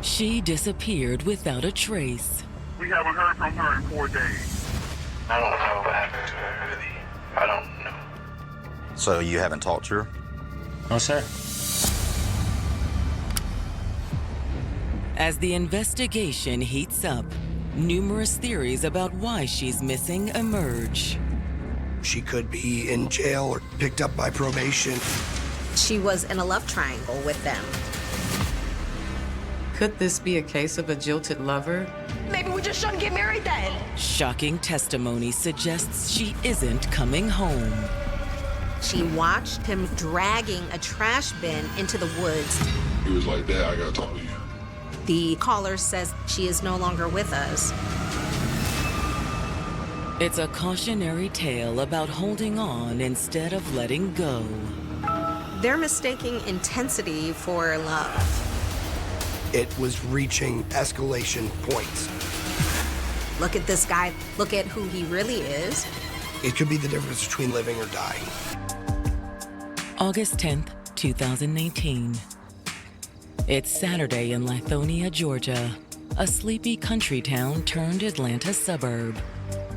She disappeared without a trace. We haven't heard from her in 4 days. I don't know what happened to her, really. I don't know. So you haven't talked to her? No, sir. As the investigation heats up, numerous theories about why she's missing emerge. She could be in jail or picked up by probation. She was in a love triangle with them. Could this be a case of a jilted lover? Maybe we just shouldn't get married then. Shocking testimony suggests she isn't coming home. She watched him dragging a trash bin into the woods. He was like, Dad, I gotta talk to you. The caller says she is no longer with us. It's a cautionary tale about holding on instead of letting go. They're mistaking intensity for love. It was reaching escalation points. Look at this guy. Look at who he really is. It could be the difference between living or dying. August 10th, 2018. It's Saturday in Lithonia, Georgia, a sleepy country town turned Atlanta suburb.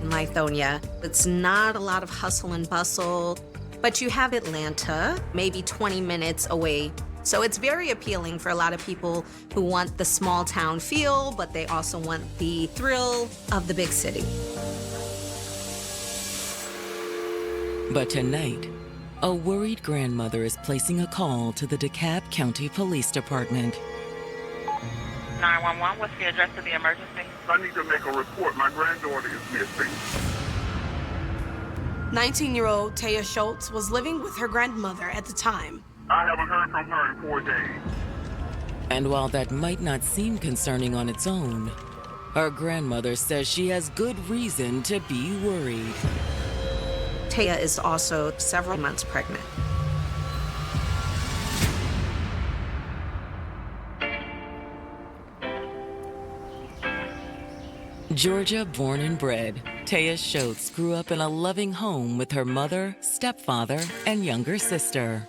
In Lithonia, it's not a lot of hustle and bustle, but you have Atlanta, maybe 20 minutes away. So it's very appealing for a lot of people who want the small town feel, but they also want the thrill of the big city. But tonight, a worried grandmother is placing a call to the DeKalb County Police Department. 911, what's the address of the emergency? I need to make a report. My granddaughter is missing. 19-year-old Taya Schultz was living with her grandmother at the time. I haven't heard from her in 4 days. And while that might not seem concerning on its own, her grandmother says she has good reason to be worried. Taya is also several months pregnant. Georgia born and bred, Taya Schultz grew up in a loving home with her mother, stepfather, and younger sister.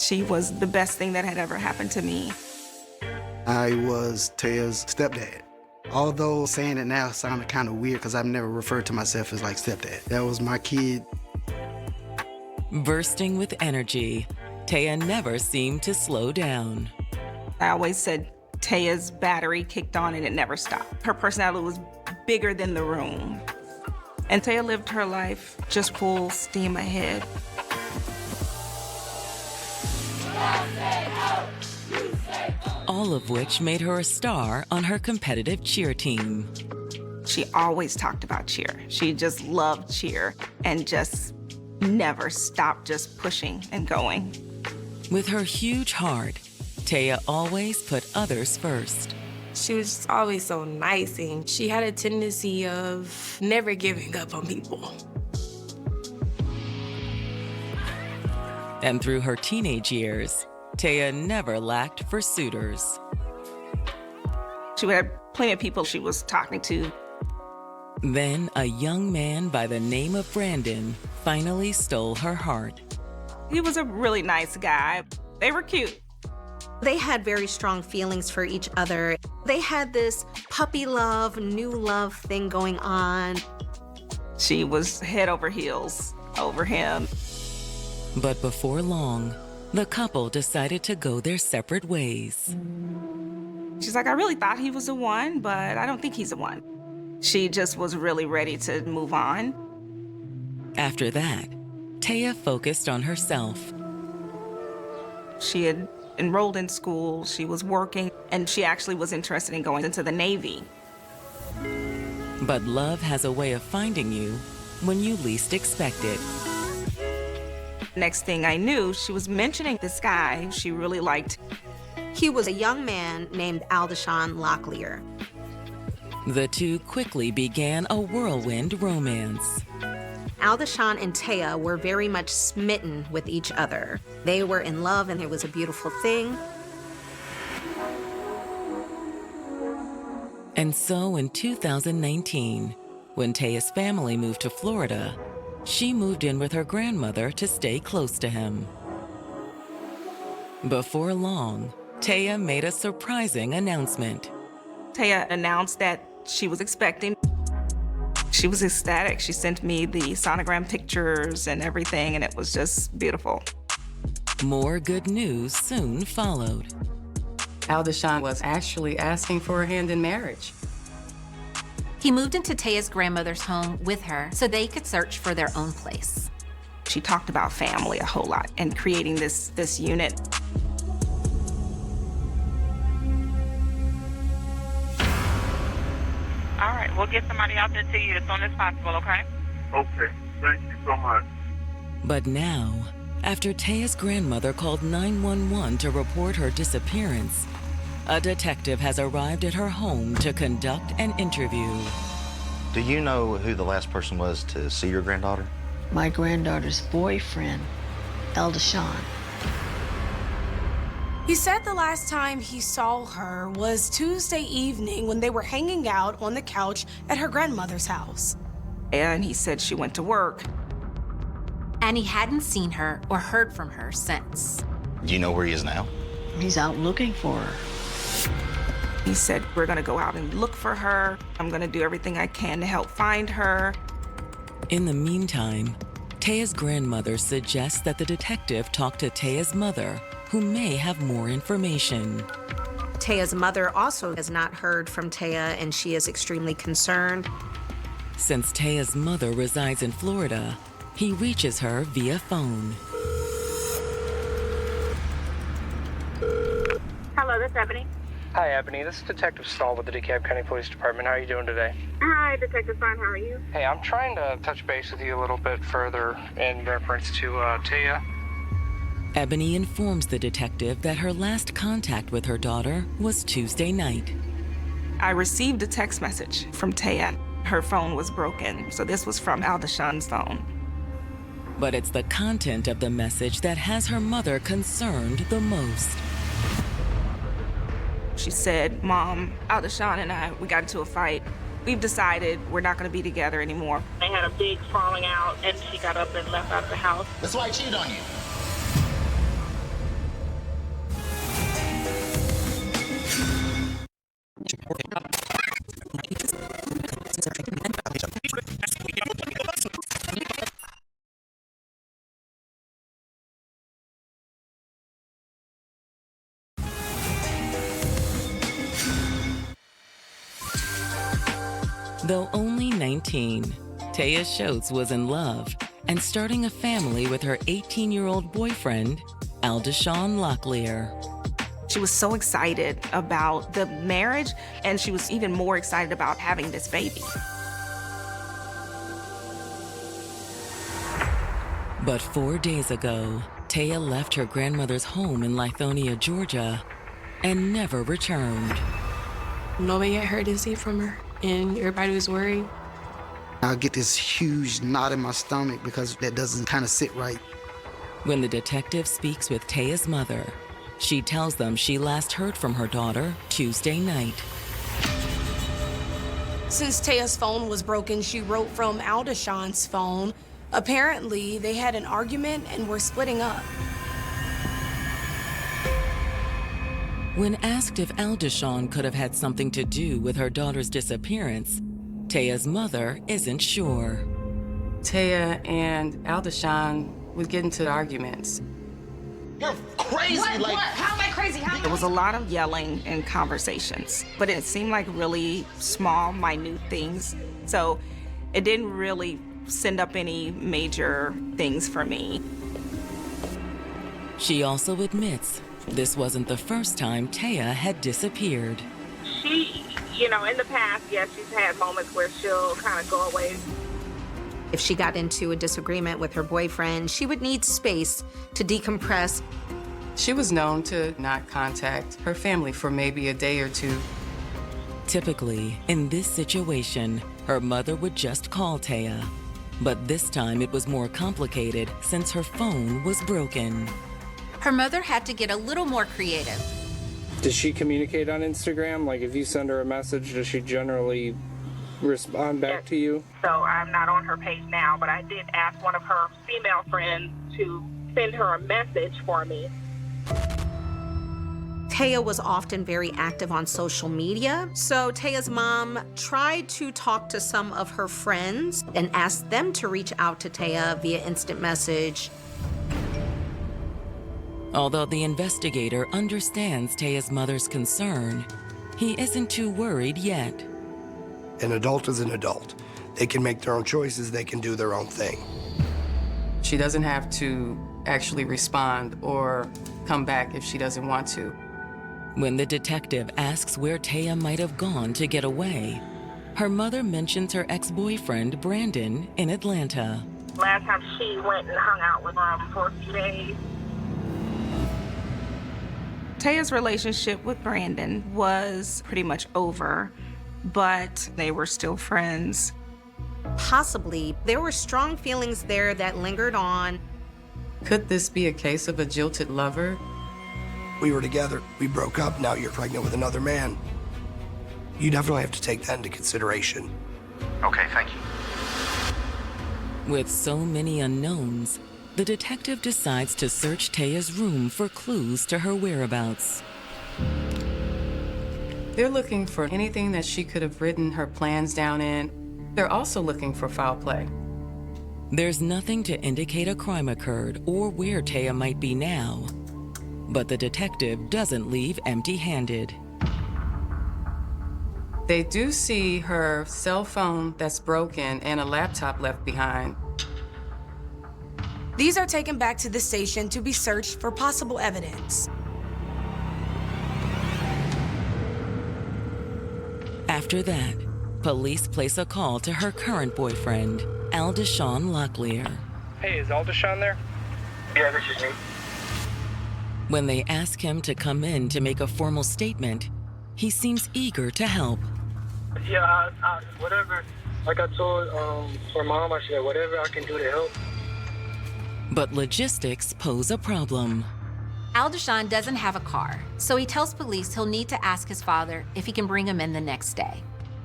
She was the best thing that had ever happened to me. I was Taya's stepdad. Although saying it now sounded kind of weird because I've never referred to myself as like stepdad. That was my kid. Bursting with energy, Taya never seemed to slow down. I always said Taya's battery kicked on and it never stopped. Her personality was bigger than the room. And Taya lived her life just full steam ahead. All of which made her a star on her competitive cheer team. She always talked about cheer. She just loved cheer and just never stopped just pushing and going. With her huge heart, Taya always put others first. She was always so nice, and she had a tendency of never giving up on people. And through her teenage years, Taya never lacked for suitors. She had plenty of people she was talking to. Then a young man by the name of Brandon finally stole her heart. He was a really nice guy. They were cute. They had very strong feelings for each other. They had this puppy love, new love thing going on. She was head over heels over him. But before long, the couple decided to go their separate ways. She's like, I really thought he was the one, but I don't think he's the one. She just was really ready to move on. After that, Taya focused on herself. She had enrolled in school, she was working, and she actually was interested in going into the Navy. But love has a way of finding you when you least expect it. Next thing I knew, she was mentioning this guy she really liked. He was a young man named Aldishan Locklear. The two quickly began a whirlwind romance. Aldishan and Taya were very much smitten with each other. They were in love, and it was a beautiful thing. And so in 2019, when Taya's family moved to Florida, she moved in with her grandmother to stay close to him. Before long, Taya made a surprising announcement. Taya announced that she was expecting. She was ecstatic. She sent me the sonogram pictures and everything, and it was just beautiful. More good news soon followed. Aldishan was actually asking for her hand in marriage. He moved into Taya's grandmother's home with her so they could search for their own place. She talked about family a whole lot and creating this unit. All right, we'll get somebody out there to you as soon as possible, okay? Okay, thank you so much. But now, after Taya's grandmother called 911 to report her disappearance, a detective has arrived at her home to conduct an interview. Do you know who the last person was to see your granddaughter? My granddaughter's boyfriend, Aldishan. He said the last time he saw her was Tuesday evening when they were hanging out on the couch at her grandmother's house. And he said she went to work. And he hadn't seen her or heard from her since. Do you know where he is now? He's out looking for her. He said, we're gonna go out and look for her. I'm gonna do everything I can to help find her. In the meantime, Taya's grandmother suggests that the detective talk to Taya's mother, who may have more information. Taya's mother also has not heard from Taya, and she is extremely concerned. Since Taya's mother resides in Florida, he reaches her via phone. Hello, this is Ebony. Hi, Ebony. This is Detective Stahl with the DeKalb County Police Department. How are you doing today? Hi, Detective Stein. How are you? Hey, I'm trying to touch base with you a little bit further in reference to Taya. Ebony informs the detective that her last contact with her daughter was Tuesday night. I received a text message from Taya. Her phone was broken, so this was from Aldishan's phone. But it's the content of the message that has her mother concerned the most. She said, Mom, Aldishan and I, we got into a fight. We've decided we're not gonna be together anymore. They had a big falling out, and she got up and left out of the house. That's why I cheated on you. Though only 19, Taya Schultz was in love and starting a family with her 18-year-old boyfriend, Aldishan Locklear. She was so excited about the marriage, and she was even more excited about having this baby. But 4 days ago, Taya left her grandmother's home in Lithonia, Georgia, and never returned. Nobody had heard anything from her, and everybody was worried. I get this huge knot in my stomach because that doesn't kind of sit right. When the detective speaks with Taya's mother, she tells them she last heard from her daughter Tuesday night. Since Taya's phone was broken, she wrote from Aldishan's phone. Apparently, they had an argument and were splitting up. When asked if Aldishan could have had something to do with her daughter's disappearance, Taya's mother isn't sure. Taya and Aldishan would get into arguments. You're crazy. What? How am I crazy? There was a lot of yelling and conversations, but it seemed like really small, minute things. So it didn't really send up any major things for me. She also admits this wasn't the first time Taya had disappeared. She, in the past, yes, she's had moments where she'll kind of go away. If she got into a disagreement with her boyfriend, she would need space to decompress. She was known to not contact her family for maybe a day or two. Typically, in this situation, her mother would just call Taya. But this time it was more complicated since her phone was broken. Her mother had to get a little more creative. Does she communicate on Instagram? Like, if you send her a message, does she generally respond back to you? So I'm not on her page now, but I did ask one of her female friends to send her a message for me. Taya was often very active on social media, so Taya's mom tried to talk to some of her friends and asked them to reach out to Taya via instant message. Although the investigator understands Taya's mother's concern, he isn't too worried yet. An adult is an adult. They can make their own choices, they can do their own thing. She doesn't have to actually respond or come back if she doesn't want to. When the detective asks where Taya might have gone to get away, her mother mentions her ex-boyfriend, Brandon, in Atlanta. Last time she went and hung out with him for a few days. Taya's relationship with Brandon was pretty much over, but they were still friends. Possibly, there were strong feelings there that lingered on. Could this be a case of a jilted lover? We were together, we broke up, now you're pregnant with another man. You definitely have to take that into consideration. Okay, thank you. With so many unknowns, the detective decides to search Taya's room for clues to her whereabouts. They're looking for anything that she could have written her plans down in. They're also looking for foul play. There's nothing to indicate a crime occurred or where Taya might be now. But the detective doesn't leave empty-handed. They do see her cell phone that's broken and a laptop left behind. These are taken back to the station to be searched for possible evidence. After that, police place a call to her current boyfriend, Aldishawn Locklear. Hey, is Aldishawn there? Yeah, this is me. When they ask him to come in to make a formal statement, he seems eager to help. Yeah, whatever. Like I told her mom, I said whatever I can do to help. But logistics pose a problem. Aldishawn doesn't have a car, so he tells police he'll need to ask his father if he can bring him in the next day.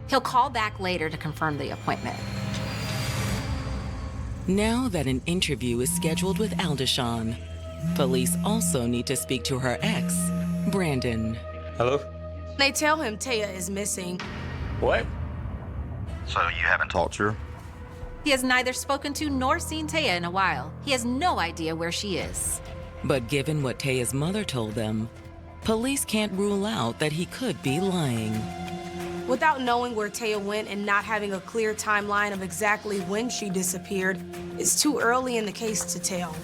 He'll call back later to confirm the appointment. Now that an interview is scheduled with Aldishawn, police also need to speak to her ex, Brandon. Hello? They tell him Taya is missing. What? So you haven't talked to her? He has neither spoken to nor seen Taya in a while. He has no idea where she is. But given what Taya's mother told them, police can't rule out that he could be lying. Without knowing where Taya went and not having a clear timeline of exactly when she disappeared, it's too early in the case to tell.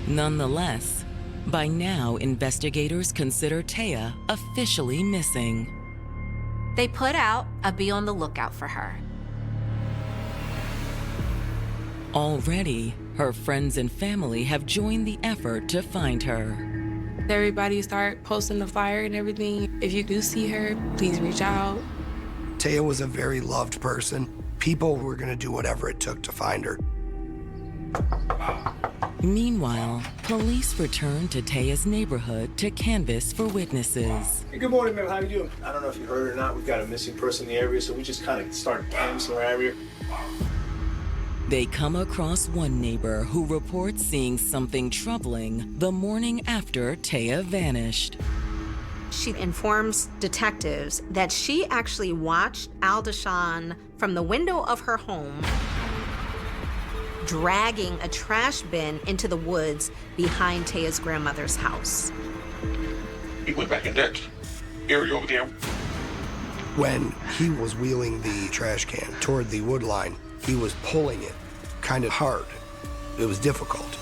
Nonetheless, by now investigators consider Taya officially missing. They put out a be on the lookout for her. Already, her friends and family have joined the effort to find her. Everybody start posting the flyer and everything. If you do see her, please reach out. Taya was a very loved person. People were gonna do whatever it took to find her. Meanwhile, police return to Taya's neighborhood to canvass for witnesses. Hey, good morning, ma'am. How you doing? I don't know if you heard or not. We've got a missing person in the area, so we just kind of started canvassing around here. They come across one neighbor who reports seeing something troubling the morning after Taya vanished. She informs detectives that she actually watched Aldishawn from the window of her home dragging a trash bin into the woods behind Taya's grandmother's house. He went back in that area over there. When he was wheeling the trash can toward the wood line, he was pulling it kind of hard. It was difficult.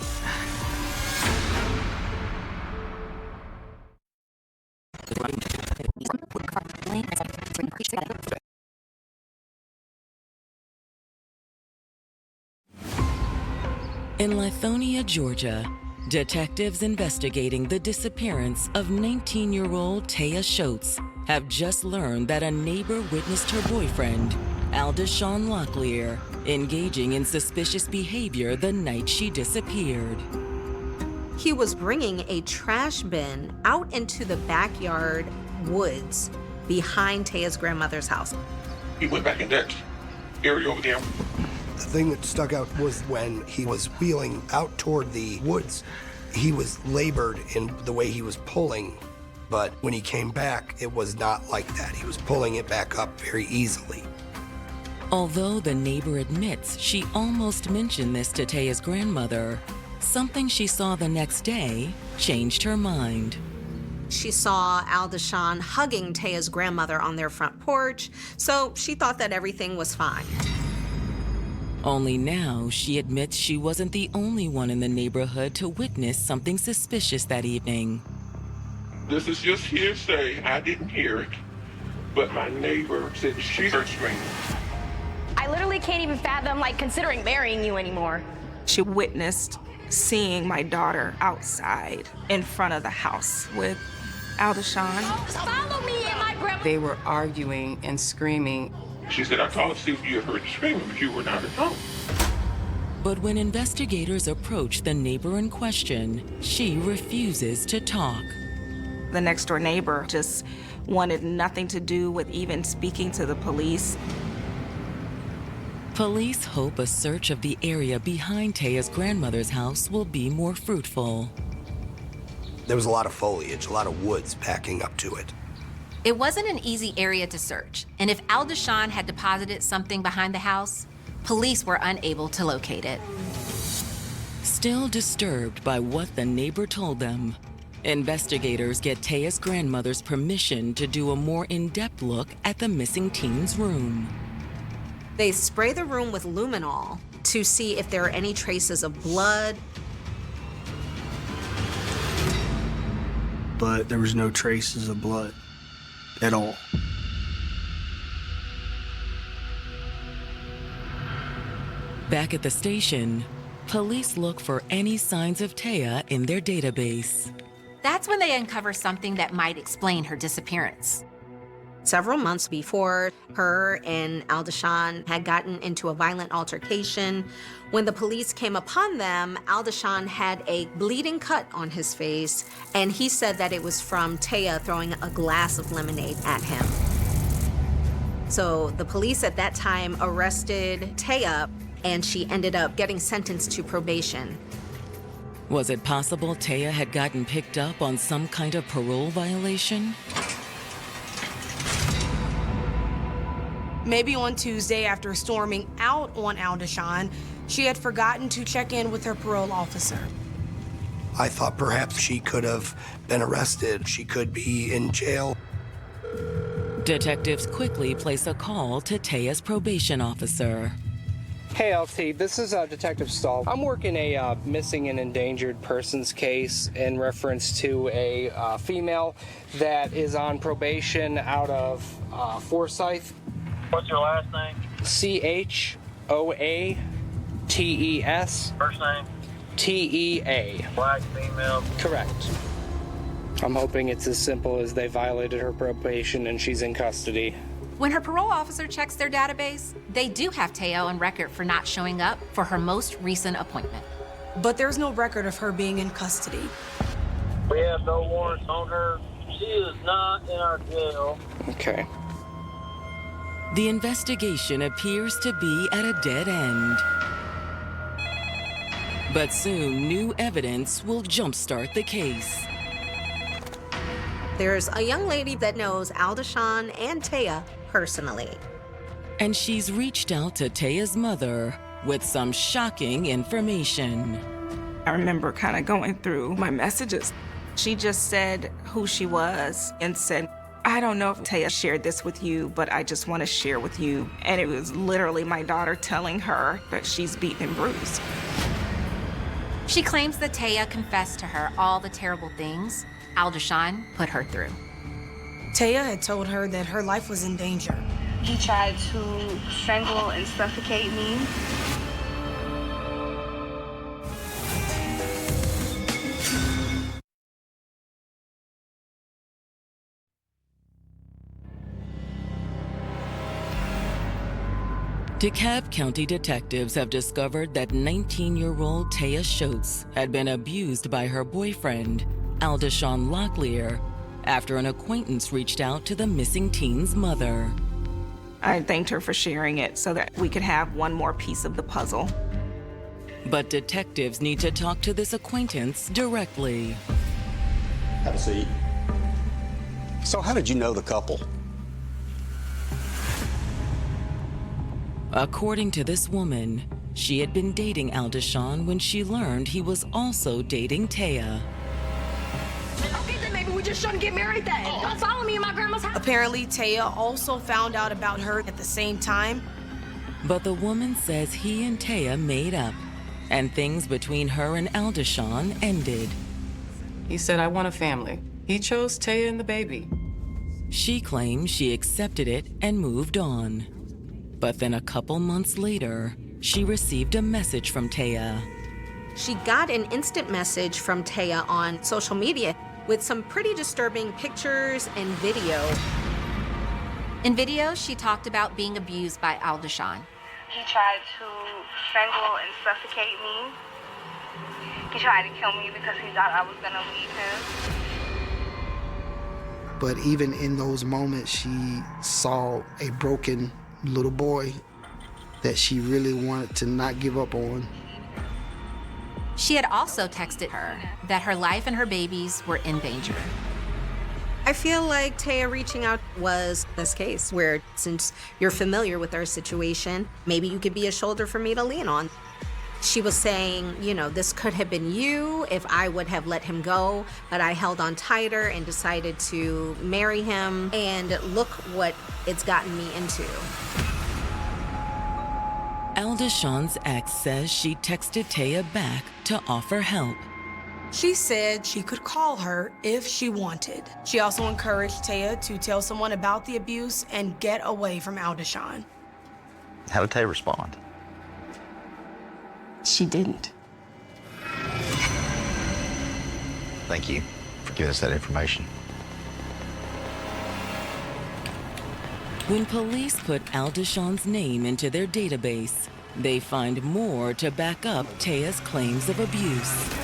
In Lithonia, Georgia, detectives investigating the disappearance of 19-year-old Taya Schultz have just learned that a neighbor witnessed her boyfriend, Aldishawn Locklear, engaging in suspicious behavior the night she disappeared. He was bringing a trash bin out into the backyard woods behind Taya's grandmother's house. He went back in that area over there. The thing that stuck out was when he was wheeling out toward the woods. He was labored in the way he was pulling, but when he came back, it was not like that. He was pulling it back up very easily. Although the neighbor admits she almost mentioned this to Taya's grandmother, something she saw the next day changed her mind. She saw Aldershon hugging Taya's grandmother on their front porch, so she thought that everything was fine. Only now she admits she wasn't the only one in the neighborhood to witness something suspicious that evening. This is just hearsay. I didn't hear it. But my neighbor said she heard screaming. I literally can't even fathom, considering marrying you anymore. She witnessed seeing my daughter outside in front of the house with Aldershon. Follow me and my grandma. They were arguing and screaming. She said, I called to see if you had heard screaming, but you were not at home. But when investigators approach the neighbor in question, she refuses to talk. The next door neighbor just wanted nothing to do with even speaking to the police. Police hope a search of the area behind Taya's grandmother's house will be more fruitful. There was a lot of foliage, a lot of woods backing up to it. It wasn't an easy area to search, and if Aldershon had deposited something behind the house, police were unable to locate it. Still disturbed by what the neighbor told them, investigators get Taya's grandmother's permission to do a more in-depth look at the missing teen's room. They spray the room with luminol to see if there are any traces of blood. But there was no traces of blood at all. Back at the station, police look for any signs of Taya in their database. That's when they uncover something that might explain her disappearance. Several months before, her and Aldershon had gotten into a violent altercation. When the police came upon them, Aldershon had a bleeding cut on his face, and he said that it was from Taya throwing a glass of lemonade at him. So the police at that time arrested Taya, and she ended up getting sentenced to probation. Was it possible Taya had gotten picked up on some kind of parole violation? Maybe on Tuesday, after storming out on Aldershon, she had forgotten to check in with her parole officer. I thought perhaps she could have been arrested. She could be in jail. Detectives quickly place a call to Taya's probation officer. Hey, LT, this is Detective Stahl. I'm working a missing and endangered persons case in reference to a female that is on probation out of Forsyth. What's your last name? Choates. First name? Tea. Black, female? Correct. I'm hoping it's as simple as they violated her probation and she's in custody. When her parole officer checks their database, they do have Taya on record for not showing up for her most recent appointment. But there's no record of her being in custody. We have no warrants on her. She is not in our jail. Okay. The investigation appears to be at a dead end. But soon, new evidence will jumpstart the case. There's a young lady that knows Aldershon and Taya personally. And she's reached out to Taya's mother with some shocking information. I remember kind of going through my messages. She just said who she was and said, I don't know if Taya shared this with you, but I just want to share with you. And it was literally my daughter telling her that she's beaten and bruised. She claims that Taya confessed to her all the terrible things Aldershon put her through. Taya had told her that her life was in danger. He tried to strangle and suffocate me. DeKalb County detectives have discovered that 19-year-old Taya Schultz had been abused by her boyfriend, Aldershon Locklear, after an acquaintance reached out to the missing teen's mother. I thanked her for sharing it so that we could have one more piece of the puzzle. But detectives need to talk to this acquaintance directly. Have a seat. So how did you know the couple? According to this woman, she had been dating Aldishan when she learned he was also dating Taya. Okay, then maybe we just shouldn't get married then. Don't follow me in my grandma's house. Apparently, Taya also found out about her at the same time. But the woman says he and Taya made up, and things between her and Aldishan ended. He said, I want a family. He chose Taya and the baby. She claims she accepted it and moved on. But then a couple months later, she received a message from Taya. She got an instant message from Taya on social media with some pretty disturbing pictures and video. In video, she talked about being abused by Aldishan. He tried to strangle and suffocate me. He tried to kill me because he thought I was gonna leave him. But even in those moments, she saw a broken little boy that she really wanted to not give up on. She had also texted her that her life and her babies were in danger. I feel like Taya reaching out was this case where, since you're familiar with our situation, maybe you could be a shoulder for me to lean on. She was saying, you know, this could have been you if I would have let him go, but I held on tighter and decided to marry him, and look what it's gotten me into. Aldishan's ex says she texted Taya back to offer help. She said she could call her if she wanted. She also encouraged Taya to tell someone about the abuse and get away from Aldishan. How did Taya respond? She didn't. Thank you for giving us that information. When police put Aldishan's name into their database, they find more to back up Taya's claims of abuse.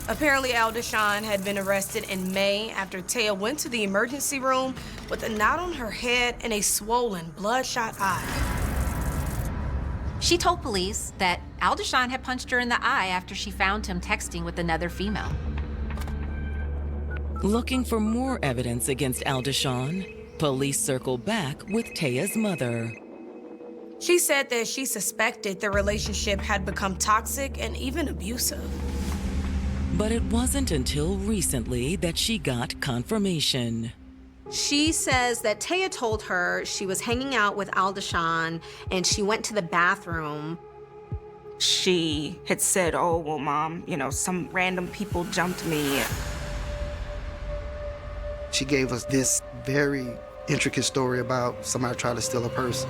Apparently, Aldishan had been arrested in May after Taya went to the emergency room with a knot on her head and a swollen, bloodshot eye. She told police that Aldishan had punched her in the eye after she found him texting with another female. Looking for more evidence against Aldishan, police circle back with Taya's mother. She said that she suspected the relationship had become toxic and even abusive. But it wasn't until recently that she got confirmation. She says that Taya told her she was hanging out with Aldishan and she went to the bathroom. She had said, oh, well, Mom, you know, some random people jumped me. She gave us this very intricate story about somebody trying to steal her purse.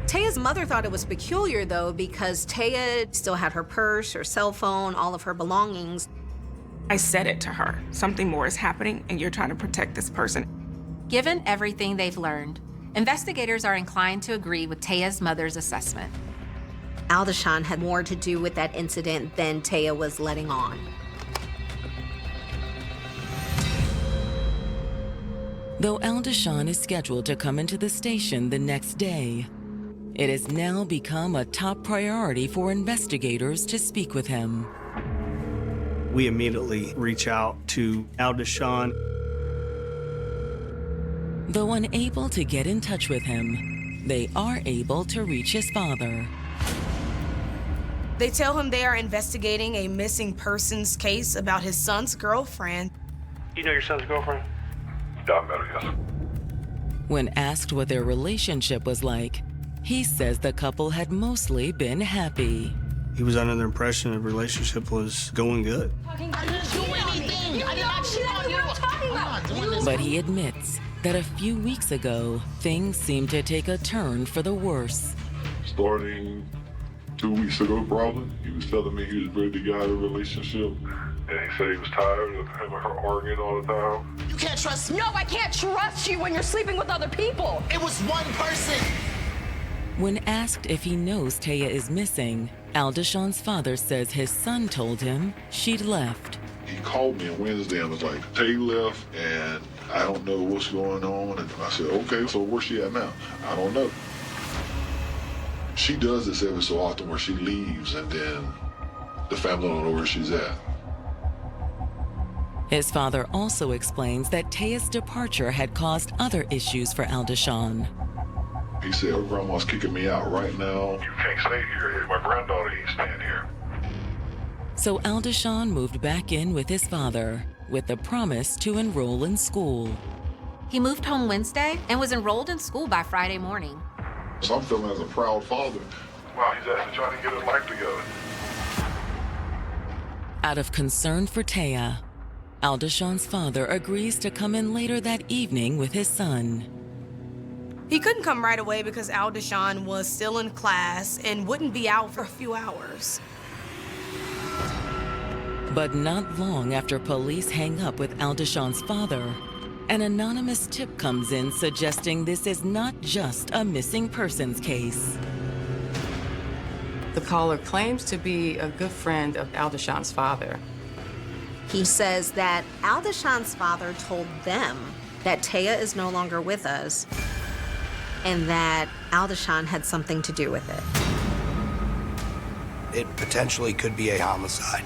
Taya's mother thought it was peculiar, though, because Taya still had her purse, her cell phone, all of her belongings. I said it to her. Something more is happening, and you're trying to protect this person. Given everything they've learned, investigators are inclined to agree with Taya's mother's assessment. Aldishan had more to do with that incident than Taya was letting on. Though Aldishan is scheduled to come into the station the next day, it has now become a top priority for investigators to speak with him. We immediately reach out to Aldishan. Though unable to get in touch with him, they are able to reach his father. They tell him they are investigating a missing persons case about his son's girlfriend. You know your son's girlfriend? Yeah, I met her, yes. When asked what their relationship was like, he says the couple had mostly been happy. He was under the impression the relationship was going good. I didn't do anything. I did not cheat on you. What are you talking about? But he admits that a few weeks ago, things seemed to take a turn for the worse. Starting 2 weeks ago, probably, he was telling me he was ready to get out of a relationship. And he said he was tired of him and her arguing all the time. You can't trust me. No, I can't trust you when you're sleeping with other people. It was one person. When asked if he knows Taya is missing, Aldishan's father says his son told him she'd left. He called me on Wednesday and was like, Tay left and I don't know what's going on. And I said, okay, so where's she at now? I don't know. She does this every so often where she leaves and then the family don't know where she's at. His father also explains that Taya's departure had caused other issues for Aldishan. He said, her grandma's kicking me out right now. You can't stay here. My granddaughter ain't staying here. So Aldishan moved back in with his father with the promise to enroll in school. He moved home Wednesday and was enrolled in school by Friday morning. So I'm feeling as a proud father. Wow, he's actually trying to get his life together. Out of concern for Taya, Aldishan's father agrees to come in later that evening with his son. He couldn't come right away because Aldishan was still in class and wouldn't be out for a few hours. But not long after police hang up with Aldishan's father, an anonymous tip comes in suggesting this is not just a missing persons case. The caller claims to be a good friend of Aldishan's father. He says that Aldishan's father told them that Taya is no longer with us and that Aldishan had something to do with it. It potentially could be a homicide.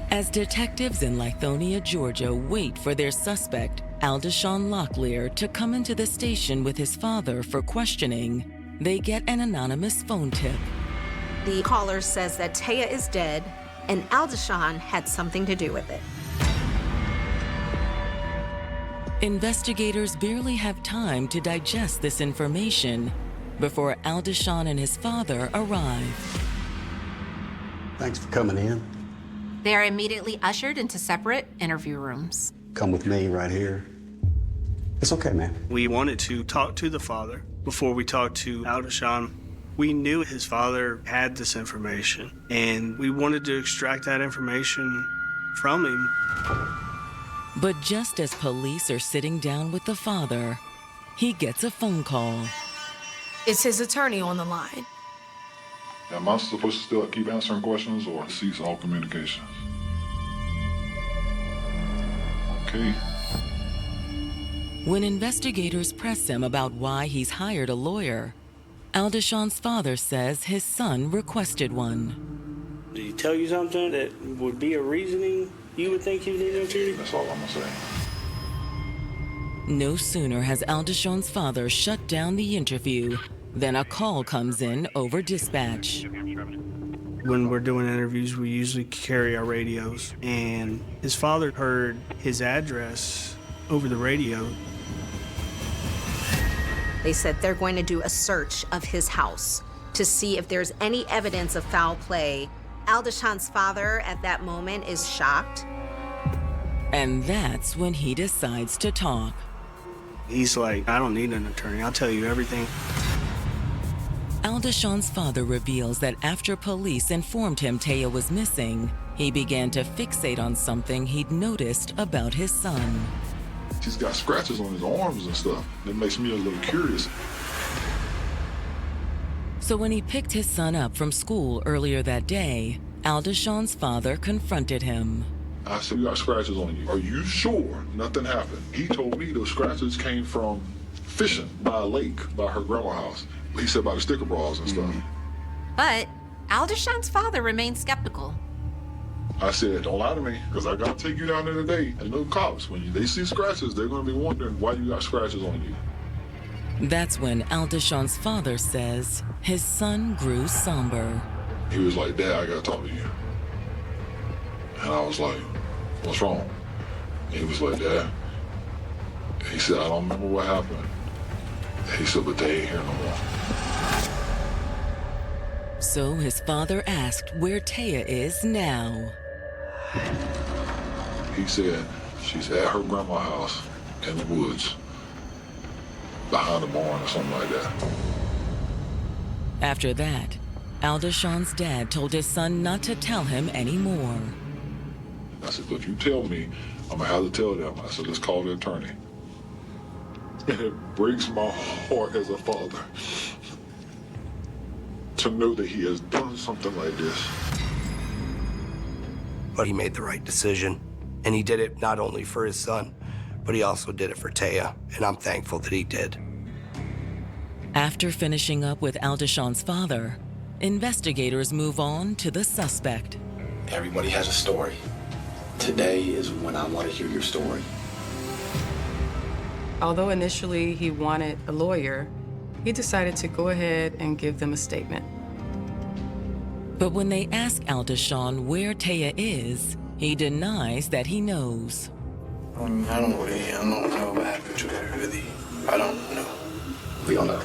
As detectives in Lithonia, Georgia wait for their suspect, Aldishan Locklear, to come into the station with his father for questioning, they get an anonymous phone tip. The caller says that Taya is dead and Aldishan had something to do with it. Investigators barely have time to digest this information before Aldishan and his father arrive. Thanks for coming in. They are immediately ushered into separate interview rooms. Come with me right here. It's okay, man. We wanted to talk to the father before we talked to Aldishan. We knew his father had this information, and we wanted to extract that information from him. But just as police are sitting down with the father, he gets a phone call. It's his attorney on the line. Am I supposed to still keep answering questions or cease all communications? Okay. When investigators press him about why he's hired a lawyer, Aldishan's father says his son requested one. Did he tell you something that would be a reasoning you would think you need an attorney? That's all I'm gonna say. No sooner has Aldishan's father shut down the interview than a call comes in over dispatch. When we're doing interviews, we usually carry our radios, and his father heard his address over the radio. They said they're going to do a search of his house to see if there's any evidence of foul play. Aldishan's father at that moment is shocked. And that's when he decides to talk. He's like, I don't need an attorney. I'll tell you everything. Aldishan's father reveals that after police informed him Taya was missing, he began to fixate on something he'd noticed about his son. He's got scratches on his arms and stuff. That makes me a little curious. So when he picked his son up from school earlier that day, Aldishan's father confronted him. I said, you got scratches on you. Are you sure nothing happened? He told me those scratches came from fishing by a lake by her grandma's house. He said about the sticker bras and stuff. But Aldishan's father remained skeptical. I said, don't lie to me, because I got to take you down there today. And no cops, when they see scratches, they're going to be wondering why you got scratches on you. That's when Aldishan's father says his son grew somber. He was like, Dad, I got to talk to you. And I was like, what's wrong? And he was like, Dad. And he said, I don't remember what happened. And he said, but they ain't here no more. So his father asked where Taya is now. He said, she's at her grandma's house in the woods, behind the barn or something like that. After that, Aldishan's dad told his son not to tell him anymore. I said, but if you tell me, I'm gonna have to tell them. I said, let's call the attorney. And it breaks my heart as a father to know that he has done something like this. but he made the right decision. And he did it not only for his son, but he also did it for Taya, and I'm thankful that he did. After finishing up with Aldishawn's father, investigators move on to the suspect. Everybody has a story. Today is when I want to hear your story. Although initially he wanted a lawyer, he decided to go ahead and give them a statement. But when they ask Aldishawn where Taya is, he denies that he knows. I don't know what happened to her, really. I don't know. We don't know.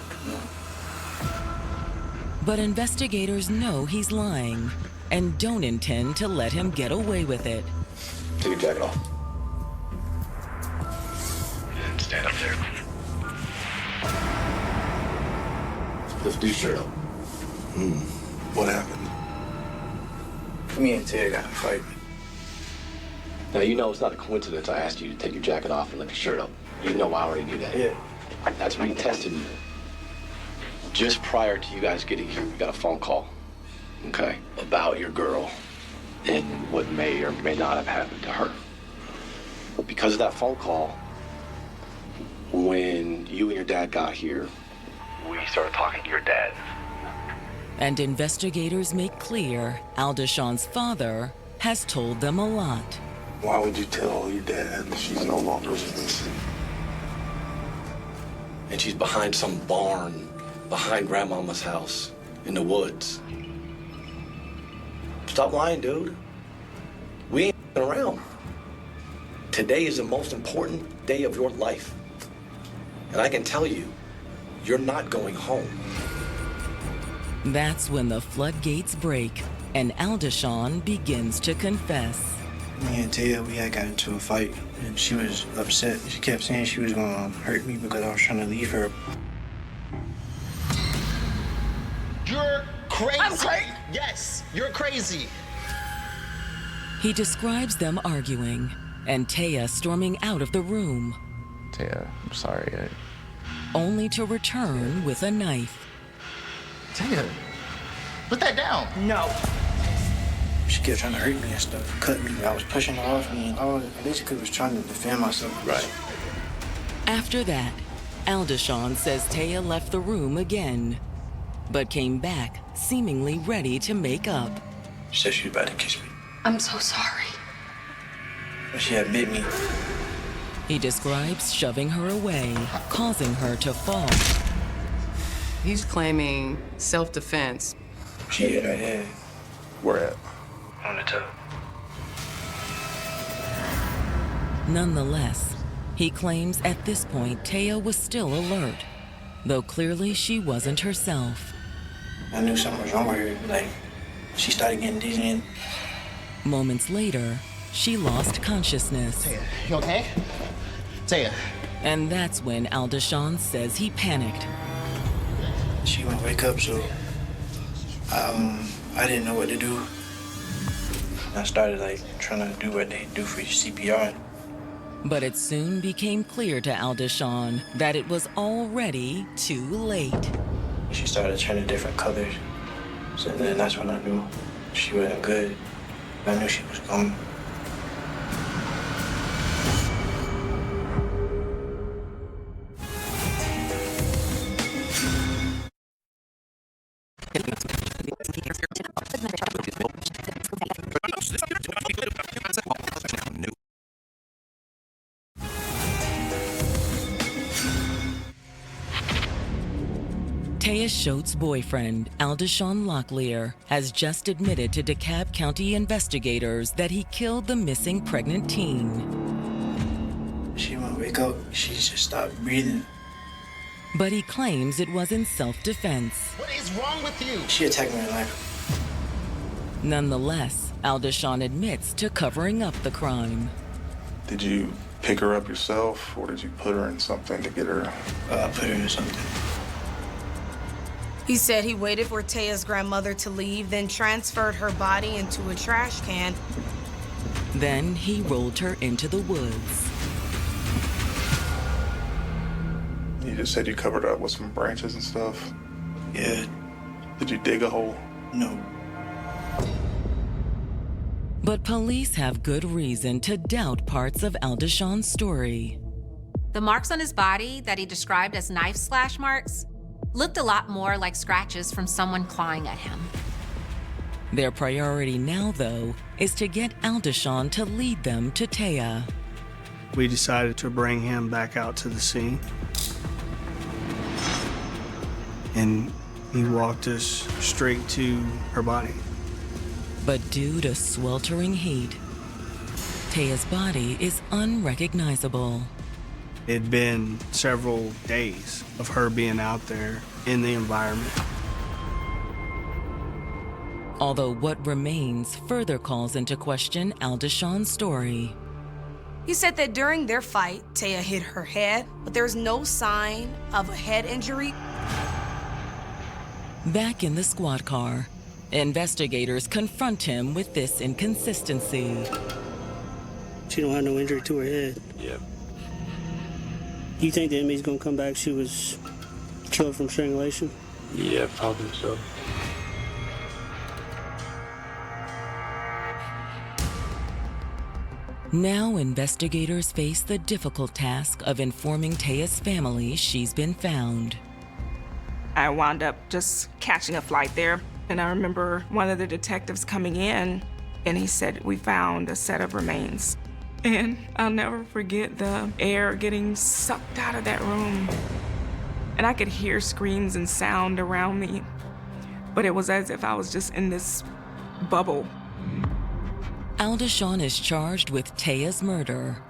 But investigators know he's lying and don't intend to let him get away with it. Take your jacket off. Stand up there. Lift your shirt up. What happened? Me and Ted got in a fight. Now, you know it's not a coincidence I asked you to take your jacket off and lift your shirt up. You know I already knew that. Yeah. That's retesting you. Just prior to you guys getting here, we got a phone call, okay, about your girl and what may or may not have happened to her. Because of that phone call, when you and your dad got here, we started talking to your dad. And investigators make clear Aldishawn's father has told them a lot. Why would you tell your dad that she's no longer with us? And she's behind some barn, behind Grandmama's house, in the woods. Stop lying, dude. We ain't around. Today is the most important day of your life. And I can tell you, you're not going home. That's when the floodgates break and Aldishawn begins to confess. Me and Taya, we had got into a fight, and she was upset. She kept saying she was gonna hurt me because I was trying to leave her. You're crazy. I'm crazy? Yes, you're crazy. He describes them arguing and Taya storming out of the room. Taya, I'm sorry. Only to return with a knife. Taya, put that down. No. She kept trying to hurt me and stuff, cut me. I was pushing her off me, and I basically was trying to defend myself. Right. After that, Aldishawn says Taya left the room again, but came back seemingly ready to make up. She said she was about to kiss me. I'm so sorry. But she had bit me. He describes shoving her away, causing her to fall. He's claiming self-defense. She hit her head. Where at? On the toe. Nonetheless, he claims at this point Taya was still alert, though clearly she wasn't herself. I knew something was wrong with her. Like, she started getting dizzy. Moments later, she lost consciousness. Taya, you okay? Taya. And that's when Aldishawn says he panicked. She wouldn't wake up, so I didn't know what to do. I started trying to do what they do for CPR. But it soon became clear to Aldishawn that it was already too late. She started turning different colors. So then that's when I knew she wasn't good. I knew she was gone. Taya Schote's boyfriend, Aldishawn Locklear, has just admitted to DeKalb County investigators that he killed the missing pregnant teen. She wouldn't wake up. She just stopped breathing. But he claims it was in self-defense. What is wrong with you? She attacked me in life. Nonetheless, Aldishawn admits to covering up the crime. Did you pick her up yourself, or did you put her in something to get her? I put her in something. He said he waited for Taya's grandmother to leave, then transferred her body into a trash can. Then he rolled her into the woods. You just said you covered her up with some branches and stuff? Yeah. Did you dig a hole? No. But police have good reason to doubt parts of Aldishawn's story. The marks on his body that he described as knife slash marks looked a lot more like scratches from someone clawing at him. Their priority now, though, is to get Aldishawn to lead them to Taya. We decided to bring him back out to the scene. And he walked us straight to her body. But due to sweltering heat, Taya's body is unrecognizable. It'd been several days of her being out there in the environment. Although what remains further calls into question Aldishawn's story. He said that during their fight, Taya hit her head, but there's no sign of a head injury. Back in the squad car, investigators confront him with this inconsistency. She don't have no injury to her head. Yeah. You think the inmate's gonna come back? She was killed from strangulation? Yeah, probably so. Now investigators face the difficult task of informing Taya's family she's been found. I wound up just catching a flight there, and I remember one of the detectives coming in, and he said, "We found a set of remains." And I'll never forget the air getting sucked out of that room. And I could hear screams and sound around me, but it was as if I was just in this bubble. Aldishawn is charged with Taya's murder,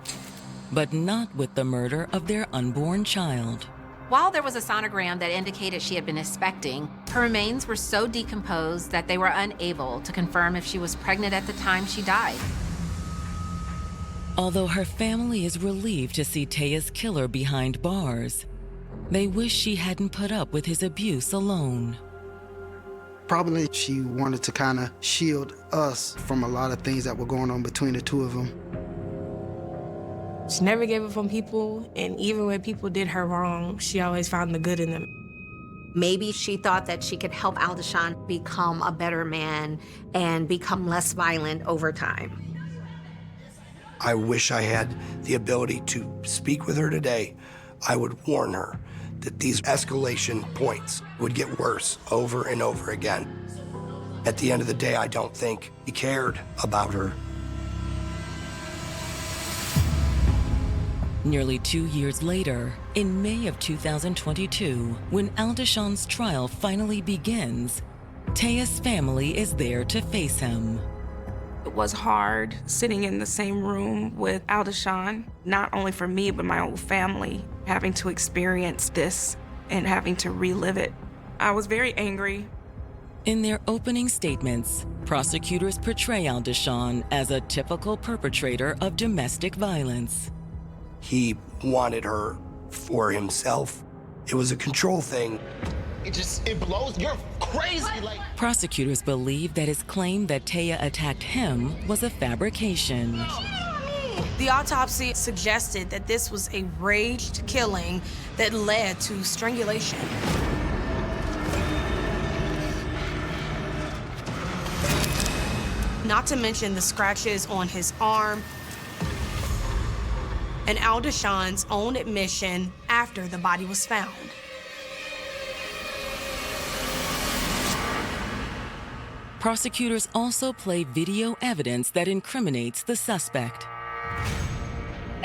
but not with the murder of their unborn child. While there was a sonogram that indicated she had been expecting, her remains were so decomposed that they were unable to confirm if she was pregnant at the time she died. Although her family is relieved to see Taya's killer behind bars, they wish she hadn't put up with his abuse alone. Probably she wanted to kind of shield us from a lot of things that were going on between the two of them. She never gave up on people, and even when people did her wrong, she always found the good in them. Maybe she thought that she could help Aldishawn become a better man and become less violent over time. I wish I had the ability to speak with her today. I would warn her that these escalation points would get worse over and over again. At the end of the day, I don't think he cared about her. Nearly 2 years later, in May of 2022, when Aldishawn's trial finally begins, Taya's family is there to face him. It was hard sitting in the same room with Aldishawn, not only for me, but my whole family, having to experience this and having to relive it. I was very angry. In their opening statements, prosecutors portray Aldishawn as a typical perpetrator of domestic violence. He wanted her for himself. It was a control thing. It blows. You're crazy. Like, prosecutors believe that his claim that Taya attacked him was a fabrication. The autopsy suggested that this was a raged killing that led to strangulation. Not to mention the scratches on his arm and Aldishawn's own admission after the body was found. Prosecutors also play video evidence that incriminates the suspect.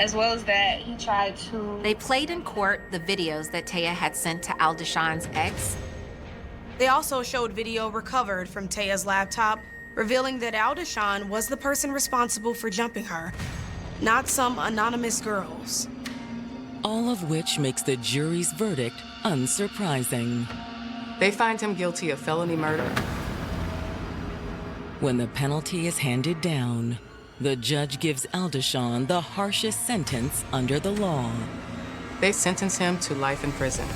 As well as that, he tried to... They played in court the videos that Taya had sent to Aldishawn's ex. They also showed video recovered from Taya's laptop, revealing that Aldishawn was the person responsible for jumping her, not some anonymous girls. All of which makes the jury's verdict unsurprising. They find him guilty of felony murder. When the penalty is handed down, the judge gives Aldishawn the harshest sentence under the law. They sentence him to life in prison.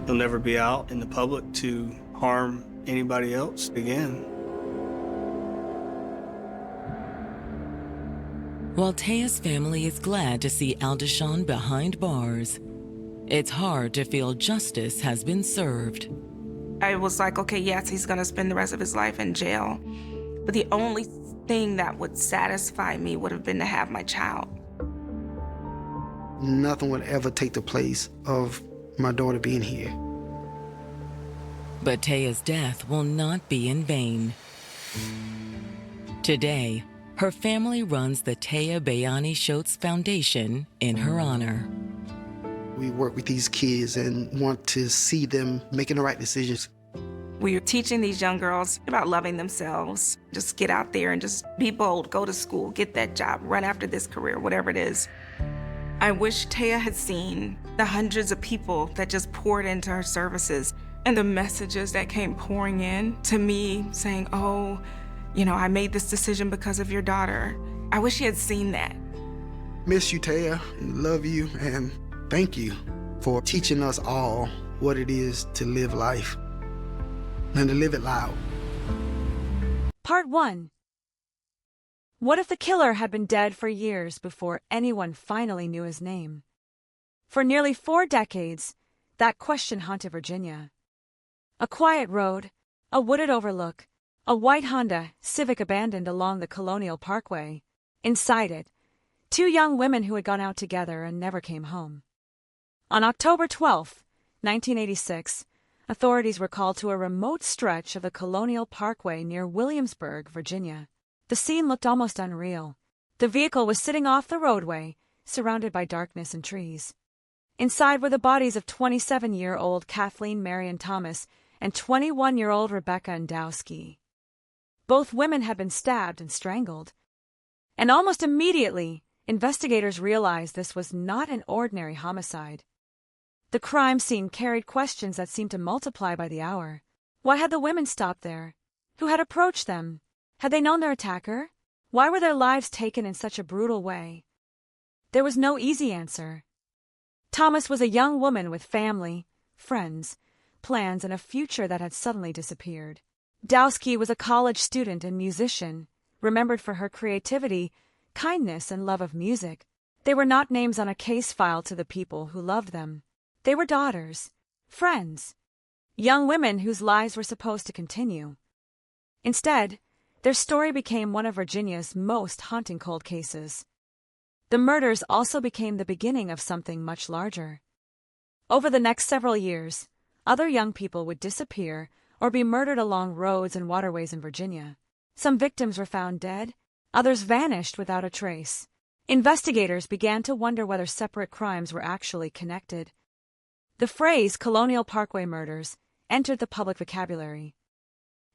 He'll never be out in the public to harm anybody else again. While Taya's family is glad to see Aldishawn behind bars, it's hard to feel justice has been served. I was like, okay, yes, he's gonna spend the rest of his life in jail. But the only thing that would satisfy me would have been to have my child. Nothing would ever take the place of my daughter being here. But Taya's death will not be in vain. Today, her family runs the Taya Bayani Schultz Foundation in her honor. We work with these kids and want to see them making the right decisions. We're teaching these young girls about loving themselves. Just get out there and just be bold, go to school, get that job, run after this career, whatever it is. I wish Taya had seen the hundreds of people that just poured into her services and the messages that came pouring in to me saying, oh, you know, I made this decision because of your daughter. I wish she had seen that. Miss you, Taya, and love you, and thank you for teaching us all what it is to live life and to live it loud. Part 1. What if the killer had been dead for years before anyone finally knew his name? For nearly 4 decades, that question haunted Virginia. A quiet road, a wooded overlook, a white Honda Civic abandoned along the Colonial Parkway. Inside it, 2 young women who had gone out together and never came home. On October 12, 1986, authorities were called to a remote stretch of the Colonial Parkway near Williamsburg, Virginia. The scene looked almost unreal. The vehicle was sitting off the roadway, surrounded by darkness and trees. Inside were the bodies of 27-year-old Kathleen Marion Thomas and 21-year-old Rebecca Ndowski. Both women had been stabbed and strangled. And almost immediately, investigators realized this was not an ordinary homicide. The crime scene carried questions that seemed to multiply by the hour. Why had the women stopped there? Who had approached them? Had they known their attacker? Why were their lives taken in such a brutal way? There was no easy answer. Thomas was a young woman with family, friends, plans, and a future that had suddenly disappeared. Dowski was a college student and musician, remembered for her creativity, kindness, and love of music. They were not names on a case file to the people who loved them. They were daughters, friends, young women whose lives were supposed to continue. Instead, their story became one of Virginia's most haunting cold cases. The murders also became the beginning of something much larger. Over the next several years, other young people would disappear or be murdered along roads and waterways in Virginia. Some victims were found dead, others vanished without a trace. Investigators began to wonder whether separate crimes were actually connected. The phrase Colonial Parkway murders entered the public vocabulary.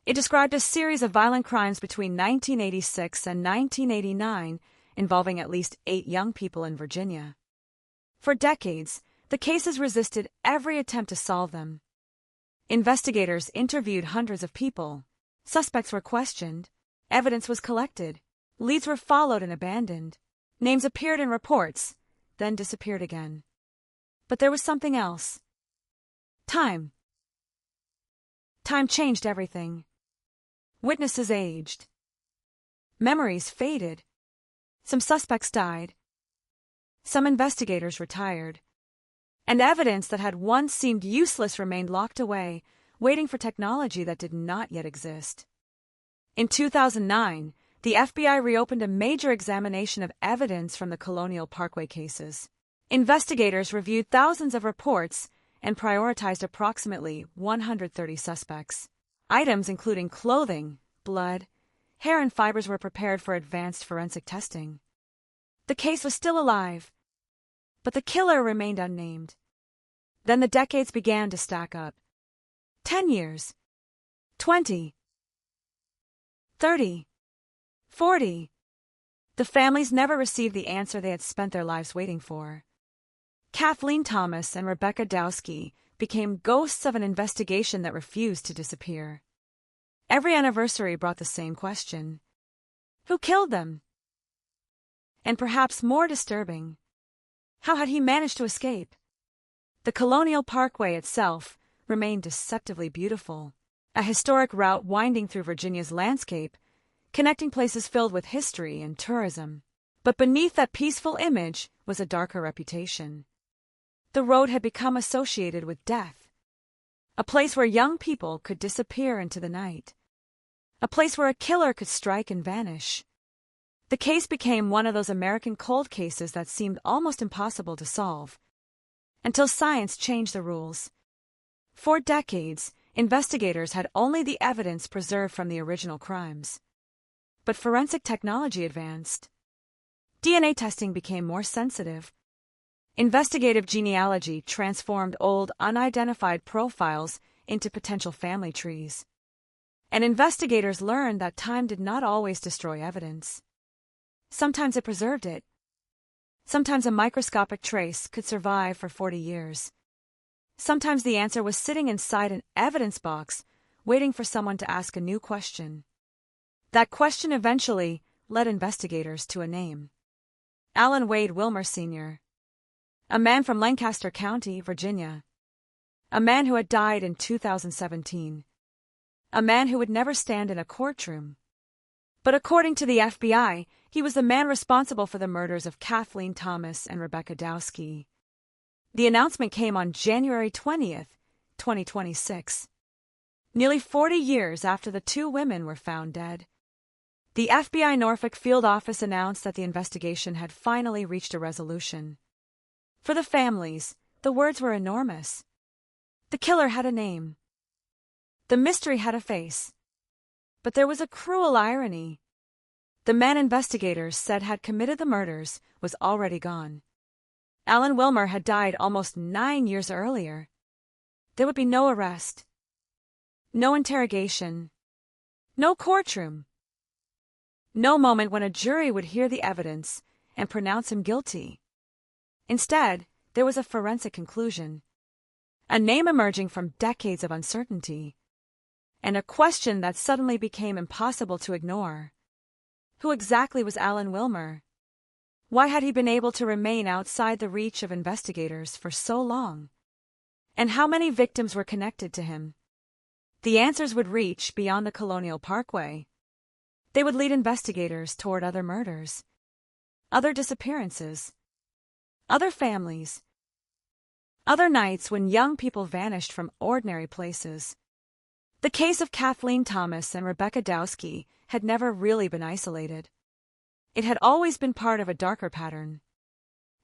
It described a series of violent crimes between 1986 and 1989 involving at least 8 young people in Virginia. For decades, the cases resisted every attempt to solve them. Investigators interviewed hundreds of people. Suspects were questioned. Evidence was collected. Leads were followed and abandoned. Names appeared in reports, then disappeared again. But there was something else. Time. Time changed everything. Witnesses aged. Memories faded. Some suspects died. Some investigators retired. And evidence that had once seemed useless remained locked away, waiting for technology that did not yet exist. In 2009, the FBI reopened a major examination of evidence from the Colonial Parkway cases. Investigators reviewed thousands of reports and prioritized approximately 130 suspects. Items including clothing, blood, hair, and fibers were prepared for advanced forensic testing. The case was still alive, but the killer remained unnamed. Then the decades began to stack up. 10 years, 20, 30, 40. The families never received the answer they had spent their lives waiting for. Kathleen Thomas and Rebecca Dowski became ghosts of an investigation that refused to disappear. Every anniversary brought the same question. Who killed them? And perhaps more disturbing, how had he managed to escape? The Colonial Parkway itself remained deceptively beautiful, a historic route winding through Virginia's landscape, connecting places filled with history and tourism. But beneath that peaceful image was a darker reputation. The road had become associated with death, a place where young people could disappear into the night, a place where a killer could strike and vanish. The case became one of those American cold cases that seemed almost impossible to solve, until science changed the rules. For decades, investigators had only the evidence preserved from the original crimes. But forensic technology advanced. DNA testing became more sensitive. Investigative genealogy transformed old, unidentified profiles into potential family trees. And investigators learned that time did not always destroy evidence. Sometimes it preserved it. Sometimes a microscopic trace could survive for 40 years. Sometimes the answer was sitting inside an evidence box, waiting for someone to ask a new question. That question eventually led investigators to a name. Alan Wade Wilmer Sr., a man from Lancaster County, Virginia. A man who had died in 2017. A man who would never stand in a courtroom. But according to the FBI, he was the man responsible for the murders of Kathleen Thomas and Rebecca Dowski. The announcement came on January 20th, 2026. Nearly 40 years after the two women were found dead. The FBI Norfolk Field Office announced that the investigation had finally reached a resolution. For the families, the words were enormous. The killer had a name. The mystery had a face. But there was a cruel irony. The man investigators said had committed the murders was already gone. Alan Wilmer had died almost 9 years earlier. There would be no arrest, no interrogation, no courtroom, no moment when a jury would hear the evidence and pronounce him guilty. Instead, there was a forensic conclusion, a name emerging from decades of uncertainty, and a question that suddenly became impossible to ignore. Who exactly was Alan Wilmer? Why had he been able to remain outside the reach of investigators for so long? And how many victims were connected to him? The answers would reach beyond the Colonial Parkway. They would lead investigators toward other murders, other disappearances, other families, other nights when young people vanished from ordinary places. The case of Kathleen Thomas and Rebecca Dowski had never really been isolated. It had always been part of a darker pattern.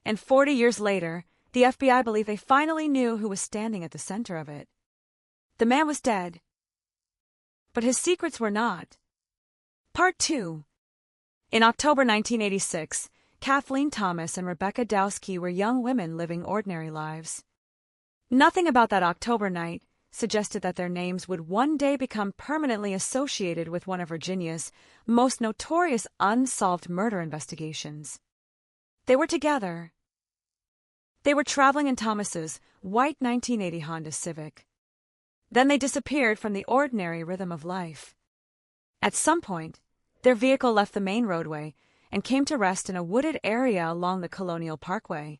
And 40 years later, the FBI believed they finally knew who was standing at the center of it. The man was dead. But his secrets were not. Part 2. In October 1986, Kathleen Thomas and Rebecca Dowski were young women living ordinary lives. Nothing about that October night suggested that their names would one day become permanently associated with one of Virginia's most notorious unsolved murder investigations. They were together. They were traveling in Thomas's white 1980 Honda Civic. Then they disappeared from the ordinary rhythm of life. At some point, their vehicle left the main roadway and came to rest in a wooded area along the Colonial Parkway.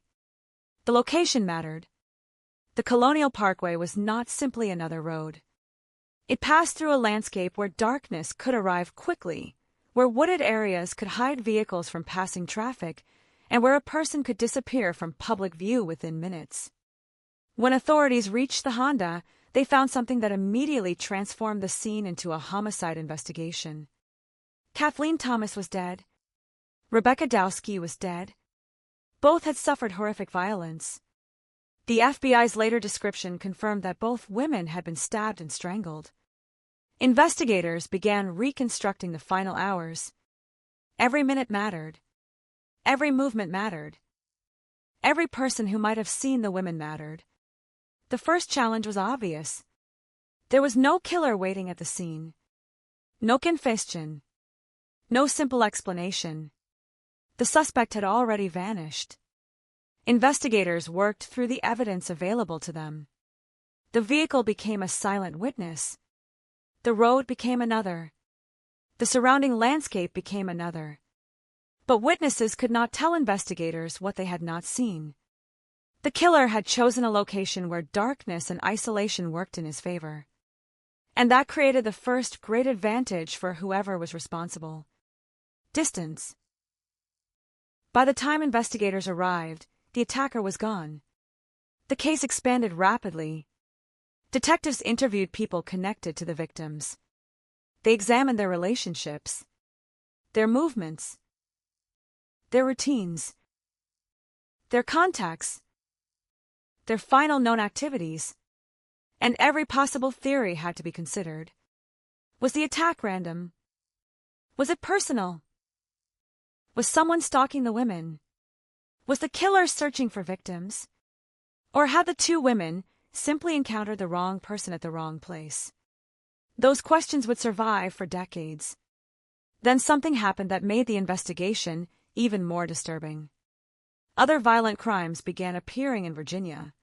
The location mattered. The Colonial Parkway was not simply another road. It passed through a landscape where darkness could arrive quickly, where wooded areas could hide vehicles from passing traffic, and where a person could disappear from public view within minutes. When authorities reached the Honda, they found something that immediately transformed the scene into a homicide investigation. Kathleen Thomas was dead. Rebecca Dowski was dead. Both had suffered horrific violence. The FBI's later description confirmed that both women had been stabbed and strangled. Investigators began reconstructing the final hours. Every minute mattered. Every movement mattered. Every person who might have seen the women mattered. The first challenge was obvious. There was no killer waiting at the scene. No confession. No simple explanation. The suspect had already vanished. Investigators worked through the evidence available to them. The vehicle became a silent witness. The road became another. The surrounding landscape became another. But witnesses could not tell investigators what they had not seen. The killer had chosen a location where darkness and isolation worked in his favor. And that created the first great advantage for whoever was responsible. Distance. By the time investigators arrived, the attacker was gone. The case expanded rapidly. Detectives interviewed people connected to the victims. They examined their relationships, their movements, their routines, their contacts, their final known activities, and every possible theory had to be considered. Was the attack random? Was it personal? Was someone stalking the women? Was the killer searching for victims? Or had the two women simply encountered the wrong person at the wrong place? Those questions would survive for decades. Then something happened that made the investigation even more disturbing. Other violent crimes began appearing in Virginia.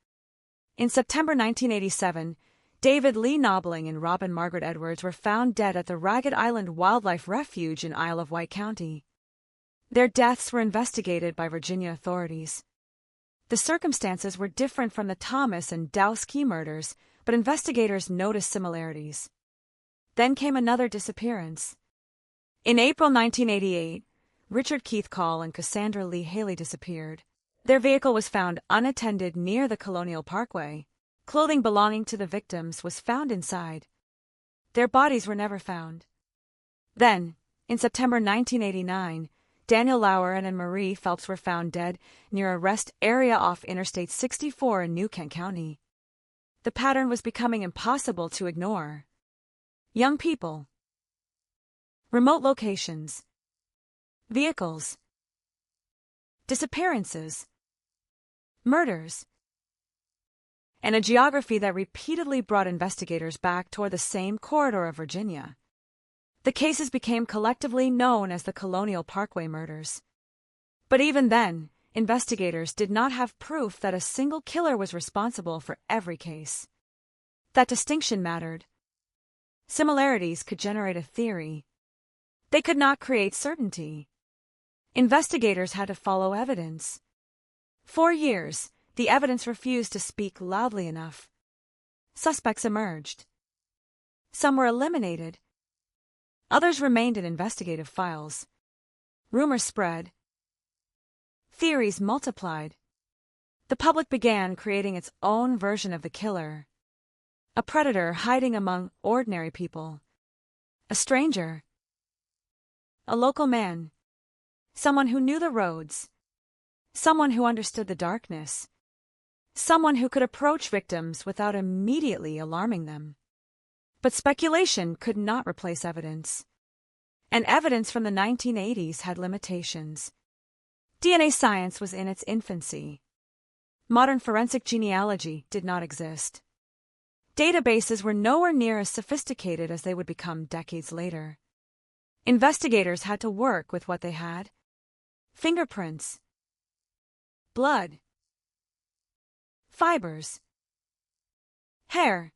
In September 1987, David Lee Knobling and Robin Margaret Edwards were found dead at the Ragged Island Wildlife Refuge in Isle of Wight County. Their deaths were investigated by Virginia authorities. The circumstances were different from the Thomas and Dowse Key murders, but investigators noticed similarities. Then came another disappearance. In April 1988, Richard Keith Call and Cassandra Lee Haley disappeared. Their vehicle was found unattended near the Colonial Parkway. Clothing belonging to the victims was found inside. Their bodies were never found. Then, in September 1989, Daniel Lauer and Marie Phelps were found dead near a rest area off Interstate 64 in New Kent County. The pattern was becoming impossible to ignore. Young people, remote locations, vehicles, disappearances, murders, and a geography that repeatedly brought investigators back toward the same corridor of Virginia. The cases became collectively known as the Colonial Parkway murders. But even then, investigators did not have proof that a single killer was responsible for every case. That distinction mattered. Similarities could generate a theory. They could not create certainty. Investigators had to follow evidence. For years, the evidence refused to speak loudly enough. Suspects emerged. Some were eliminated. Others remained in investigative files. Rumors spread. Theories multiplied. The public began creating its own version of the killer. A predator hiding among ordinary people. A stranger. A local man. Someone who knew the roads. Someone who understood the darkness. Someone who could approach victims without immediately alarming them. But speculation could not replace evidence. And evidence from the 1980s had limitations. DNA science was in its infancy. Modern forensic genealogy did not exist. Databases were nowhere near as sophisticated as they would become decades later. Investigators had to work with what they had. Fingerprints. Blood. Fibers. Hair.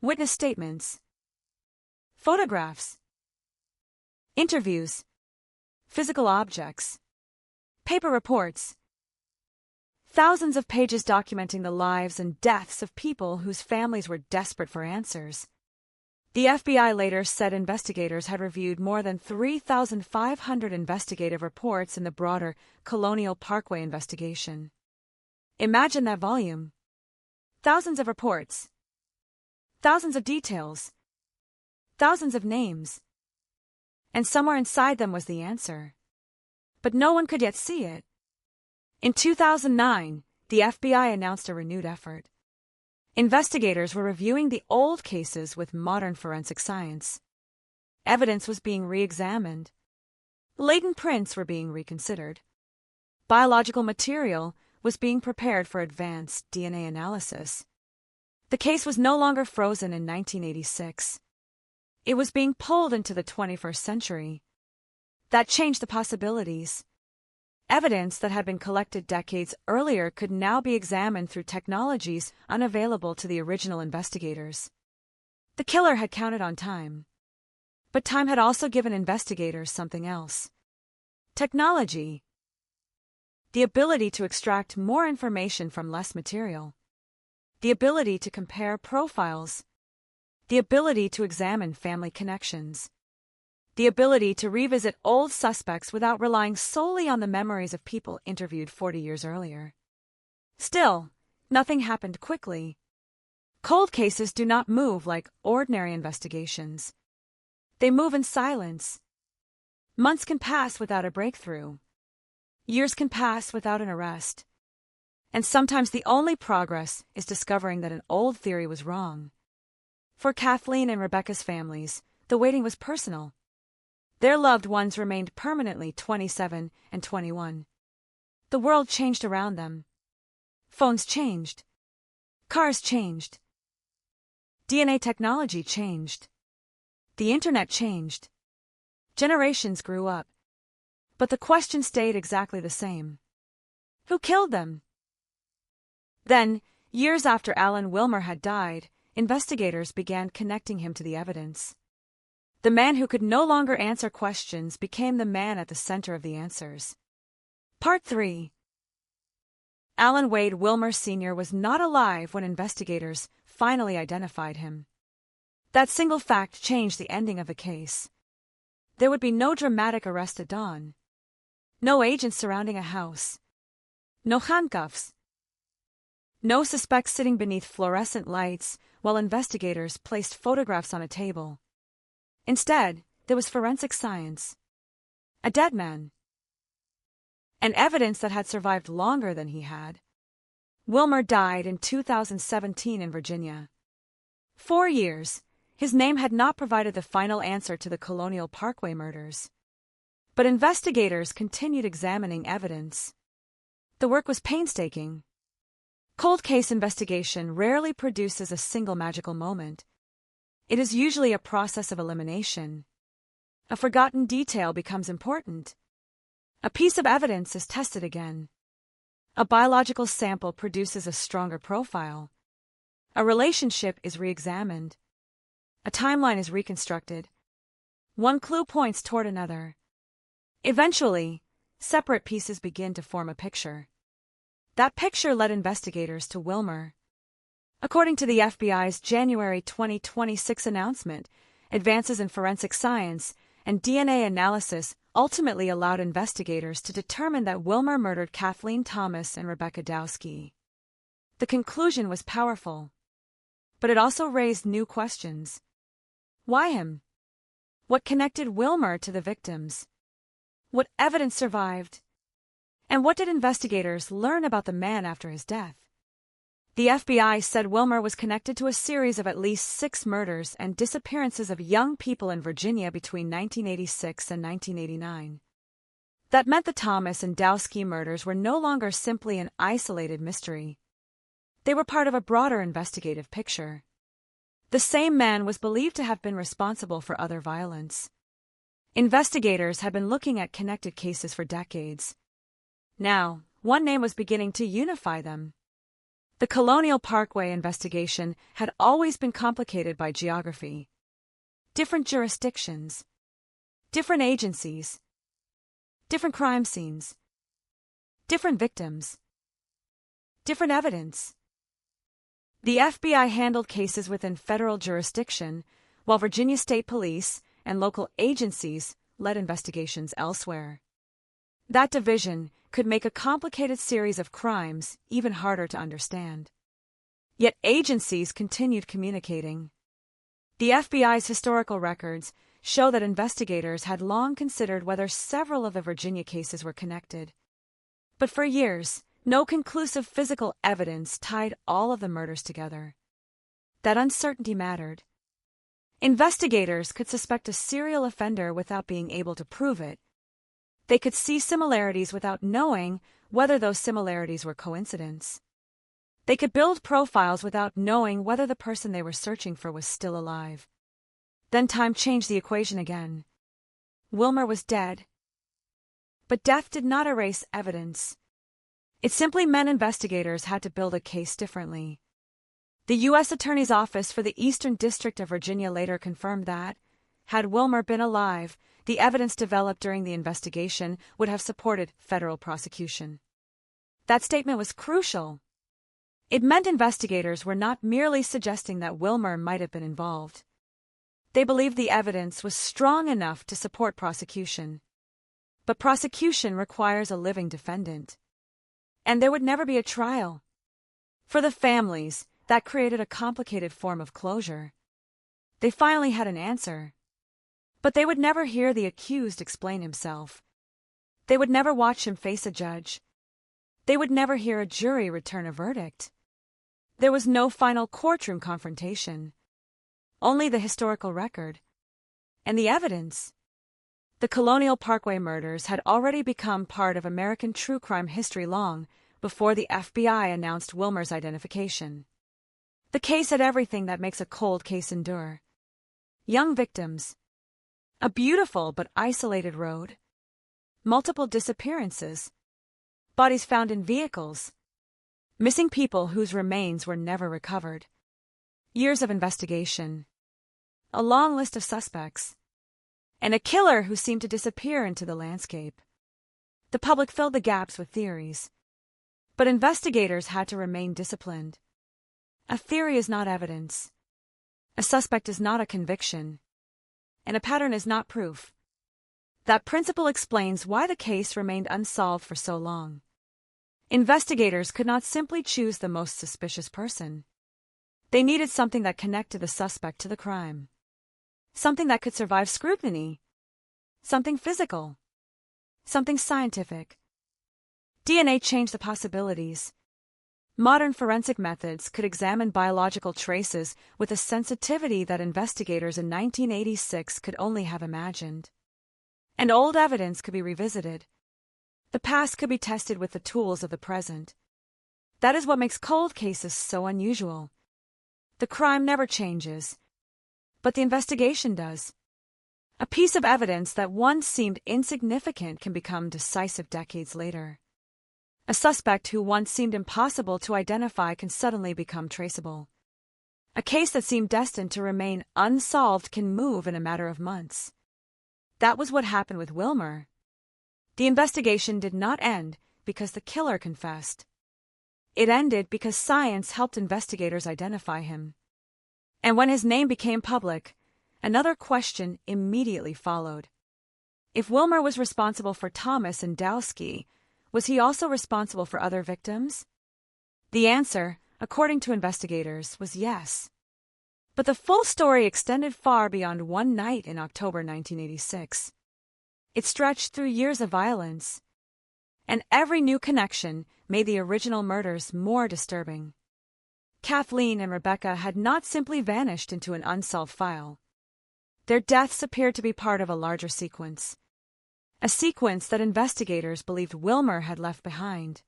Witness statements. Photographs. Interviews. Physical objects. Paper reports. Thousands of pages documenting the lives and deaths of people whose families were desperate for answers. The FBI later said investigators had reviewed more than 3,500 investigative reports in the broader Colonial Parkway investigation. Imagine that volume. Thousands of reports. Thousands of details. Thousands of names. And somewhere inside them was the answer. But no one could yet see it. In 2009, the FBI announced a renewed effort. Investigators were reviewing the old cases with modern forensic science. Evidence was being re-examined. Latent prints were being reconsidered. Biological material was being prepared for advanced DNA analysis. The case was no longer frozen in 1986. It was being pulled into the 21st century. That changed the possibilities. Evidence that had been collected decades earlier could now be examined through technologies unavailable to the original investigators. The killer had counted on time. But time had also given investigators something else. Technology. The ability to extract more information from less material. The ability to compare profiles. The ability to examine family connections. The ability to revisit old suspects without relying solely on the memories of people interviewed 40 years earlier. Still, nothing happened quickly. Cold cases do not move like ordinary investigations. They move in silence. Months can pass without a breakthrough. Years can pass without an arrest. And sometimes the only progress is discovering that an old theory was wrong. For Kathleen and Rebecca's families, the waiting was personal. Their loved ones remained permanently 27 and 21. The world changed around them. Phones changed. Cars changed. DNA technology changed. The internet changed. Generations grew up. But the question stayed exactly the same. Who killed them? Then, years after Alan Wilmer had died, investigators began connecting him to the evidence. The man who could no longer answer questions became the man at the center of the answers. Part 3. Alan Wade Wilmer Sr. was not alive when investigators finally identified him. That single fact changed the ending of the case. There would be no dramatic arrest at dawn. No agents surrounding a house. No handcuffs. No suspects sitting beneath fluorescent lights while investigators placed photographs on a table. Instead, there was forensic science. A dead man. And evidence that had survived longer than he had. Wilmer died in 2017 in Virginia. 4 years, his name had not provided the final answer to the Colonial Parkway murders. But investigators continued examining evidence. The work was painstaking. Cold case investigation rarely produces a single magical moment. It is usually a process of elimination. A forgotten detail becomes important. A piece of evidence is tested again. A biological sample produces a stronger profile. A relationship is re-examined. A timeline is reconstructed. One clue points toward another. Eventually, separate pieces begin to form a picture. That picture led investigators to Wilmer. According to the FBI's January 2026 announcement, advances in forensic science and DNA analysis ultimately allowed investigators to determine that Wilmer murdered Kathleen Thomas and Rebecca Dowski. The conclusion was powerful, but it also raised new questions. Why him? What connected Wilmer to the victims? What evidence survived? And what did investigators learn about the man after his death? The FBI said Wilmer was connected to a series of at least 6 murders and disappearances of young people in Virginia between 1986 and 1989. That meant the Thomas and Dowski murders were no longer simply an isolated mystery. They were part of a broader investigative picture. The same man was believed to have been responsible for other violence. Investigators had been looking at connected cases for decades. Now, one name was beginning to unify them. The Colonial Parkway investigation had always been complicated by geography. Different jurisdictions, different agencies, different crime scenes, different victims, different evidence. The FBI handled cases within federal jurisdiction, while Virginia State Police and local agencies led investigations elsewhere. That division could make a complicated series of crimes even harder to understand. Yet agencies continued communicating. The FBI's historical records show that investigators had long considered whether several of the Virginia cases were connected. But for years, no conclusive physical evidence tied all of the murders together. That uncertainty mattered. Investigators could suspect a serial offender without being able to prove it. They could see similarities without knowing whether those similarities were coincidence. They could build profiles without knowing whether the person they were searching for was still alive. Then time changed the equation again. Wilmer was dead. But death did not erase evidence. It simply meant investigators had to build a case differently. The U.S. Attorney's Office for the Eastern District of Virginia later confirmed that, had Wilmer been alive, the evidence developed during the investigation would have supported federal prosecution. That statement was crucial. It meant investigators were not merely suggesting that Wilmer might have been involved. They believed the evidence was strong enough to support prosecution. But prosecution requires a living defendant. And there would never be a trial. For the families, That created a complicated form of closure. They finally had an answer. But they would never hear the accused explain himself. They would never watch him face a judge. They would never hear a jury return a verdict. There was no final courtroom confrontation. Only the historical record. And the evidence. The Colonial Parkway murders had already become part of American true crime history long before the FBI announced Wilmer's identification. The case had everything that makes a cold case endure. Young victims. A beautiful but isolated road. Multiple disappearances. Bodies found in vehicles. Missing people whose remains were never recovered. Years of investigation. A long list of suspects. And a killer who seemed to disappear into the landscape. The public filled the gaps with theories. But investigators had to remain disciplined. A theory is not evidence. A suspect is not a conviction. And a pattern is not proof. That principle explains why the case remained unsolved for so long. Investigators could not simply choose the most suspicious person. They needed something that connected the suspect to the crime. Something that could survive scrutiny. Something physical. Something scientific. DNA changed the possibilities. Modern forensic methods could examine biological traces with a sensitivity that investigators in 1986 could only have imagined. And old evidence could be revisited. The past could be tested with the tools of the present. That is what makes cold cases so unusual. The crime never changes, but the investigation does. A piece of evidence that once seemed insignificant can become decisive decades later. A suspect who once seemed impossible to identify can suddenly become traceable. A case that seemed destined to remain unsolved can move in a matter of months. That was what happened with Wilmer. The investigation did not end because the killer confessed. It ended because science helped investigators identify him. And when his name became public, another question immediately followed. If Wilmer was responsible for Thomas and Dowski, was he also responsible for other victims? The answer, according to investigators, was yes. But the full story extended far beyond one night in October 1986. It stretched through years of violence, and every new connection made the original murders more disturbing. Kathleen and Rebecca had not simply vanished into an unsolved file. Their deaths appeared to be part of a larger sequence. A sequence that investigators believed Wilmer had left behind.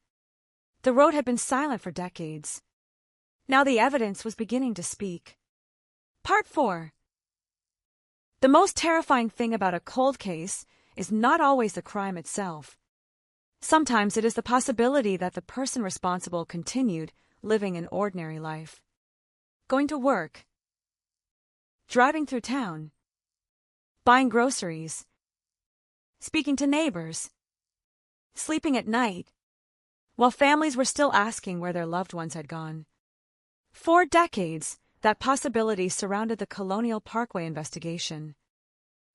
The road had been silent for decades. Now the evidence was beginning to speak. Part 4. The most terrifying thing about a cold case is not always the crime itself. Sometimes it is the possibility that the person responsible continued living an ordinary life. Going to work. Driving through town. Buying groceries. Speaking to neighbors. Sleeping at night. While families were still asking where their loved ones had gone. For decades, that possibility surrounded the Colonial Parkway investigation.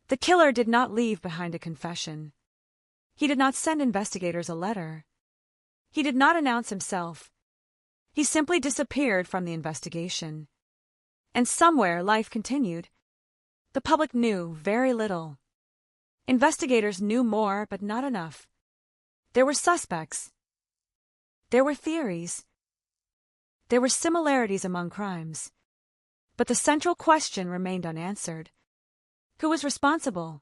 The killer did not leave behind a confession. He did not send investigators a letter. He did not announce himself. He simply disappeared from the investigation. And somewhere life continued. The public knew very little. Investigators knew more, but not enough. There were suspects. There were theories. There were similarities among crimes. But the central question remained unanswered. Who was responsible?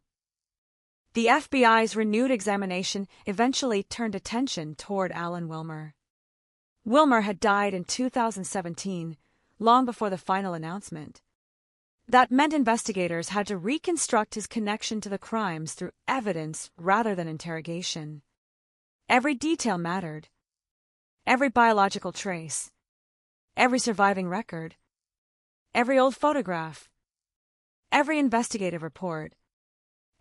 The FBI's renewed examination eventually turned attention toward Alan Wilmer. Wilmer had died in 2017, long before the final announcement. That meant investigators had to reconstruct his connection to the crimes through evidence rather than interrogation. Every detail mattered. Every biological trace. Every surviving record. Every old photograph. Every investigative report.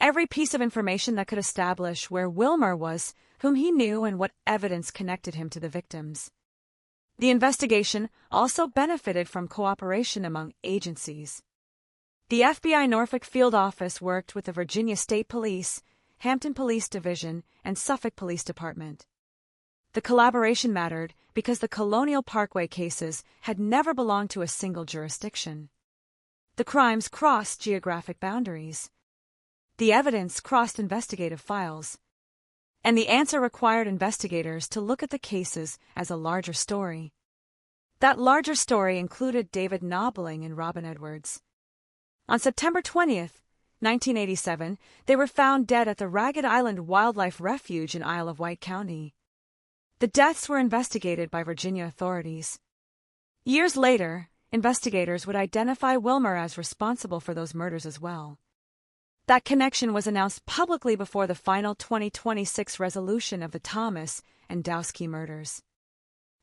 Every piece of information that could establish where Wilmer was, whom he knew, and what evidence connected him to the victims. The investigation also benefited from cooperation among agencies. The FBI Norfolk Field Office worked with the Virginia State Police, Hampton Police Division, and Suffolk Police Department. the collaboration mattered because the Colonial Parkway cases had never belonged to a single jurisdiction. The crimes crossed geographic boundaries. The evidence crossed investigative files. And the answer required investigators to look at the cases as a larger story. That larger story included David Knobling and Robin Edwards. On September 20th, 1987, they were found dead at the Ragged Island Wildlife Refuge in Isle of Wight County. The deaths were investigated by Virginia authorities. Years later, investigators would identify Wilmer as responsible for those murders as well. That connection was announced publicly before the final 2026 resolution of the Thomas and Dowski murders.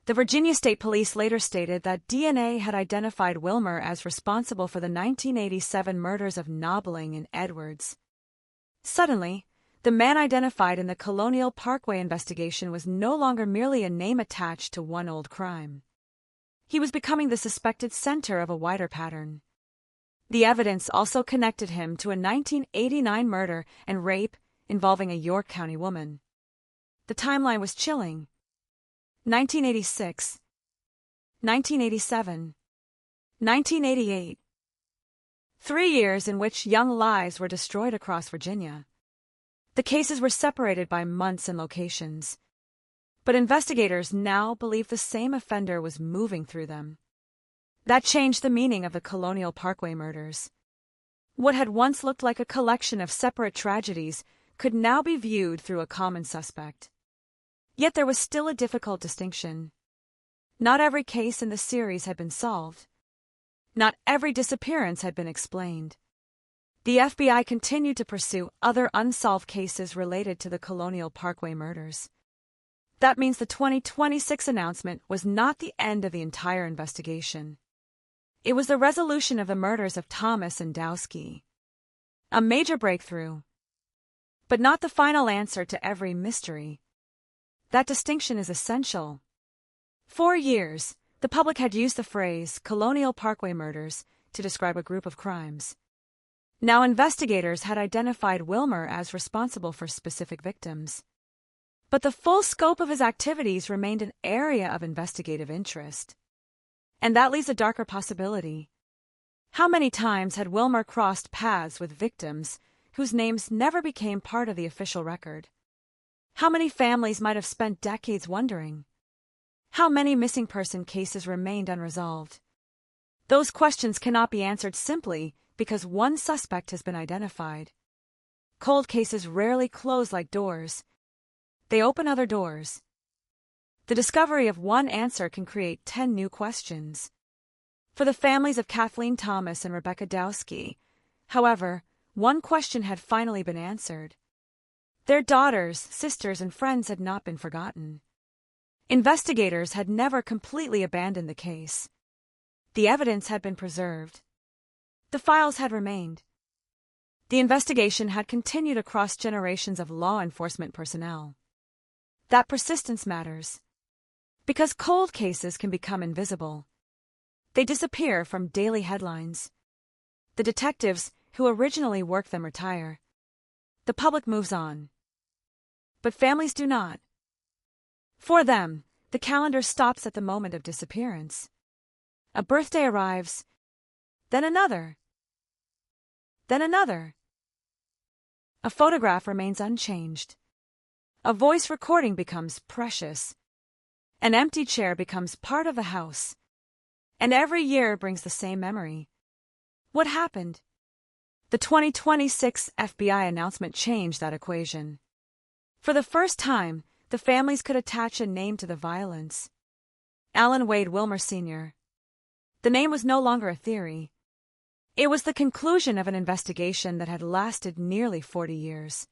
The Virginia State Police later stated that DNA had identified Wilmer as responsible for the 1987 murders of Knobling and Edwards. Suddenly, the man identified in the Colonial Parkway investigation was no longer merely a name attached to one old crime. He was becoming the suspected center of a wider pattern. The evidence also connected him to a 1989 murder and rape involving a York County woman. The timeline was chilling. 1986, 1987, 1988. 3 years in which young lives were destroyed across Virginia. The cases were separated by months and locations. But investigators now believe the same offender was moving through them. That changed the meaning of the Colonial Parkway murders. What had once looked like a collection of separate tragedies could now be viewed through a common suspect. Yet there was still a difficult distinction. Not every case in the series had been solved. Not every disappearance had been explained. The FBI continued to pursue other unsolved cases related to the Colonial Parkway murders. That means the 2026 announcement was not the end of the entire investigation. It was the resolution of the murders of Thomas and Dowski. A major breakthrough, but not the final answer to every mystery. That distinction is essential. For years, the public had used the phrase Colonial Parkway murders to describe a group of crimes. Now investigators had identified Wilmer as responsible for specific victims. But the full scope of his activities remained an area of investigative interest. And that leaves a darker possibility. How many times had Wilmer crossed paths with victims whose names never became part of the official record? How many families might have spent decades wondering? How many missing person cases remained unresolved? Those questions cannot be answered simply because one suspect has been identified. Cold cases rarely close like doors. They open other doors. The discovery of one answer can create 10 new questions. For the families of Kathleen Thomas and Rebecca Dowski, however, one question had finally been answered. Their daughters, sisters, and friends had not been forgotten. Investigators had never completely abandoned the case. The evidence had been preserved. The files had remained. The investigation had continued across generations of law enforcement personnel. That persistence matters. Because cold cases can become invisible. They disappear from daily headlines. The detectives who originally worked them retire. The public moves on. But families do not. For them, the calendar stops at the moment of disappearance. A birthday arrives, then another. Then another. A photograph remains unchanged. A voice recording becomes precious. An empty chair becomes part of the house. And every year brings the same memory. What happened? The 2026 FBI announcement changed that equation. For the first time, the families could attach a name to the violence. Alan Wade Wilmer Sr. The name was no longer a theory. It was the conclusion of an investigation that had lasted nearly 40 years.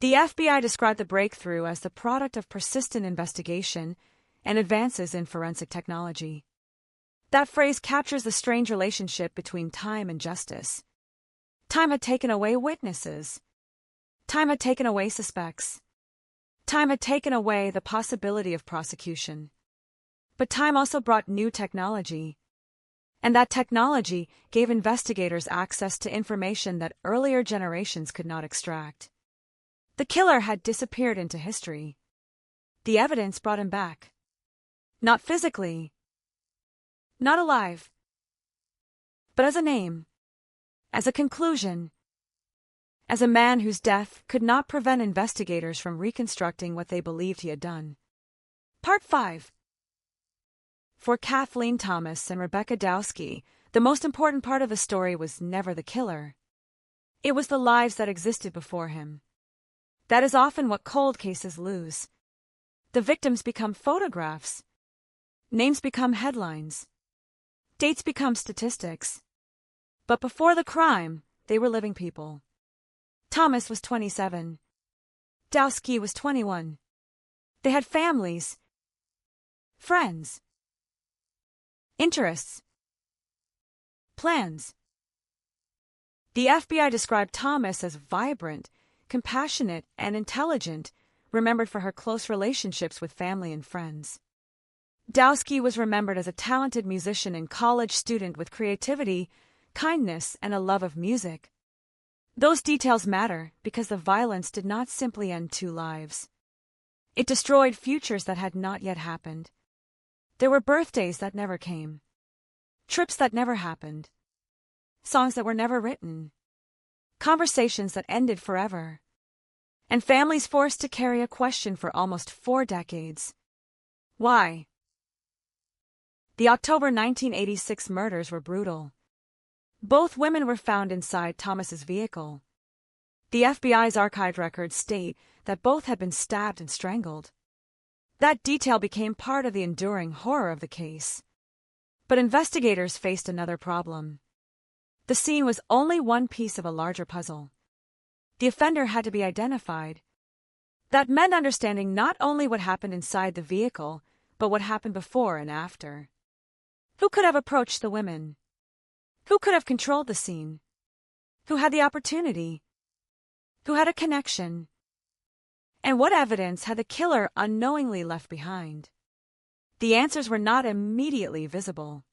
The FBI described the breakthrough as the product of persistent investigation and advances in forensic technology. That phrase captures the strange relationship between time and justice. Time had taken away witnesses. Time had taken away suspects. Time had taken away the possibility of prosecution. But time also brought new technology. And that technology gave investigators access to information that earlier generations could not extract. The killer had disappeared into history. The the evidence brought him back. Not physically, not alive, but as a name, as a conclusion, as a man whose death could not prevent investigators from reconstructing what they believed he had done. Part 5. For Kathleen Thomas and Rebecca Dowski, the most important part of the story was never the killer. It was the lives that existed before him. That is often what cold cases lose. The victims become photographs. Names become headlines. Dates become statistics. But before the crime, they were living people. Thomas was 27. Dowski was 21. They had families, friends, interests, plans. The FBI described Thomas as vibrant, compassionate, and intelligent, remembered for her close relationships with family and friends. Dowski was remembered as a talented musician and college student with creativity, kindness, and a love of music. Those details matter because the violence did not simply end 2 lives. It destroyed futures that had not yet happened. There were birthdays that never came, trips that never happened, songs that were never written, conversations that ended forever, and families forced to carry a question for almost 4 decades. Why? The October 1986 murders were brutal. Both women were found inside Thomas's vehicle. The FBI's archived records state that both had been stabbed and strangled. That detail became part of the enduring horror of the case. But investigators faced another problem. The scene was only one piece of a larger puzzle. The offender had to be identified. That meant understanding not only what happened inside the vehicle, but what happened before and after. Who could have approached the women? Who could have controlled the scene? Who had the opportunity? Who had a connection? And what evidence had the killer unknowingly left behind? The answers were not immediately visible.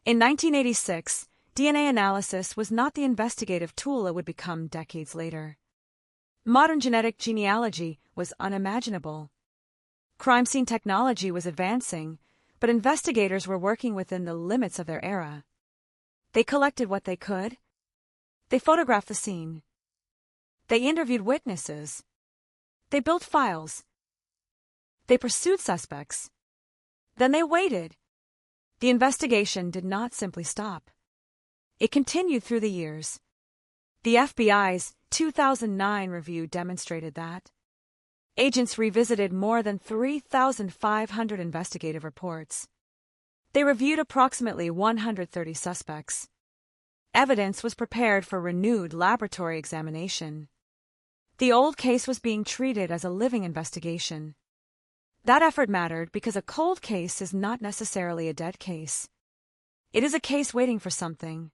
In 1986, DNA analysis was not the investigative tool it would become decades later. Modern genetic genealogy was unimaginable. Crime scene technology was advancing, but investigators were working within the limits of their era. They collected what they could. They photographed the scene. They interviewed witnesses. They built files. They pursued suspects. Then they waited. The investigation did not simply stop. It continued through the years. The FBI's 2009 review demonstrated that. Agents revisited more than 3,500 investigative reports. They reviewed approximately 130 suspects. Evidence was prepared for renewed laboratory examination. The old case was being treated as a living investigation. That effort mattered because a cold case is not necessarily a dead case. It is a case waiting for something.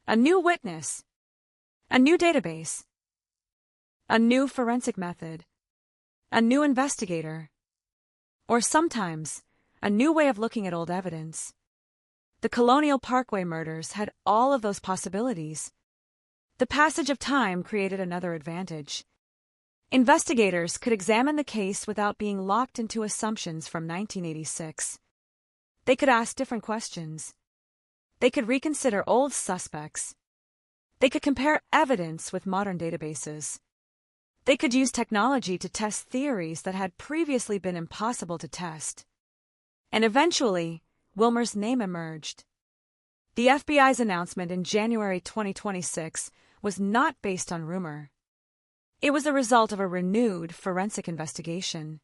A new witness. A new database. A new forensic method. A new investigator. Or sometimes, a new way of looking at old evidence. The Colonial Parkway murders had all of those possibilities. The passage of time created another advantage. Investigators could examine the case without being locked into assumptions from 1986. They could ask different questions. They could reconsider old suspects. They could compare evidence with modern databases. They could use technology to test theories that had previously been impossible to test. And eventually, Wilmer's name emerged. The FBI's announcement in January 2026 was not based on rumor. It was the result of a renewed forensic investigation.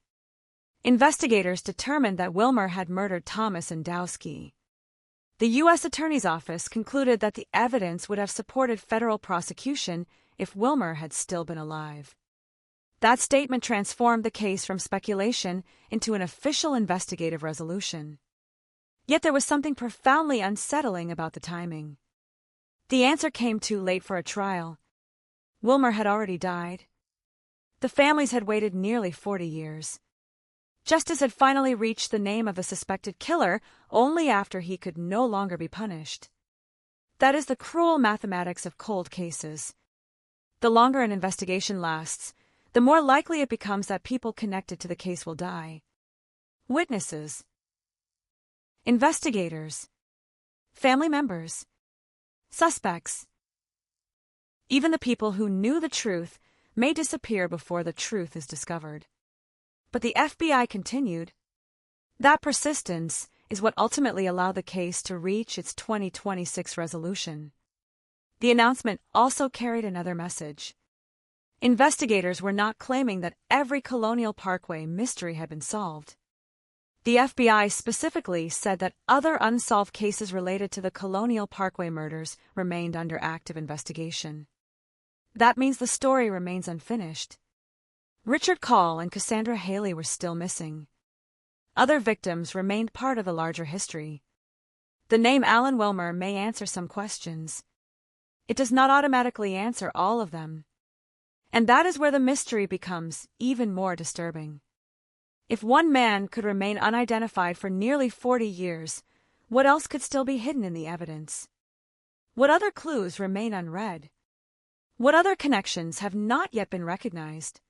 Investigators determined that Wilmer had murdered Thomas and Dowski. The U.S. Attorney's Office concluded that the evidence would have supported federal prosecution if Wilmer had still been alive. That statement transformed the case from speculation into an official investigative resolution. Yet there was something profoundly unsettling about the timing. The answer came too late for a trial. Wilmer had already died. The families had waited nearly 40 years. Justice had finally reached the name of the suspected killer only after he could no longer be punished. That is the cruel mathematics of cold cases. The longer an investigation lasts, the more likely it becomes that people connected to the case will die. Witnesses, investigators, family members, suspects. Even the people who knew the truth may disappear before the truth is discovered. But the FBI continued. That persistence is what ultimately allowed the case to reach its 2026 resolution. The announcement also carried another message. Investigators were not claiming that every Colonial Parkway mystery had been solved. The FBI specifically said that other unsolved cases related to the Colonial Parkway murders remained under active investigation. That means the story remains unfinished. Richard Call and Cassandra Haley were still missing. Other victims remained part of the larger history. The name Alan Wilmer may answer some questions. It does not automatically answer all of them. And that is where the mystery becomes even more disturbing. If one man could remain unidentified for nearly 40 years, what else could still be hidden in the evidence? What other clues remain unread? What other connections have not yet been recognized?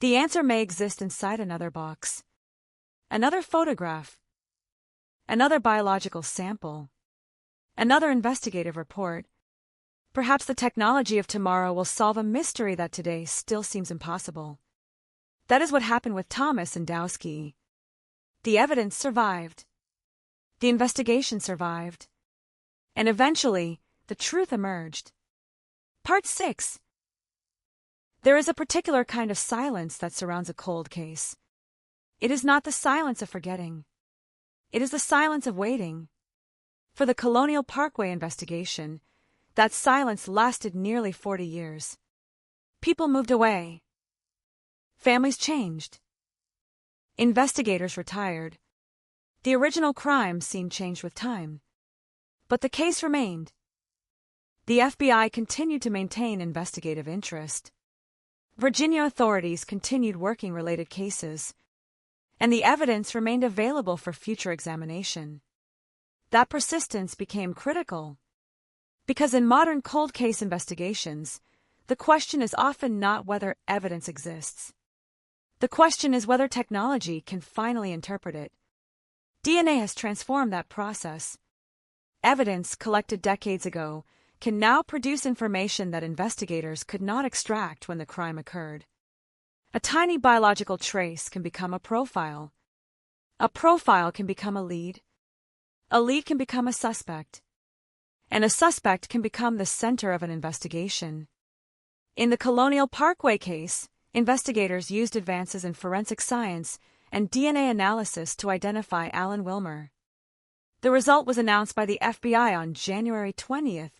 The answer may exist inside another box, another photograph, another biological sample, another investigative report. Perhaps the technology of tomorrow will solve a mystery that today still seems impossible. That is what happened with Thomas and Dowski. The evidence survived. The investigation survived. And eventually, the truth emerged. Part 6. There is a particular kind of silence that surrounds a cold case. It is not the silence of forgetting. It is the silence of waiting. For the Colonial Parkway investigation, that silence lasted nearly 40 years. People moved away. Families changed. Investigators retired. The original crime scene changed with time. But the case remained. The FBI continued to maintain investigative interest. Virginia authorities continued working related cases, and the evidence remained available for future examination. That persistence became critical, because in modern cold case investigations, the question is often not whether evidence exists. The question is whether technology can finally interpret it. DNA has transformed that process. Evidence collected decades ago can now produce information that investigators could not extract when the crime occurred. A tiny biological trace can become a profile. A profile can become a lead. A lead can become a suspect. And a suspect can become the center of an investigation. In the Colonial Parkway case, investigators used advances in forensic science and DNA analysis to identify Alan Wilmer. The result was announced by the FBI on January 20th,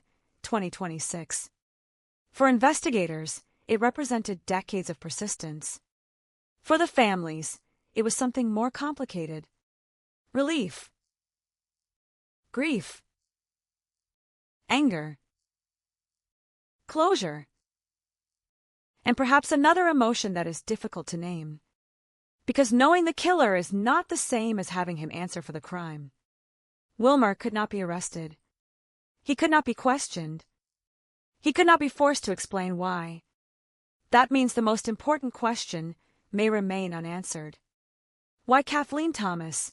2026. For investigators, it represented decades of persistence. For the families, it was something more complicated. Relief. Grief. Anger. Closure. And perhaps another emotion that is difficult to name. Because knowing the killer is not the same as having him answer for the crime. Wilmer could not be arrested. He could not be questioned. He could not be forced to explain why. That means the most important question may remain unanswered. Why Kathleen Thomas?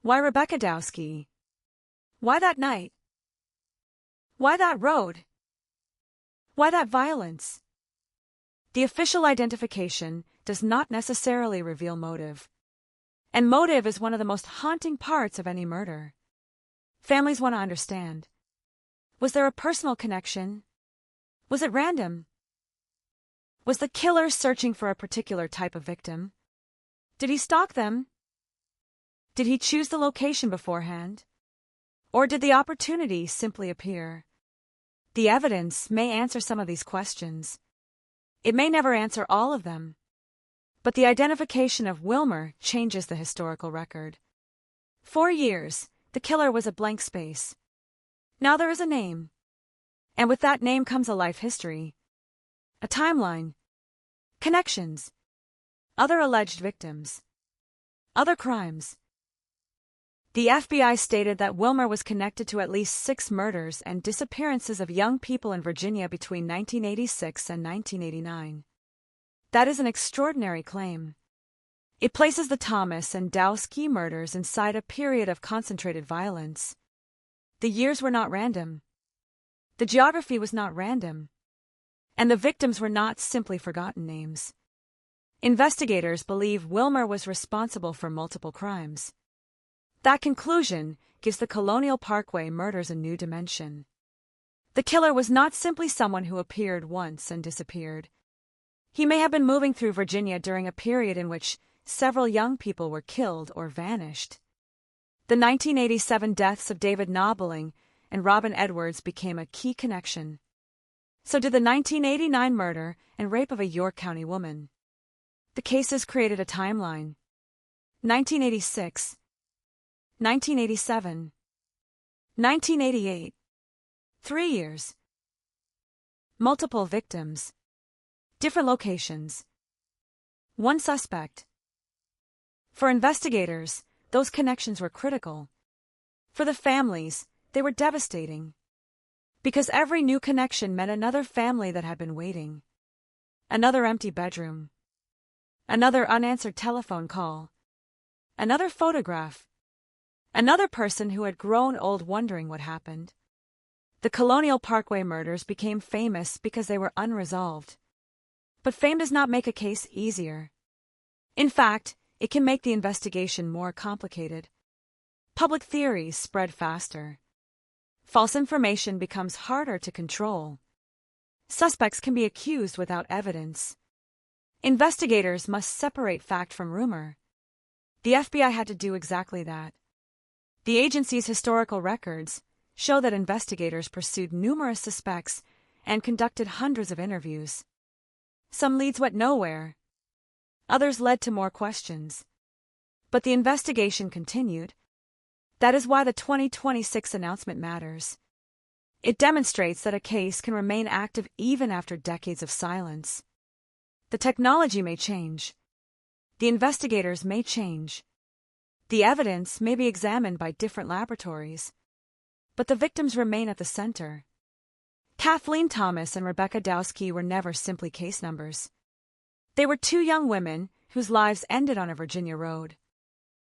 Why Rebecca Dowski? Why that night? Why that road? Why that violence? The official identification does not necessarily reveal motive. And motive is one of the most haunting parts of any murder. Families want to understand. Was there a personal connection? Was it random? Was the killer searching for a particular type of victim? Did he stalk them? Did he choose the location beforehand? Or did the opportunity simply appear? The evidence may answer some of these questions. It may never answer all of them. But the identification of Wilmer changes the historical record. 4 years, the killer was a blank space. Now there is a name. And with that name comes a life history. A timeline. Connections. Other alleged victims. Other crimes. The FBI stated that Wilmer was connected to at least 6 murders and disappearances of young people in Virginia between 1986 and 1989. That is an extraordinary claim. It places the Thomas and Dowski murders inside a period of concentrated violence. The years were not random. The geography was not random. And the victims were not simply forgotten names. Investigators believe Wilmer was responsible for multiple crimes. That conclusion gives the Colonial Parkway murders a new dimension. The killer was not simply someone who appeared once and disappeared. He may have been moving through Virginia during a period in which several young people were killed or vanished. The 1987 deaths of David Nobbling and Robin Edwards became a key connection. So did the 1989 murder and rape of a York County woman. The cases created a timeline. 1986, 1987, 1988. 3 years. Multiple victims. Different locations. One suspect. For investigators, those connections were critical. For the families, they were devastating. Because every new connection meant another family that had been waiting. Another empty bedroom. Another unanswered telephone call. Another photograph. Another person who had grown old wondering what happened. The Colonial Parkway murders became famous because they were unresolved. But fame does not make a case easier. In fact, it can make the investigation more complicated. Public theories spread faster. False information becomes harder to control. Suspects can be accused without evidence. Investigators must separate fact from rumor. The FBI had to do exactly that. The agency's historical records show that investigators pursued numerous suspects and conducted hundreds of interviews. Some leads went nowhere. Others led to more questions. But the investigation continued. That is why the 2026 announcement matters. It demonstrates that a case can remain active even after decades of silence. The technology may change. The investigators may change. The evidence may be examined by different laboratories. But the victims remain at the center. Kathleen Thomas and Rebecca Dowski were never simply case numbers. They were two young women whose lives ended on a Virginia road.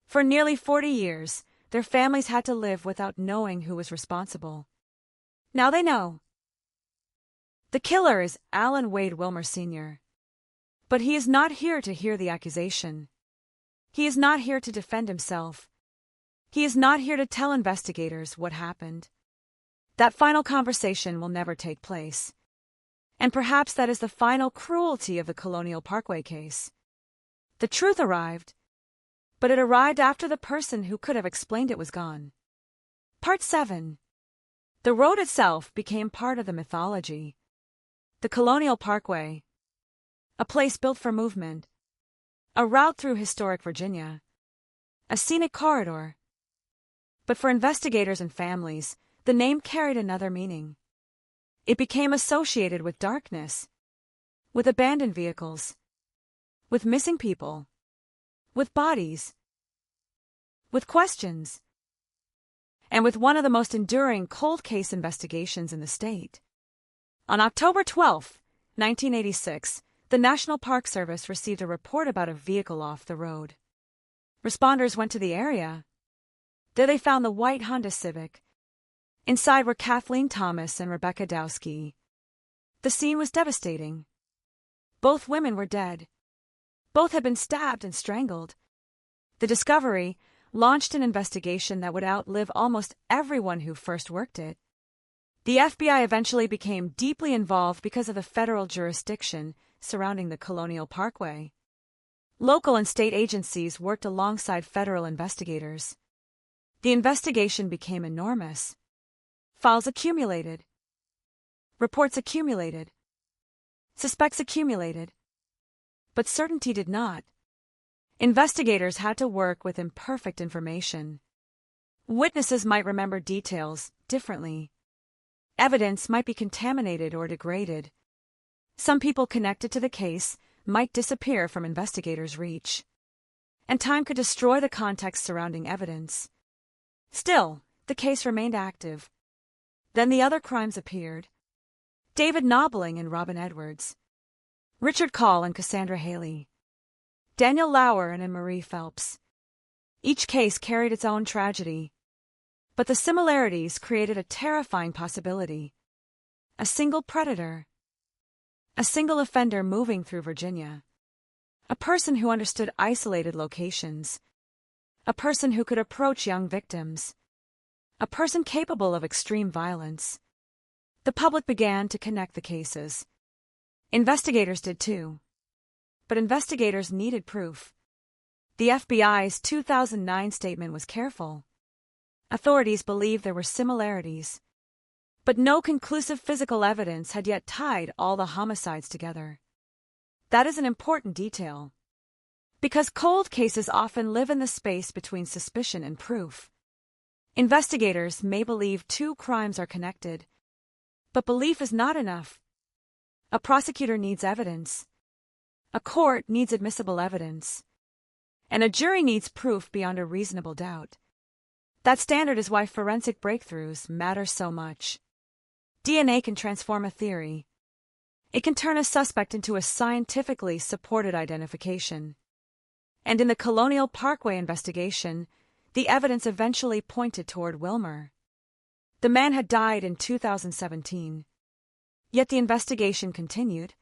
For nearly 40 years, their families had to live without knowing who was responsible. Now they know. The killer is Alan Wade Wilmer Sr. But he is not here to hear the accusation. He is not here to defend himself. He is not here to tell investigators what happened. That final conversation will never take place. And perhaps that is the final cruelty of the Colonial Parkway case. The truth arrived, but it arrived after the person who could have explained it was gone. Part 7. The road itself became part of the mythology. The Colonial Parkway, a place built for movement, a route through historic Virginia, a scenic corridor. But for investigators and families, the name carried another meaning. It became associated with darkness, with abandoned vehicles, with missing people, with bodies, with questions, and with one of the most enduring cold case investigations in the state. On October 12, 1986, the National Park Service received a report about a vehicle off the road. Responders went to the area. There they found the white Honda Civic. Inside were Kathleen Thomas and Rebecca Dowski. The scene was devastating. Both women were dead. Both had been stabbed and strangled. The discovery launched an investigation that would outlive almost everyone who first worked it. The FBI eventually became deeply involved because of the federal jurisdiction surrounding the Colonial Parkway. Local and state agencies worked alongside federal investigators. The investigation became enormous. Files accumulated. Reports accumulated. Suspects accumulated. But certainty did not. Investigators had to work with imperfect information. Witnesses might remember details differently. Evidence might be contaminated or degraded. Some people connected to the case might disappear from investigators' reach. And time could destroy the context surrounding evidence. Still, the case remained active. Then the other crimes appeared. David Nobbling and Robin Edwards. Richard Call and Cassandra Haley, Daniel Lauer and Marie Phelps. Each case carried its own tragedy, but the similarities created a terrifying possibility. A single predator. A single offender moving through Virginia. A person who understood isolated locations. A person who could approach young victims. A person capable of extreme violence. The public began to connect the cases. Investigators did too. But investigators needed proof. The FBI's 2009 statement was careful. Authorities believed there were similarities, but no conclusive physical evidence had yet tied all the homicides together. That is an important detail, because cold cases often live in the space between suspicion and proof. Investigators may believe two crimes are connected, but belief is not enough. A prosecutor needs evidence. A court needs admissible evidence. And a jury needs proof beyond a reasonable doubt. That standard is why forensic breakthroughs matter so much. DNA can transform a theory. It can turn a suspect into a scientifically supported identification. And in the Colonial Parkway investigation, the evidence eventually pointed toward Wilmer. The man had died in 2017. Yet the investigation continued.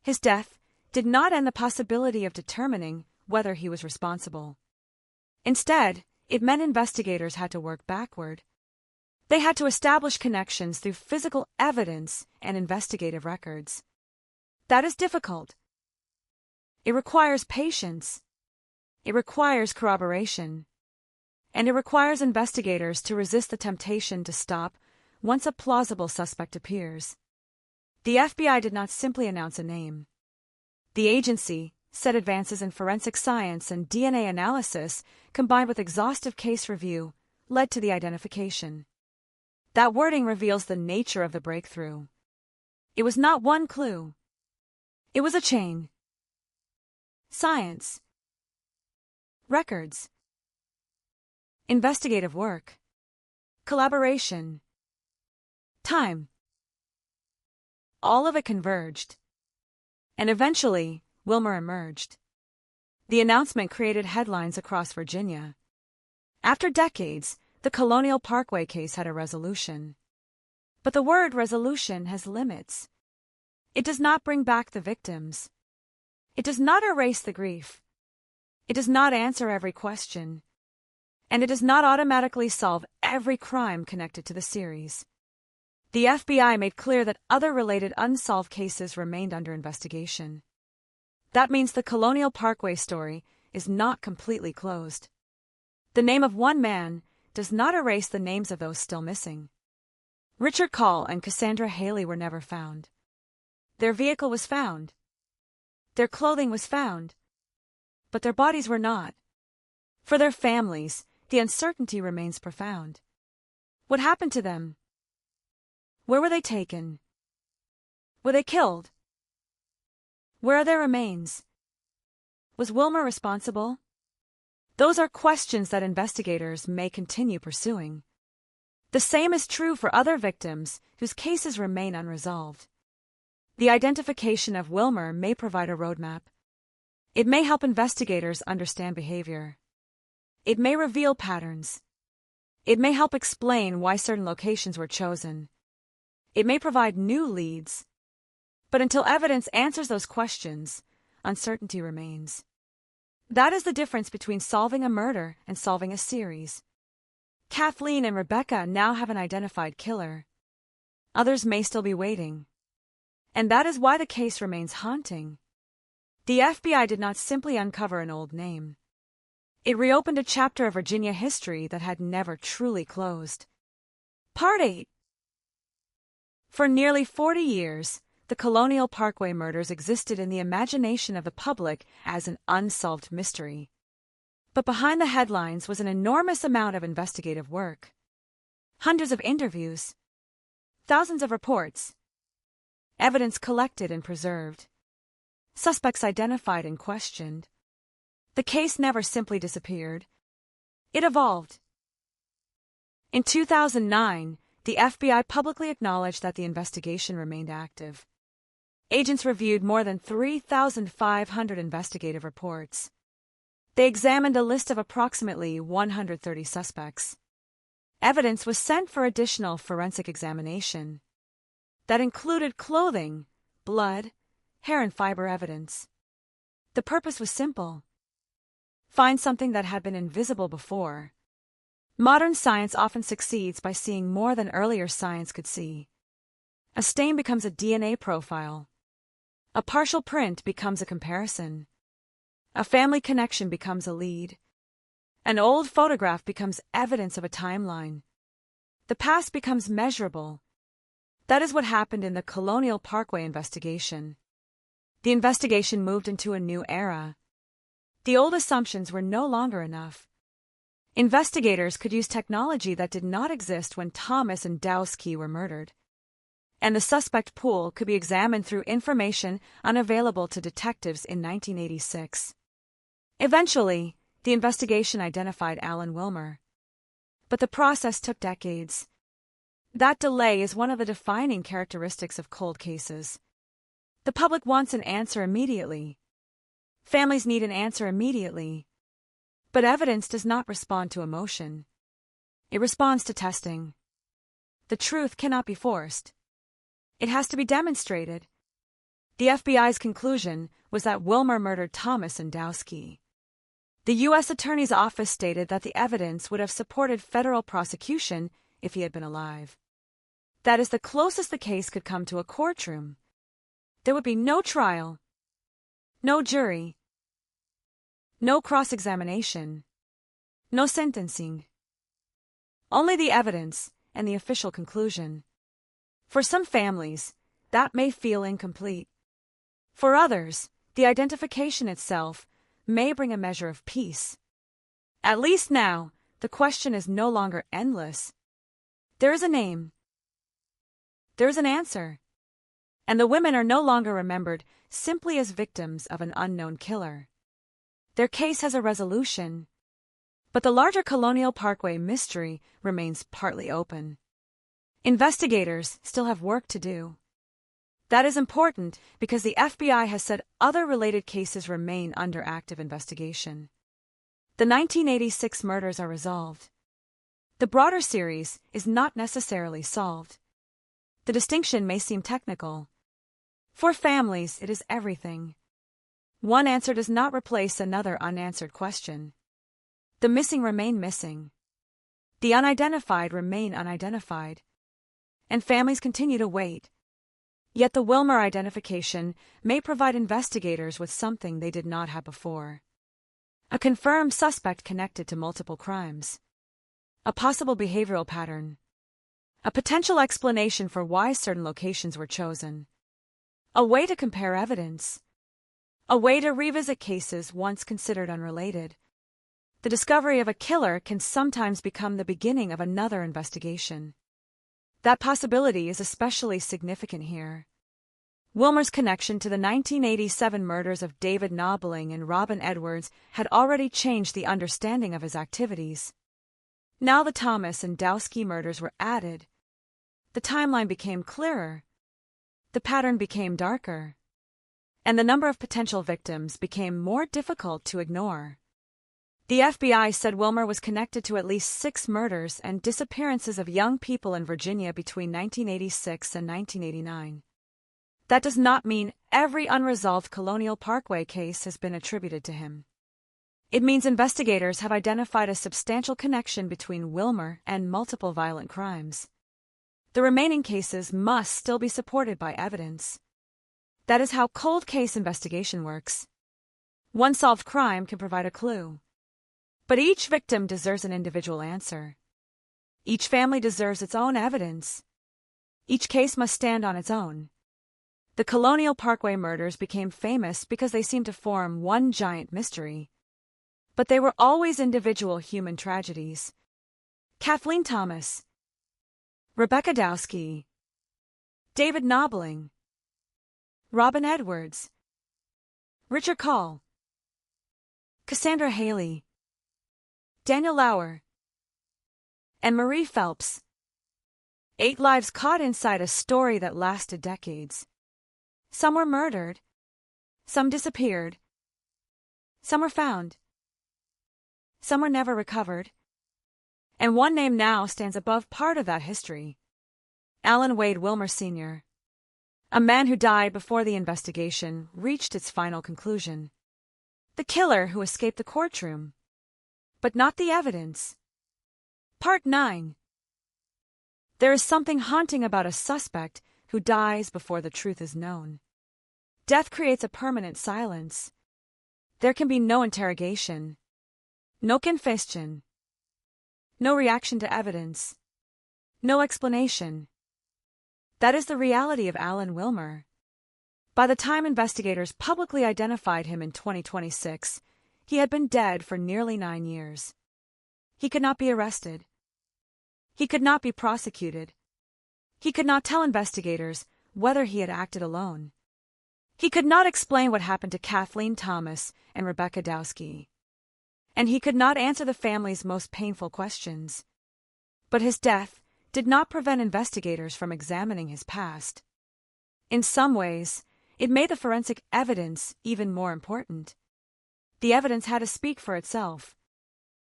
His death did not end the possibility of determining whether he was responsible. Instead, it meant investigators had to work backward. They had to establish connections through physical evidence and investigative records. That is difficult. It requires patience. It requires corroboration. And it requires investigators to resist the temptation to stop once a plausible suspect appears. The FBI did not simply announce a name. The agency said advances in forensic science and DNA analysis, combined with exhaustive case review, led to the identification. That wording reveals the nature of the breakthrough. It was not one clue. It was a chain. Science. Records. Investigative work. Collaboration. Time. All of it converged. And eventually, Wilmer emerged. The announcement created headlines across Virginia. After decades, the Colonial Parkway case had a resolution. But the word resolution has limits. It does not bring back the victims. It does not erase the grief. It does not answer every question. And it does not automatically solve every crime connected to the series. The FBI made clear that other related unsolved cases remained under investigation. That means the Colonial Parkway story is not completely closed. The name of one man does not erase the names of those still missing. Richard Call and Cassandra Haley were never found. Their vehicle was found. Their clothing was found. But their bodies were not. For their families, the uncertainty remains profound. What happened to them? Where were they taken? Were they killed? Where are their remains? Was Wilmer responsible? Those are questions that investigators may continue pursuing. The same is true for other victims whose cases remain unresolved. The identification of Wilmer may provide a roadmap. It may help investigators understand behavior. It may reveal patterns. It may help explain why certain locations were chosen. It may provide new leads. But until evidence answers those questions, uncertainty remains. That is the difference between solving a murder and solving a series. Kathleen and Rebecca now have an identified killer. Others may still be waiting. And that is why the case remains haunting. The FBI did not simply uncover an old name. It reopened a chapter of Virginia history that had never truly closed. Part 8. For nearly 40 years, the Colonial Parkway murders existed in the imagination of the public as an unsolved mystery. But behind the headlines was an enormous amount of investigative work. Hundreds of interviews. Thousands of reports. Evidence collected and preserved. Suspects identified and questioned. The case never simply disappeared. It evolved. In 2009, the FBI publicly acknowledged that the investigation remained active. Agents reviewed more than 3,500 investigative reports. They examined a list of approximately 130 suspects. Evidence was sent for additional forensic examination. That included clothing, blood, hair and fiber evidence. The purpose was simple: find something that had been invisible before. Modern science often succeeds by seeing more than earlier science could see. A stain becomes a DNA profile. A partial print becomes a comparison. A family connection becomes a lead. An old photograph becomes evidence of a timeline. The past becomes measurable. That is what happened in the Colonial Parkway investigation. The investigation moved into a new era. The old assumptions were no longer enough. Investigators could use technology that did not exist when Thomas and Dowski were murdered. And the suspect pool could be examined through information unavailable to detectives in 1986. Eventually, the investigation identified Alan Wilmer. But the process took decades. That delay is one of the defining characteristics of cold cases. The public wants an answer immediately. Families need an answer immediately. But evidence does not respond to emotion. It responds to testing. The truth cannot be forced. It has to be demonstrated. The FBI's conclusion was that Wilmer murdered Thomas and Dowski. The U.S. Attorney's Office stated that the evidence would have supported federal prosecution if he had been alive. That is the closest the case could come to a courtroom. There would be no trial, no jury, no cross-examination, no sentencing. Only the evidence and the official conclusion. For some families, that may feel incomplete. For others, the identification itself may bring a measure of peace. At least now, the question is no longer endless. There is a name. There is an answer. And the women are no longer remembered simply as victims of an unknown killer. Their case has a resolution. But the larger Colonial Parkway mystery remains partly open. Investigators still have work to do. That is important because the FBI has said other related cases remain under active investigation. The 1986 murders are resolved. The broader series is not necessarily solved. The distinction may seem technical. For families, it is everything. One answer does not replace another unanswered question. The missing remain missing. The unidentified remain unidentified. And families continue to wait. Yet the Wilmer identification may provide investigators with something they did not have before. A confirmed suspect connected to multiple crimes. A possible behavioral pattern. A potential explanation for why certain locations were chosen. A way to compare evidence. A way to revisit cases once considered unrelated. The discovery of a killer can sometimes become the beginning of another investigation. That possibility is especially significant here. Wilmer's connection to the 1987 murders of David Knobling and Robin Edwards had already changed the understanding of his activities. Now the Thomas and Dowski murders were added. The timeline became clearer. The pattern became darker. And the number of potential victims became more difficult to ignore. The FBI said Wilmer was connected to at least 6 murders and disappearances of young people in Virginia between 1986 and 1989. That does not mean every unresolved Colonial Parkway case has been attributed to him. It means investigators have identified a substantial connection between Wilmer and multiple violent crimes. The remaining cases must still be supported by evidence. That is how cold case investigation works. One solved crime can provide a clue. But each victim deserves an individual answer. Each family deserves its own evidence. Each case must stand on its own. The Colonial Parkway murders became famous because they seemed to form one giant mystery. But they were always individual human tragedies. Kathleen Thomas, Rebecca Dowski, David Knobling, Robin Edwards, Richard Call, Cassandra Haley, Daniel Lauer, and Marie Phelps. 8 lives caught inside a story that lasted decades. Some were murdered. Some disappeared. Some were found. Some were never recovered. And one name now stands above part of that history. Alan Wade Wilmer Sr., a man who died before the investigation reached its final conclusion. The killer who escaped the courtroom. But not the evidence. Part 9. There is something haunting about a suspect who dies before the truth is known. Death creates a permanent silence. There can be no interrogation, no confession, no reaction to evidence, no explanation. That is the reality of Alan Wilmer. By the time investigators publicly identified him in 2026, he had been dead for nearly 9 years. He could not be arrested. He could not be prosecuted. He could not tell investigators whether he had acted alone. He could not explain what happened to Kathleen Thomas and Rebecca Dowski. And he could not answer the family's most painful questions. But his death did not prevent investigators from examining his past. In some ways, it made the forensic evidence even more important. The evidence had to speak for itself.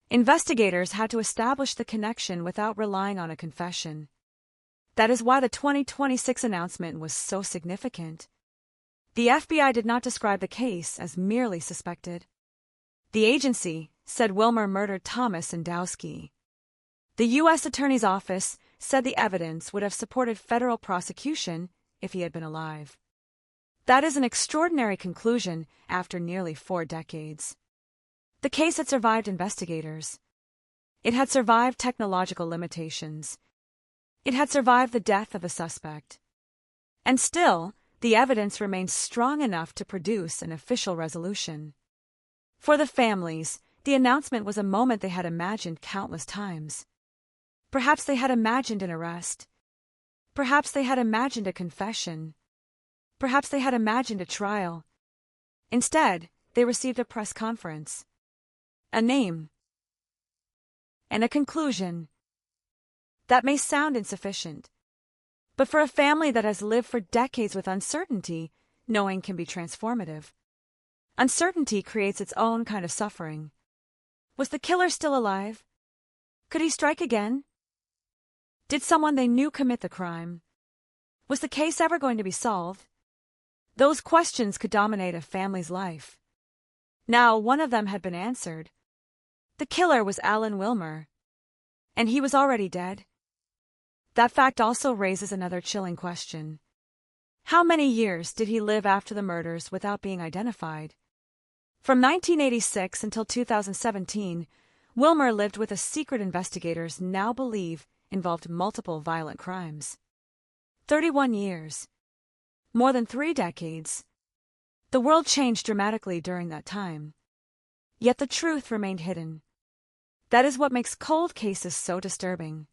Investigators had to establish the connection without relying on a confession. That is why the 2026 announcement was so significant. The FBI did not describe the case as merely suspected. The agency said Wilmer murdered Thomas and Dowski. The U.S. Attorney's Office said the evidence would have supported federal prosecution if he had been alive. That is an extraordinary conclusion after nearly 4 decades. The case had survived investigators. It had survived technological limitations. It had survived the death of a suspect. And still, the evidence remained strong enough to produce an official resolution. For the families, the announcement was a moment they had imagined countless times. Perhaps they had imagined an arrest. Perhaps they had imagined a confession. Perhaps they had imagined a trial. Instead, they received a press conference, a name, and a conclusion. That may sound insufficient, but for a family that has lived for decades with uncertainty, knowing can be transformative. Uncertainty creates its own kind of suffering. Was the killer still alive? Could he strike again? Did someone they knew commit the crime? Was the case ever going to be solved? Those questions could dominate a family's life. Now, one of them had been answered. The killer was Alan Wilmer, and he was already dead. That fact also raises another chilling question. How many years did he live after the murders without being identified? From 1986 until 2017, Wilmer lived with a secret investigators now believe involved multiple violent crimes. 31 years. More than 3 decades. The world changed dramatically during that time. Yet the truth remained hidden. That is what makes cold cases so disturbing.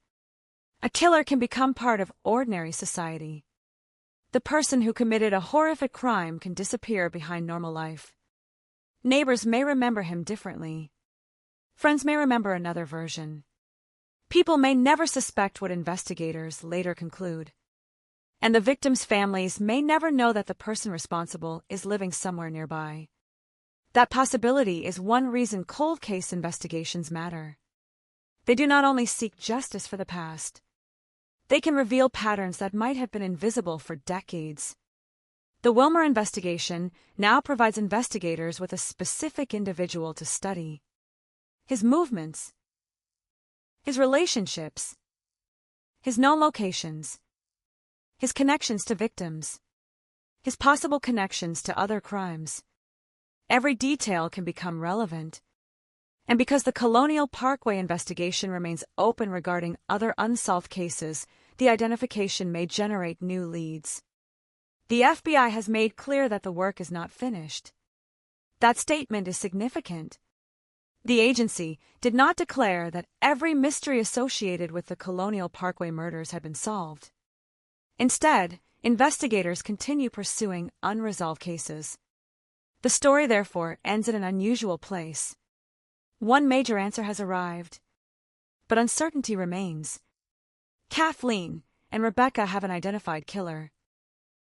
A killer can become part of ordinary society. The person who committed a horrific crime can disappear behind normal life. Neighbors may remember him differently. Friends may remember another version. People may never suspect what investigators later conclude. And the victims' families may never know that the person responsible is living somewhere nearby. That possibility is one reason cold case investigations matter. They do not only seek justice for the past. They can reveal patterns that might have been invisible for decades. The Wilmer investigation now provides investigators with a specific individual to study. His movements, his relationships, his known locations, his connections to victims, his possible connections to other crimes. Every detail can become relevant. And because the Colonial Parkway investigation remains open regarding other unsolved cases, the identification may generate new leads. The FBI has made clear that the work is not finished. That statement is significant. The agency did not declare that every mystery associated with the Colonial Parkway murders had been solved. Instead, investigators continue pursuing unresolved cases. The story, therefore, ends in an unusual place. One major answer has arrived, but uncertainty remains. Kathleen and Rebecca have an identified killer.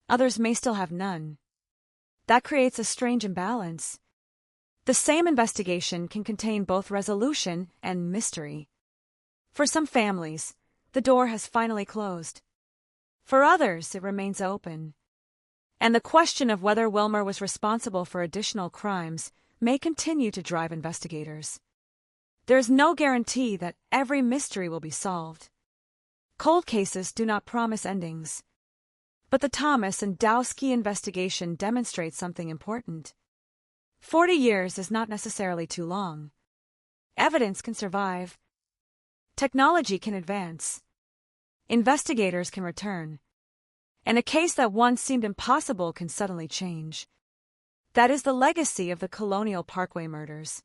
Others may still have none. That creates a strange imbalance. The same investigation can contain both resolution and mystery. For some families, the door has finally closed. For others, it remains open. And the question of whether Wilmer was responsible for additional crimes may continue to drive investigators. There is no guarantee that every mystery will be solved. Cold cases do not promise endings. But the Thomas and Dowski investigation demonstrates something important. 40 years is not necessarily too long. Evidence can survive. Technology can advance. Investigators can return. And a case that once seemed impossible can suddenly change. That is the legacy of the Colonial Parkway murders.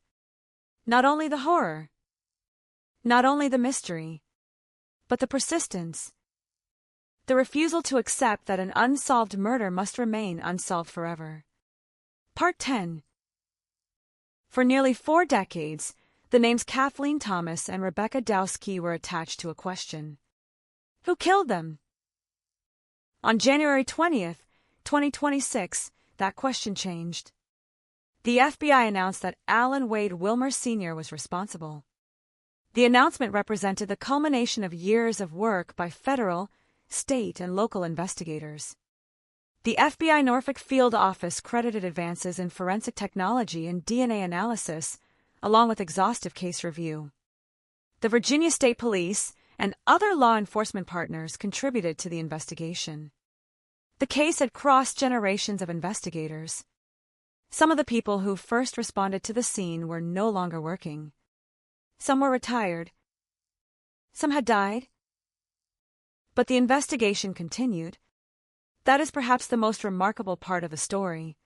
Not only the horror, not only the mystery, but the persistence. The refusal to accept that an unsolved murder must remain unsolved forever. Part 10. For nearly 4 decades, the names Kathleen Thomas and Rebecca Dowski were attached to a question. Who killed them? On January 20th, 2026, that question changed. The FBI announced that Alan Wade Wilmer Sr. was responsible. The announcement represented the culmination of years of work by federal, state, and local investigators. The FBI Norfolk Field Office credited advances in forensic technology and DNA analysis, along with exhaustive case review. The Virginia State Police and other law enforcement partners contributed to the investigation. The case had crossed generations of investigators. Some of the people who first responded to the scene were no longer working. Some were retired. Some had died. But the investigation continued. That is perhaps the most remarkable part of the story.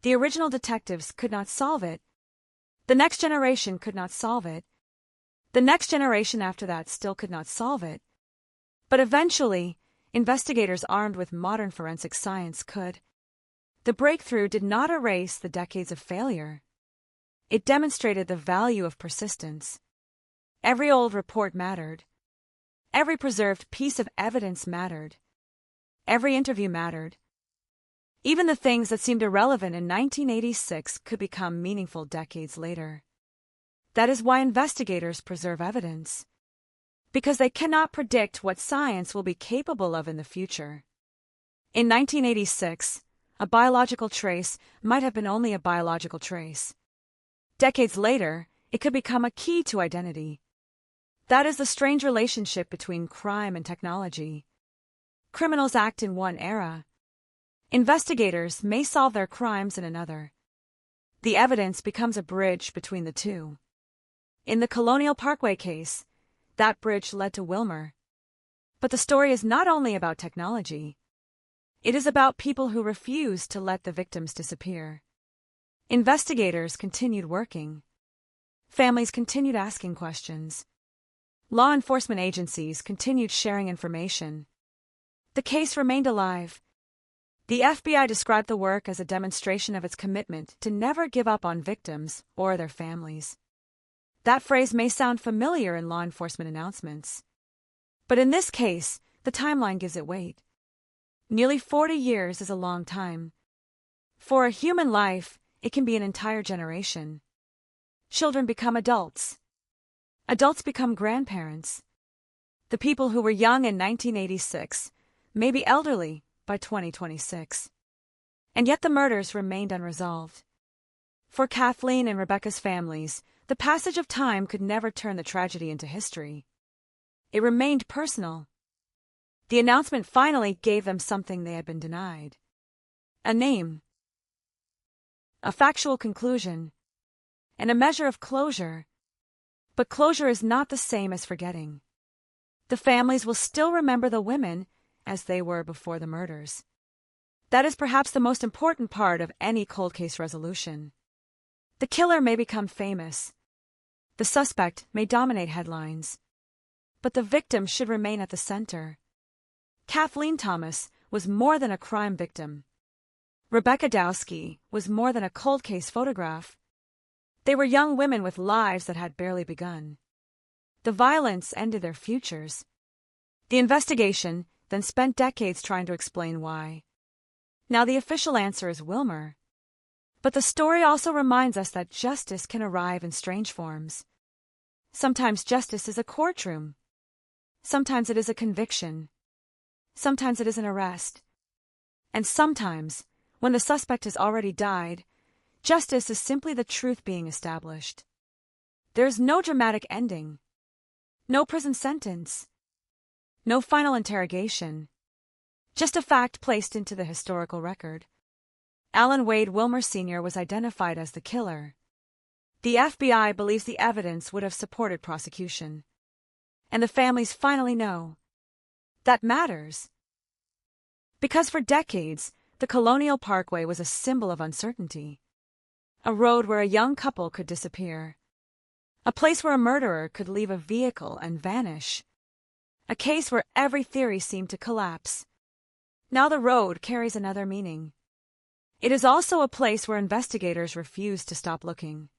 The original detectives could not solve it. The next generation could not solve it. The next generation after that still could not solve it. But eventually, investigators armed with modern forensic science could. The breakthrough did not erase the decades of failure. It demonstrated the value of persistence. Every old report mattered. Every preserved piece of evidence mattered. Every interview mattered. Even the things that seemed irrelevant in 1986 could become meaningful decades later. That is why investigators preserve evidence. Because they cannot predict what science will be capable of in the future. In 1986, a biological trace might have been only a biological trace. Decades later, it could become a key to identity. That is the strange relationship between crime and technology. Criminals act in one era. Investigators may solve their crimes in another. The evidence becomes a bridge between the two. In the Colonial Parkway case, that bridge led to Wilmer. But the story is not only about technology. It is about people who refused to let the victims disappear. Investigators continued working. Families continued asking questions. Law enforcement agencies continued sharing information. The case remained alive. The FBI described the work as a demonstration of its commitment to never give up on victims or their families. That phrase may sound familiar in law enforcement announcements. But in this case, the timeline gives it weight. Nearly 40 years is a long time. For a human life, it can be an entire generation. Children become adults. Adults become grandparents. The people who were young in 1986 may be elderly by 2026. And yet the murders remained unresolved. For Kathleen and Rebecca's families, the passage of time could never turn the tragedy into history. It remained personal. The announcement finally gave them something they had been denied. A name. A factual conclusion. And a measure of closure. But closure is not the same as forgetting. The families will still remember the women as they were before the murders. That is perhaps the most important part of any cold case resolution. The killer may become famous. The suspect may dominate headlines. But the victim should remain at the center. Kathleen Thomas was more than a crime victim. Rebecca Dowski was more than a cold case photograph. They were young women with lives that had barely begun. The violence ended their futures. The investigation then spent decades trying to explain why. Now the official answer is Wilmer. But the story also reminds us that justice can arrive in strange forms. Sometimes justice is a courtroom. Sometimes it is a conviction. Sometimes it is an arrest. And sometimes, when the suspect has already died, justice is simply the truth being established. There is no dramatic ending, no prison sentence, no final interrogation, just a fact placed into the historical record. Alan Wade Wilmer Sr. was identified as the killer. The FBI believes the evidence would have supported prosecution. And the families finally know. That matters. Because for decades, the Colonial Parkway was a symbol of uncertainty. A road where a young couple could disappear. A place where a murderer could leave a vehicle and vanish. A case where every theory seemed to collapse. Now the road carries another meaning. It is also a place where investigators refused to stop looking.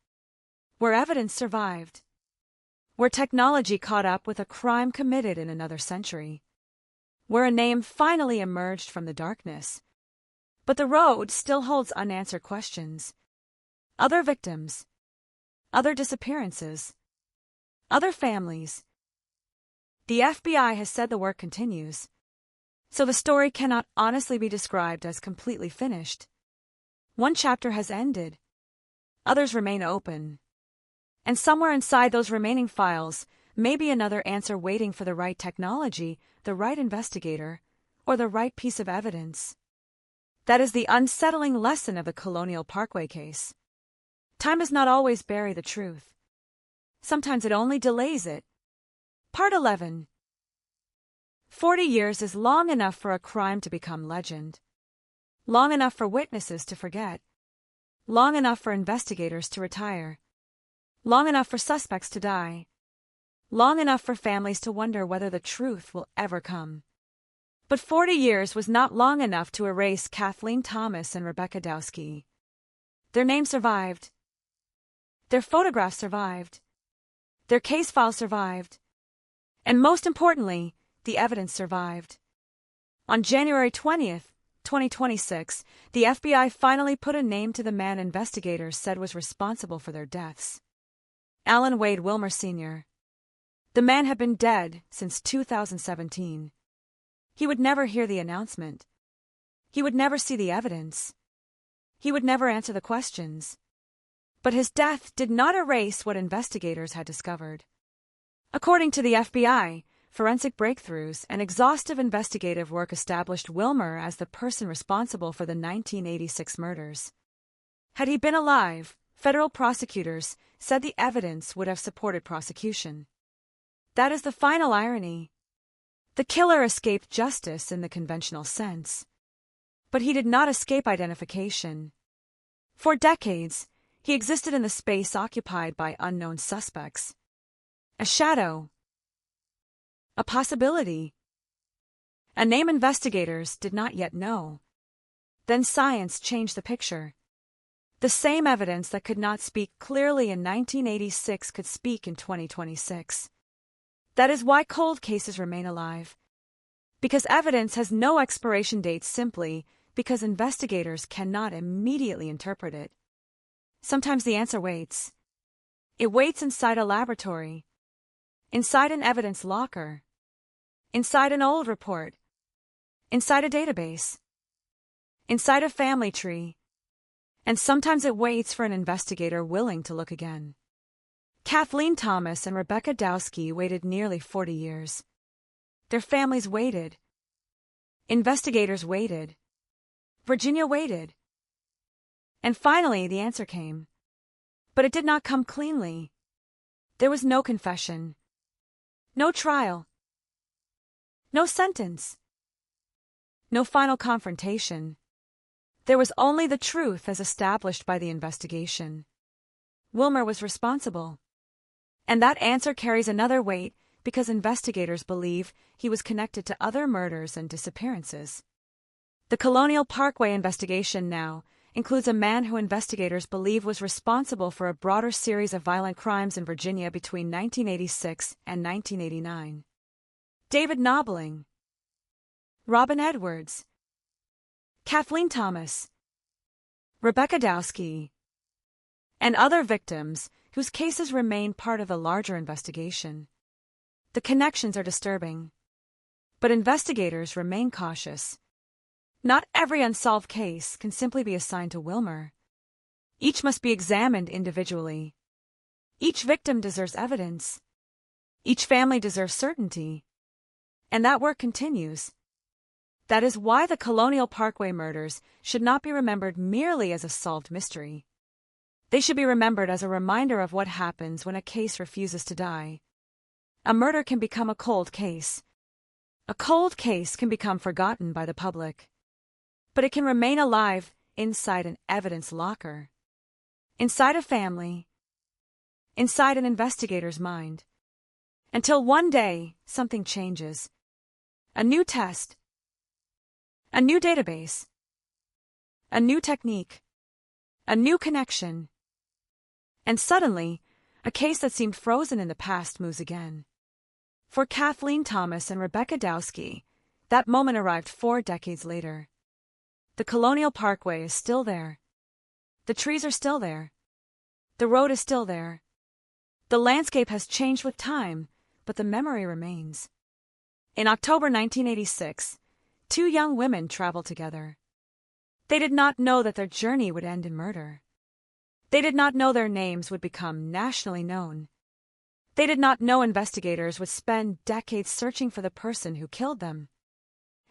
Where evidence survived. Where technology caught up with a crime committed in another century. Where a name finally emerged from the darkness. But the road still holds unanswered questions. Other victims. Other disappearances. Other families. The FBI has said the work continues. So the story cannot honestly be described as completely finished. One chapter has ended. Others remain open. And somewhere inside those remaining files may be another answer waiting for the right technology, the right investigator, or the right piece of evidence. That is the unsettling lesson of the Colonial Parkway case. Time does not always bury the truth. Sometimes it only delays it. Part 11. 40 years is long enough for a crime to become legend. Long enough for witnesses to forget. Long enough for investigators to retire. Long enough for suspects to die. Long enough for families to wonder whether the truth will ever come. But 40 years was not long enough to erase Kathleen Thomas and Rebecca Dowski. Their names survived. Their photographs survived. Their case file survived. And most importantly, the evidence survived. On January 20th, 2026, the FBI finally put a name to the man investigators said was responsible for their deaths. Alan Wade Wilmer Sr. The man had been dead since 2017. He would never hear the announcement. He would never see the evidence. He would never answer the questions. But his death did not erase what investigators had discovered. According to the FBI, forensic breakthroughs and exhaustive investigative work established Wilmer as the person responsible for the 1986 murders. Had he been alive, federal prosecutors said the evidence would have supported prosecution. That is the final irony. The killer escaped justice in the conventional sense. But he did not escape identification. For decades, he existed in the space occupied by unknown suspects. A shadow. A possibility. A name investigators did not yet know. Then science changed the picture. The same evidence that could not speak clearly in 1986 could speak in 2026. That is why cold cases remain alive. Because evidence has no expiration date simply because investigators cannot immediately interpret it. Sometimes the answer waits. It waits inside a laboratory. Inside an evidence locker. Inside an old report. Inside a database. Inside a family tree. And sometimes it waits for an investigator willing to look again. Kathleen Thomas and Rebecca Dowski waited nearly 40 years. Their families waited. Investigators waited. Virginia waited. And finally, the answer came. But it did not come cleanly. There was no confession. No trial. No sentence. No final confrontation. There was only the truth as established by the investigation. Wilmer was responsible. And that answer carries another weight because investigators believe he was connected to other murders and disappearances. The Colonial Parkway investigation now includes a man who investigators believe was responsible for a broader series of violent crimes in Virginia between 1986 and 1989. David Knobling, Robin Edwards, Kathleen Thomas, Rebecca Dowski, and other victims whose cases remain part of the larger investigation. The connections are disturbing, but investigators remain cautious. Not every unsolved case can simply be assigned to Wilmer. Each must be examined individually. Each victim deserves evidence. Each family deserves certainty. And that work continues. That is why the Colonial Parkway murders should not be remembered merely as a solved mystery. They should be remembered as a reminder of what happens when a case refuses to die. A murder can become a cold case. A cold case can become forgotten by the public. But it can remain alive inside an evidence locker. Inside a family. Inside an investigator's mind. Until one day, something changes. A new test. A new database. A new technique. A new connection. And suddenly, a case that seemed frozen in the past moves again. For Kathleen Thomas and Rebecca Dowski, that moment arrived 4 decades later. The Colonial Parkway is still there. The trees are still there. The road is still there. The landscape has changed with time, but the memory remains. In October 1986, 2 young women traveled together. They did not know that their journey would end in murder. They did not know their names would become nationally known. They did not know investigators would spend decades searching for the person who killed them.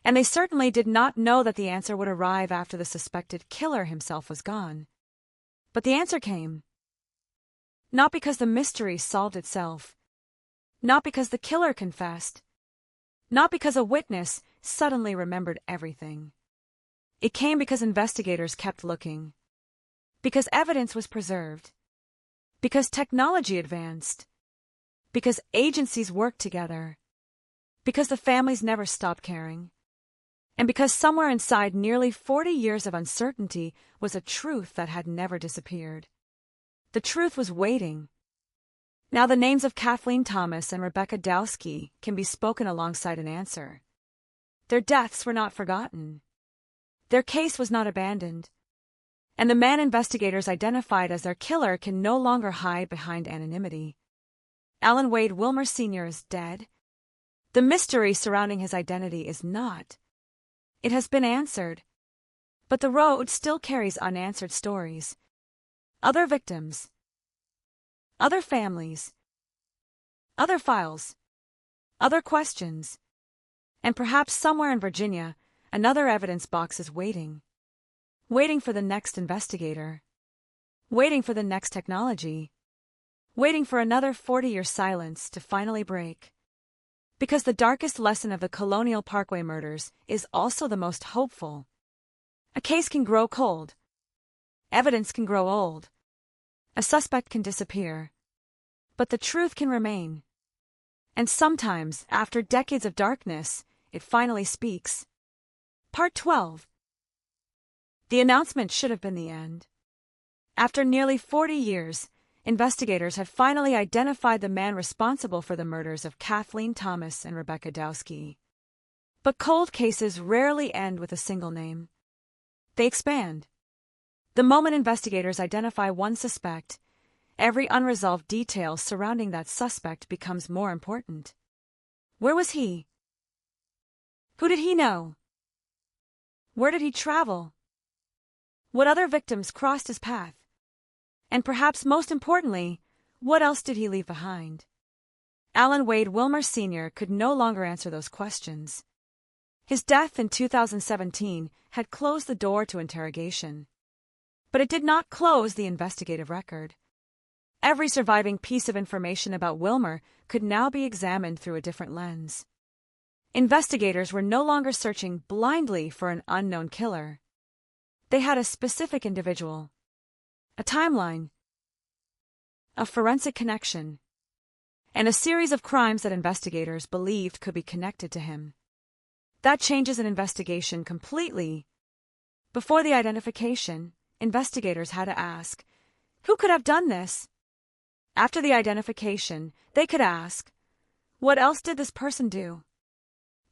And they certainly did not know that the answer would arrive after the suspected killer himself was gone. But the answer came. Not because the mystery solved itself. Not because the killer confessed. Not because a witness suddenly remembered everything. It came because investigators kept looking. Because evidence was preserved. Because technology advanced. Because agencies worked together. Because the families never stopped caring. And because somewhere inside nearly 40 years of uncertainty was a truth that had never disappeared. The truth was waiting. Now the names of Kathleen Thomas and Rebecca Dowski can be spoken alongside an answer. Their deaths were not forgotten. Their case was not abandoned. And the man investigators identified as their killer can no longer hide behind anonymity. Alan Wade Wilmer Sr. is dead. The mystery surrounding his identity is not. It has been answered. But the road still carries unanswered stories. Other victims. Other families. Other files. Other questions. And perhaps somewhere in Virginia, another evidence box is waiting. Waiting for the next investigator. Waiting for the next technology. Waiting for another 40-year silence to finally break. Because the darkest lesson of the Colonial Parkway murders is also the most hopeful. A case can grow cold. Evidence can grow old. A suspect can disappear. But the truth can remain. And sometimes, after decades of darkness, it finally speaks. Part 12. The announcement should have been the end. After nearly 40 years, investigators had finally identified the man responsible for the murders of Kathleen Thomas and Rebecca Dowski. But cold cases rarely end with a single name. They expand. The moment investigators identify one suspect, every unresolved detail surrounding that suspect becomes more important. Where was he? Who did he know? Where did he travel? What other victims crossed his path? And perhaps most importantly, what else did he leave behind? Alan Wade Wilmer Sr. could no longer answer those questions. His death in 2017 had closed the door to interrogation. But it did not close the investigative record. Every surviving piece of information about Wilmer could now be examined through a different lens. Investigators were no longer searching blindly for an unknown killer. They had a specific individual, a timeline, a forensic connection, and a series of crimes that investigators believed could be connected to him. That changes an investigation completely. Before the identification, investigators had to ask, who could have done this? After the identification, they could ask, what else did this person do?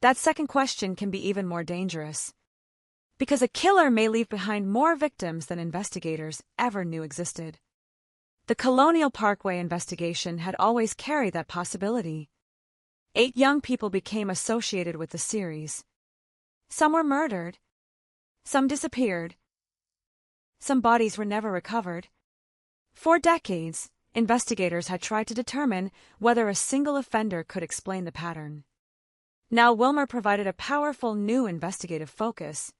That second question can be even more dangerous. Because a killer may leave behind more victims than investigators ever knew existed. The Colonial Parkway investigation had always carried that possibility. 8 young people became associated with the series. Some were murdered. Some disappeared. Some bodies were never recovered. For decades, investigators had tried to determine whether a single offender could explain the pattern. Now Wilmer provided a powerful new investigative focus.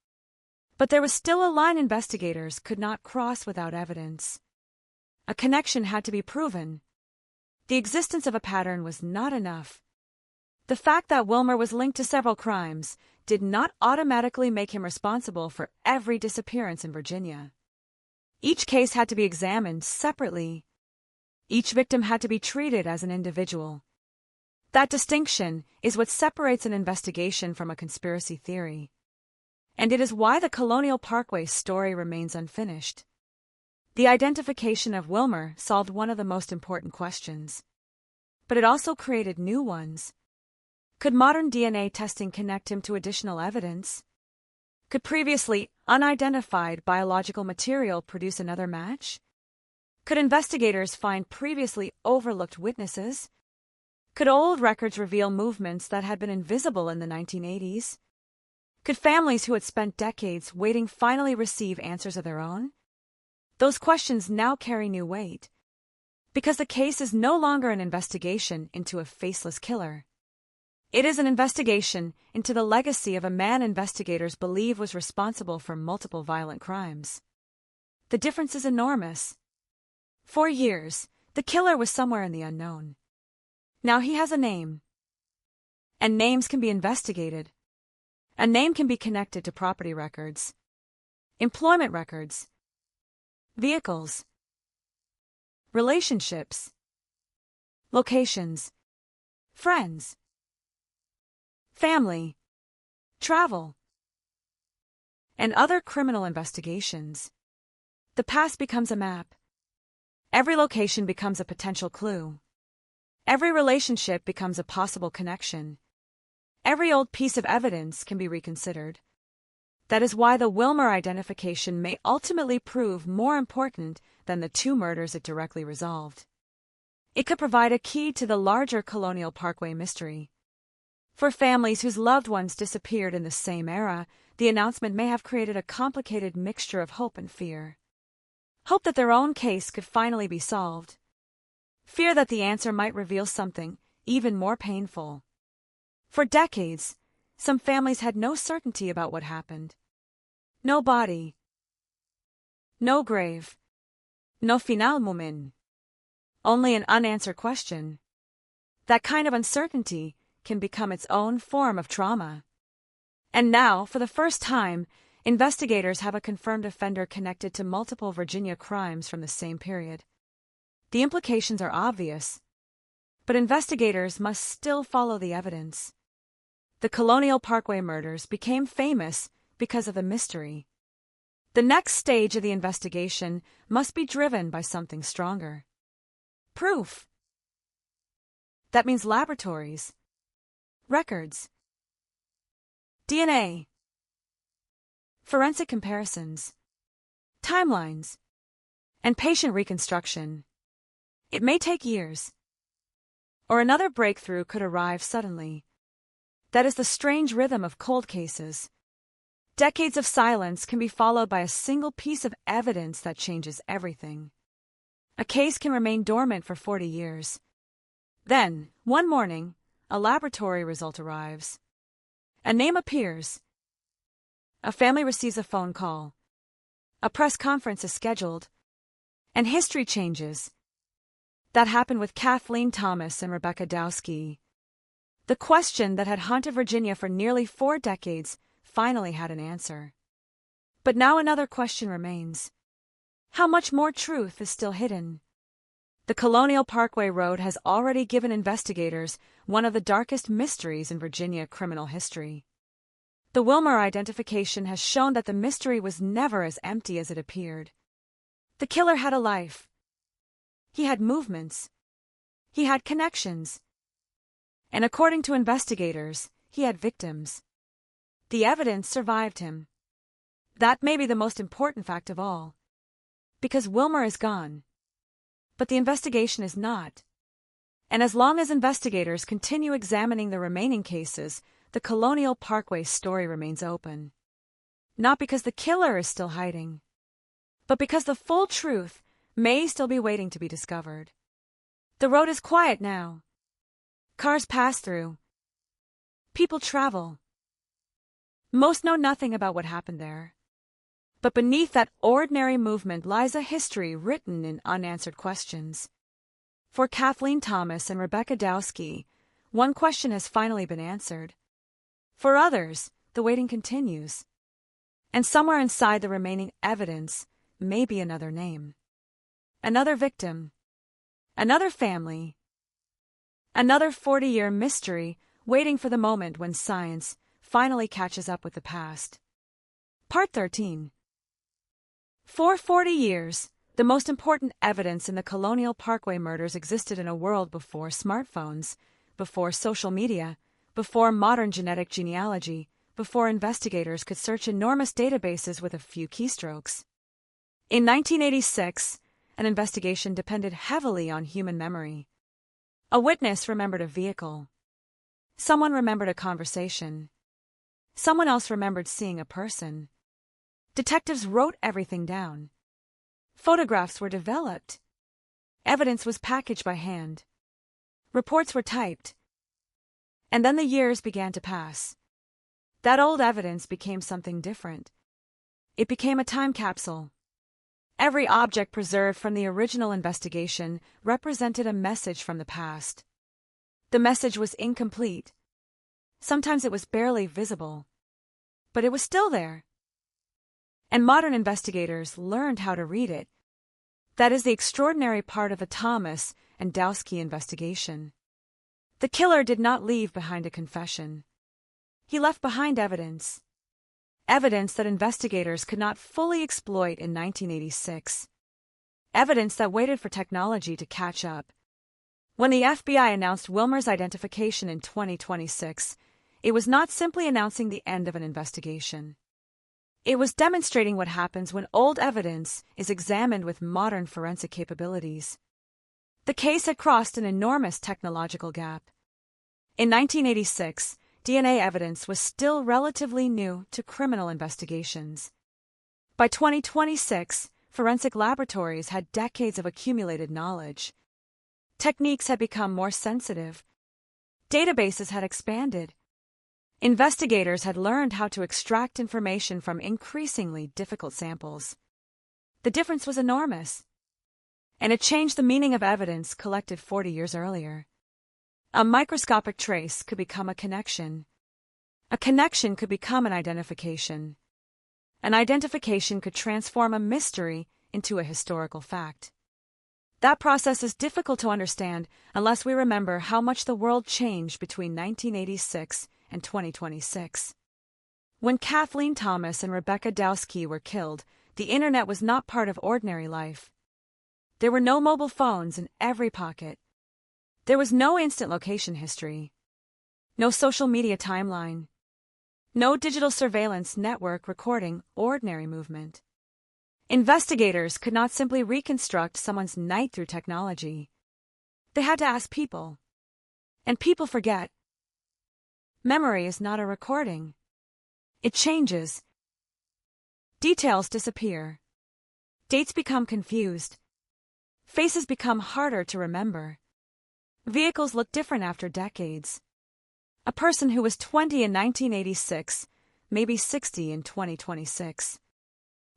But there was still a line investigators could not cross without evidence. A connection had to be proven. The existence of a pattern was not enough. The fact that Wilmer was linked to several crimes did not automatically make him responsible for every disappearance in Virginia. Each case had to be examined separately. Each victim had to be treated as an individual. That distinction is what separates an investigation from a conspiracy theory. And it is why the Colonial Parkway story remains unfinished. The identification of Wilmer solved one of the most important questions. But it also created new ones. Could modern DNA testing connect him to additional evidence? Could previously unidentified biological material produce another match? Could investigators find previously overlooked witnesses? Could old records reveal movements that had been invisible in the 1980s? Could families who had spent decades waiting finally receive answers of their own? Those questions now carry new weight, because the case is no longer an investigation into a faceless killer. It is an investigation into the legacy of a man investigators believe was responsible for multiple violent crimes. The difference is enormous. For years, the killer was somewhere in the unknown. Now he has a name. And names can be investigated. A name can be connected to property records, employment records, vehicles, relationships, locations, friends, family, travel, and other criminal investigations. The past becomes a map. Every location becomes a potential clue. Every relationship becomes a possible connection. Every old piece of evidence can be reconsidered. That is why the Wilmer identification may ultimately prove more important than the 2 murders it directly resolved. It could provide a key to the larger Colonial Parkway mystery. For families whose loved ones disappeared in the same era, the announcement may have created a complicated mixture of hope and fear. Hope that their own case could finally be solved. Fear that the answer might reveal something even more painful. For decades, some families had no certainty about what happened. No body. No grave. No final moment. Only an unanswered question. That kind of uncertainty can become its own form of trauma. And now, for the first time, investigators have a confirmed offender connected to multiple Virginia crimes from the same period. The implications are obvious, but investigators must still follow the evidence. The Colonial Parkway murders became famous because of the mystery. The next stage of the investigation must be driven by something stronger. Proof. That means laboratories, records, DNA, forensic comparisons, timelines, and patient reconstruction. It may take years, or another breakthrough could arrive suddenly. That is the strange rhythm of cold cases. Decades of silence can be followed by a single piece of evidence that changes everything. A case can remain dormant for 40 years. Then, one morning, a laboratory result arrives. A name appears. A family receives a phone call. A press conference is scheduled. And history changes. That happened with Kathleen Thomas and Rebecca Dowski. The question that had haunted Virginia for nearly 4 decades finally had an answer. But now another question remains. How much more truth is still hidden? The Colonial Parkway Road has already given investigators one of the darkest mysteries in Virginia criminal history. The Wilmer identification has shown that the mystery was never as empty as it appeared. The killer had a life. He had movements. He had connections. And according to investigators, he had victims. The evidence survived him. That may be the most important fact of all. Because Wilmer is gone. But the investigation is not. And as long as investigators continue examining the remaining cases, the Colonial Parkway story remains open. Not because the killer is still hiding, but because the full truth may still be waiting to be discovered. The road is quiet now. Cars pass through. People travel. Most know nothing about what happened there. But beneath that ordinary movement lies a history written in unanswered questions. For Kathleen Thomas and Rebecca Dowski, one question has finally been answered. For others, the waiting continues. And somewhere inside the remaining evidence may be another name. Another victim. Another family. Another 40-year mystery waiting for the moment when science finally catches up with the past. Part 13. For 40 years, the most important evidence in the Colonial Parkway murders existed in a world before smartphones, before social media, before modern genetic genealogy, before investigators could search enormous databases with a few keystrokes. In 1986, an investigation depended heavily on human memory. A witness remembered a vehicle. Someone remembered a conversation. Someone else remembered seeing a person. Detectives wrote everything down. Photographs were developed. Evidence was packaged by hand. Reports were typed. And then the years began to pass. That old evidence became something different. It became a time capsule. Every object preserved from the original investigation represented a message from the past. The message was incomplete. Sometimes it was barely visible. But it was still there. And modern investigators learned how to read it. That is the extraordinary part of the Thomas and Dowski investigation. The killer did not leave behind a confession. He left behind evidence. Evidence that investigators could not fully exploit in 1986. Evidence that waited for technology to catch up. When the FBI announced Wilmer's identification in 2026, it was not simply announcing the end of an investigation. It was demonstrating what happens when old evidence is examined with modern forensic capabilities. The case had crossed an enormous technological gap. In 1986, DNA evidence was still relatively new to criminal investigations. By 2026, forensic laboratories had decades of accumulated knowledge. Techniques had become more sensitive. Databases had expanded. Investigators had learned how to extract information from increasingly difficult samples. The difference was enormous, and it changed the meaning of evidence collected 40 years earlier. A microscopic trace could become a connection. A connection could become an identification. An identification could transform a mystery into a historical fact. That process is difficult to understand unless we remember how much the world changed between 1986 and 2026. When Kathleen Thomas and Rebecca Dowski were killed, the internet was not part of ordinary life. There were no mobile phones in every pocket. There was no instant location history. No social media timeline. No digital surveillance network recording ordinary movement. Investigators could not simply reconstruct someone's night through technology. They had to ask people. And people forget. Memory is not a recording. It changes. Details disappear. Dates become confused. Faces become harder to remember. Vehicles look different after decades. A person who was 20 in 1986 may be 60 in 2026.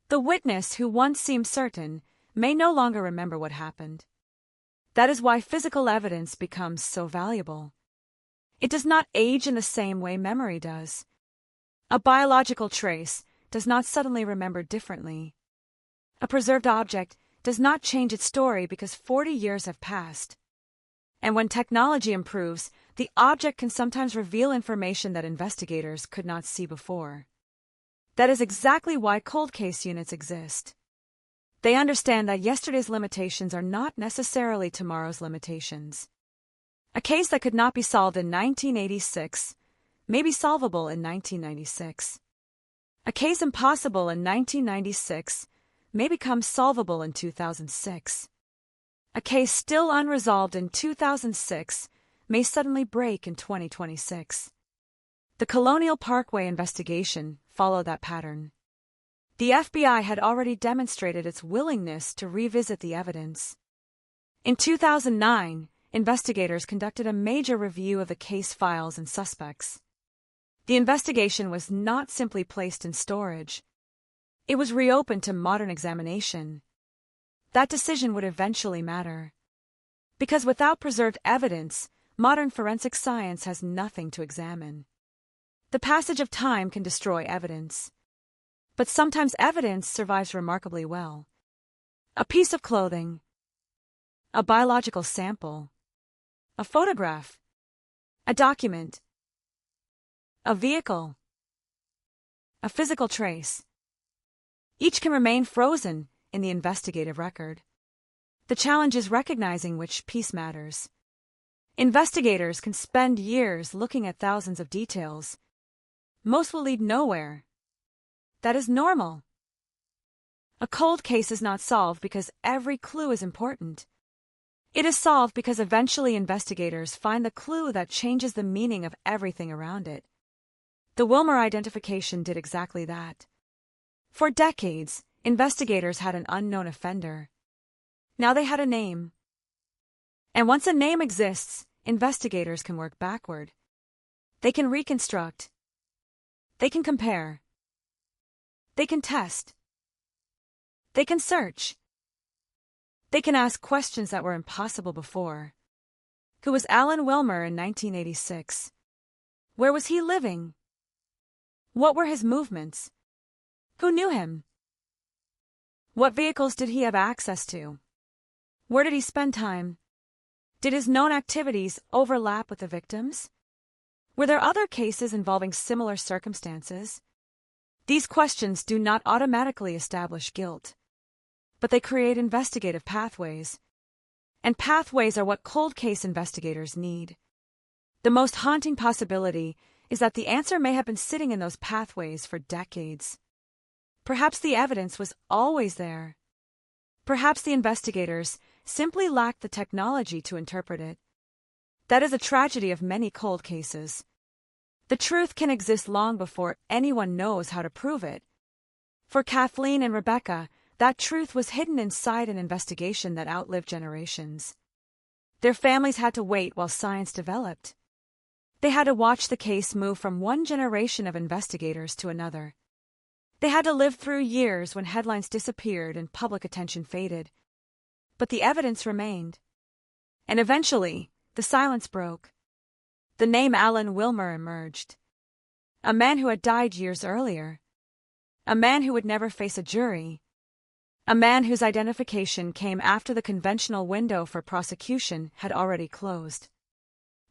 The witness who once seemed certain may no longer remember what happened. That is why physical evidence becomes so valuable. It does not age in the same way memory does. A biological trace does not suddenly remember differently. A preserved object does not change its story because 40 years have passed. And when technology improves, the object can sometimes reveal information that investigators could not see before. That is exactly why cold case units exist. They understand that yesterday's limitations are not necessarily tomorrow's limitations. A case that could not be solved in 1986 may be solvable in 1996. A case impossible in 1996 may become solvable in 2006. A case still unresolved in 2006 may suddenly break in 2026. The Colonial Parkway investigation followed that pattern. The FBI had already demonstrated its willingness to revisit the evidence. In 2009, investigators conducted a major review of the case files and suspects. The investigation was not simply placed in storage. It was reopened to modern examination. That decision would eventually matter. Because without preserved evidence, modern forensic science has nothing to examine. The passage of time can destroy evidence. But sometimes evidence survives remarkably well. A piece of clothing, a biological sample, a photograph, a document, a vehicle, a physical trace. Each can remain frozen in the investigative record. The challenge is recognizing which piece matters. Investigators can spend years looking at thousands of details. Most will lead nowhere. That is normal. A cold case is not solved because every clue is important. It is solved because eventually investigators find the clue that changes the meaning of everything around it. The Wilmer identification did exactly that. For decades, investigators had an unknown offender. Now they had a name. And once a name exists, investigators can work backward. They can reconstruct. They can compare. They can test. They can search. They can ask questions that were impossible before. Who was Alan Wilmer in 1986? Where was he living? What were his movements? Who knew him? What vehicles did he have access to? Where did he spend time? Did his known activities overlap with the victims? Were there other cases involving similar circumstances? These questions do not automatically establish guilt, but they create investigative pathways. And pathways are what cold case investigators need. The most haunting possibility is that the answer may have been sitting in those pathways for decades. Perhaps the evidence was always there. Perhaps the investigators simply lacked the technology to interpret it. That is a tragedy of many cold cases. The truth can exist long before anyone knows how to prove it. For Kathleen and Rebecca, that truth was hidden inside an investigation that outlived generations. Their families had to wait while science developed. They had to watch the case move from one generation of investigators to another. They had to live through years when headlines disappeared and public attention faded. But the evidence remained. And eventually, the silence broke. The name Alan Wilmer emerged. A man who had died years earlier. A man who would never face a jury. A man whose identification came after the conventional window for prosecution had already closed.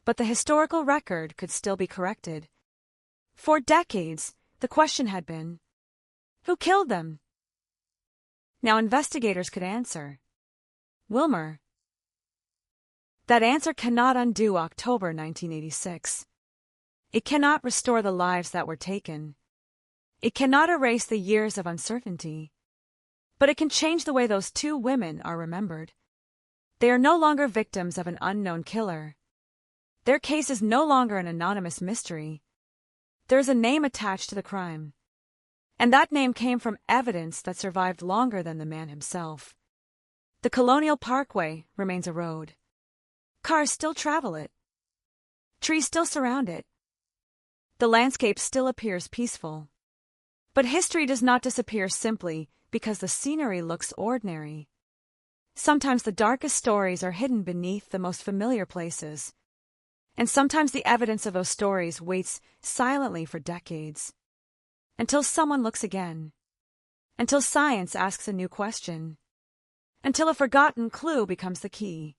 But the historical record could still be corrected. For decades, the question had been, who killed them? Now investigators could answer. Wilmer. That answer cannot undo October 1986. It cannot restore the lives that were taken. It cannot erase the years of uncertainty. But it can change the way those two women are remembered. They are no longer victims of an unknown killer. Their case is no longer an anonymous mystery. There is a name attached to the crime. And that name came from evidence that survived longer than the man himself. The Colonial Parkway remains a road. Cars still travel it. Trees still surround it. The landscape still appears peaceful. But history does not disappear simply because the scenery looks ordinary. Sometimes the darkest stories are hidden beneath the most familiar places. And sometimes the evidence of those stories waits silently for decades. Until someone looks again. Until science asks a new question. Until a forgotten clue becomes the key.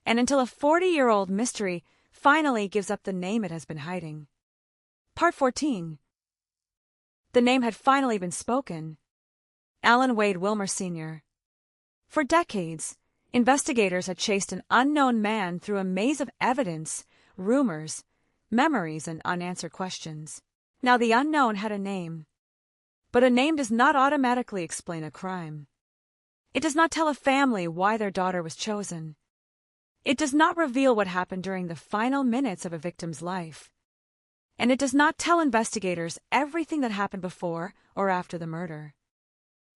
And until a 40-year-old mystery finally gives up the name it has been hiding. Part 14. The name had finally been spoken. Alan Wade Wilmer Sr. For decades, investigators had chased an unknown man through a maze of evidence, rumors, memories, and unanswered questions. Now the unknown had a name. But a name does not automatically explain a crime. It does not tell a family why their daughter was chosen. It does not reveal what happened during the final minutes of a victim's life. And it does not tell investigators everything that happened before or after the murder.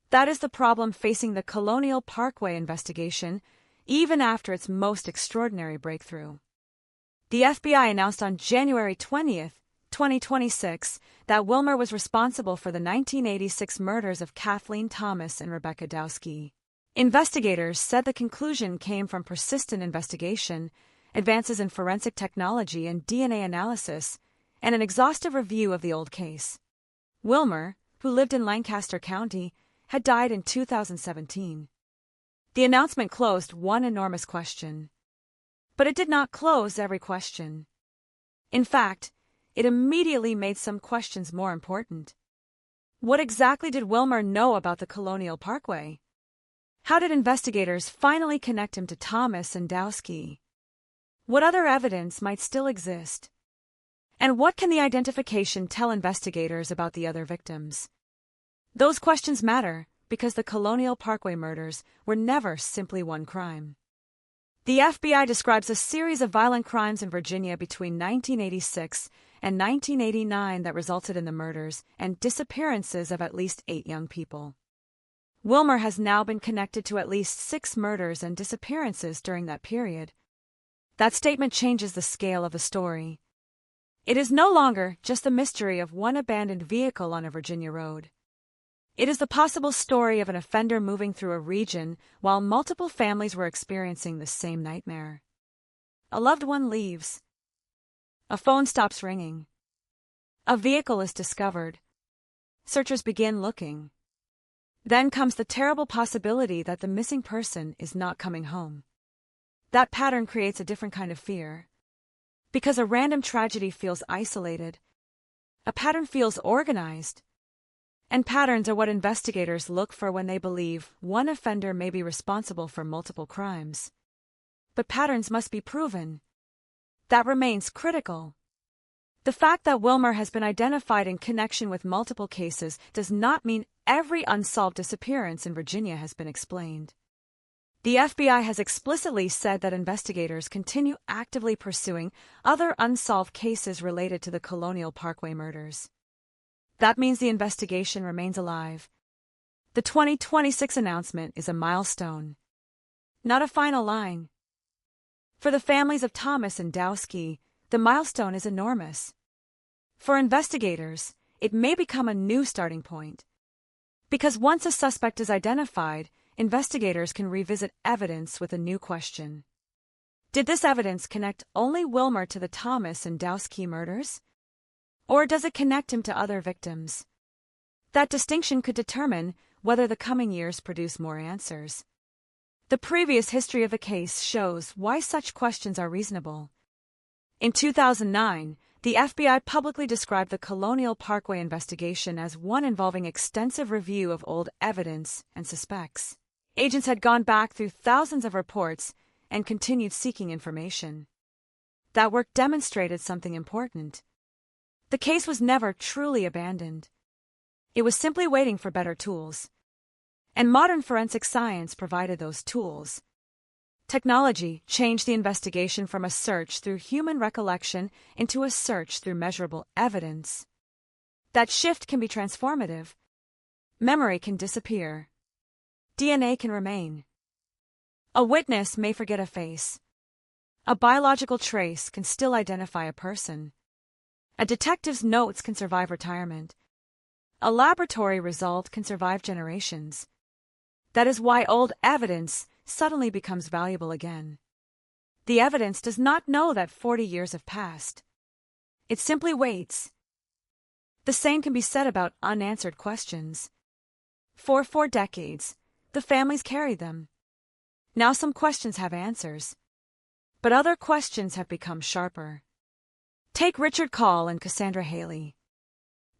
That is the problem facing the Colonial Parkway investigation, even after its most extraordinary breakthrough. The FBI announced on January 20th, 2026, that Wilmer was responsible for the 1986 murders of Kathleen Thomas and Rebecca Dowski. Investigators said the conclusion came from persistent investigation, advances in forensic technology and DNA analysis, and an exhaustive review of the old case. Wilmer, who lived in Lancaster County, had died in 2017. The announcement closed one enormous question. But it did not close every question. In fact, it immediately made some questions more important. What exactly did Wilmer know about the Colonial Parkway? How did investigators finally connect him to Thomas and Dowski? What other evidence might still exist? And what can the identification tell investigators about the other victims? Those questions matter because the Colonial Parkway murders were never simply one crime. The FBI describes a series of violent crimes in Virginia between 1986 and 1989 that resulted in the murders and disappearances of at least 8 young people. Wilmer has now been connected to at least 6 murders and disappearances during that period. That statement changes the scale of the story. It is no longer just the mystery of one abandoned vehicle on a Virginia road. It is the possible story of an offender moving through a region while multiple families were experiencing the same nightmare. A loved one leaves. A phone stops ringing. A vehicle is discovered. Searchers begin looking. Then comes the terrible possibility that the missing person is not coming home. That pattern creates a different kind of fear. Because a random tragedy feels isolated, a pattern feels organized. And patterns are what investigators look for when they believe one offender may be responsible for multiple crimes. But patterns must be proven. That remains critical. The fact that Wilmer has been identified in connection with multiple cases does not mean every unsolved disappearance in Virginia has been explained. The FBI has explicitly said that investigators continue actively pursuing other unsolved cases related to the Colonial Parkway murders. That means the investigation remains alive. The 2026 announcement is a milestone, not a final line. For the families of Thomas and Dowski, the milestone is enormous. For investigators, it may become a new starting point. Because once a suspect is identified, investigators can revisit evidence with a new question. Did this evidence connect only Wilmer to the Thomas and Dowski murders? Or does it connect him to other victims? That distinction could determine whether the coming years produce more answers. The previous history of the case shows why such questions are reasonable. In 2009, the FBI publicly described the Colonial Parkway investigation as one involving extensive review of old evidence and suspects. Agents had gone back through thousands of reports and continued seeking information. That work demonstrated something important. The case was never truly abandoned. It was simply waiting for better tools. And modern forensic science provided those tools. Technology changed the investigation from a search through human recollection into a search through measurable evidence. That shift can be transformative. Memory can disappear. DNA can remain. A witness may forget a face. A biological trace can still identify a person. A detective's notes can survive retirement. A laboratory result can survive generations. That is why old evidence suddenly becomes valuable again. The evidence does not know that 40 years have passed. It simply waits. The same can be said about unanswered questions. For 4 decades, the families carried them. Now some questions have answers. But other questions have become sharper. Take Richard Call and Cassandra Haley.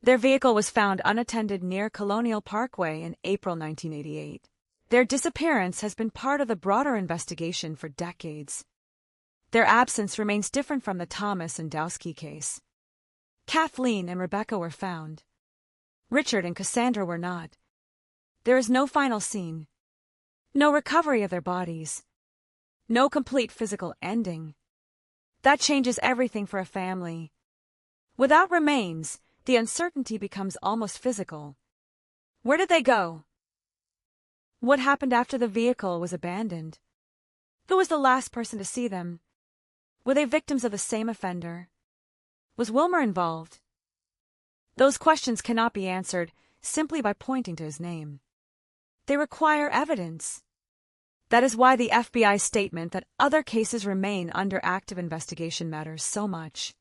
Their vehicle was found unattended near Colonial Parkway in April 1988. Their disappearance has been part of the broader investigation for decades. Their absence remains different from the Thomas and Dowski case. Kathleen and Rebecca were found. Richard and Cassandra were not. There is no final scene, no recovery of their bodies, no complete physical ending. That changes everything for a family. Without remains, the uncertainty becomes almost physical. Where did they go? What happened after the vehicle was abandoned? Who was the last person to see them? Were they victims of the same offender? Was Wilmer involved? Those questions cannot be answered simply by pointing to his name. They require evidence. That is why the FBI's statement that other cases remain under active investigation matters so much.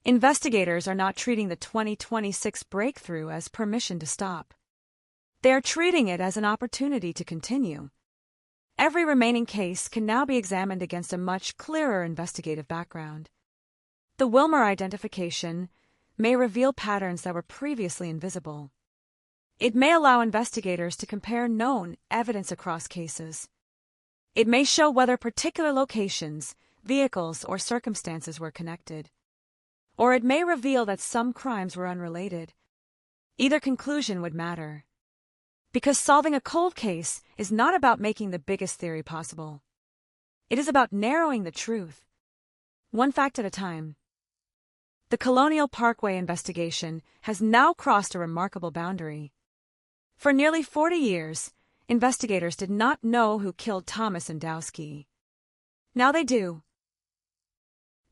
Investigators are not treating the 2026 breakthrough as permission to stop. They are treating it as an opportunity to continue. Every remaining case can now be examined against a much clearer investigative background. The Wilmer identification may reveal patterns that were previously invisible. It may allow investigators to compare known evidence across cases. It may show whether particular locations, vehicles, or circumstances were connected. Or it may reveal that some crimes were unrelated. Either conclusion would matter. Because solving a cold case is not about making the biggest theory possible. It is about narrowing the truth, one fact at a time. The Colonial Parkway investigation has now crossed a remarkable boundary. For nearly 40 years, investigators did not know who killed Thomas and Dowski. Now they do.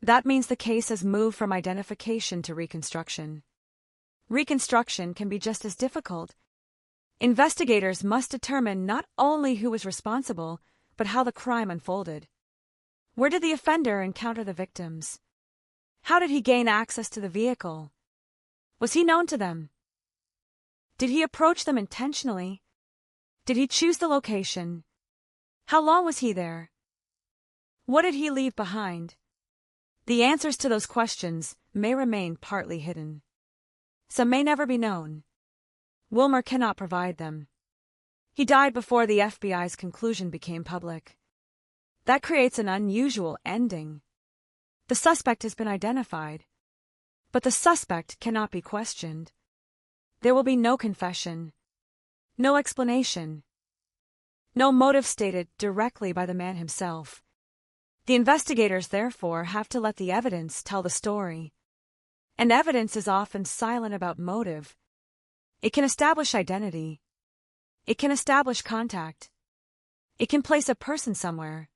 That means the case has moved from identification to reconstruction. Reconstruction can be just as difficult. Investigators must determine not only who was responsible, but how the crime unfolded. Where did the offender encounter the victims? How did he gain access to the vehicle? Was he known to them? Did he approach them intentionally? Did he choose the location? How long was he there? What did he leave behind? The answers to those questions may remain partly hidden. Some may never be known. Wilmer cannot provide them. He died before the FBI's conclusion became public. That creates an unusual ending. The suspect has been identified, but the suspect cannot be questioned. There will be no confession, no explanation, no motive stated directly by the man himself. The investigators, therefore, have to let the evidence tell the story. And evidence is often silent about motive. It can establish identity. It can establish contact. It can place a person somewhere.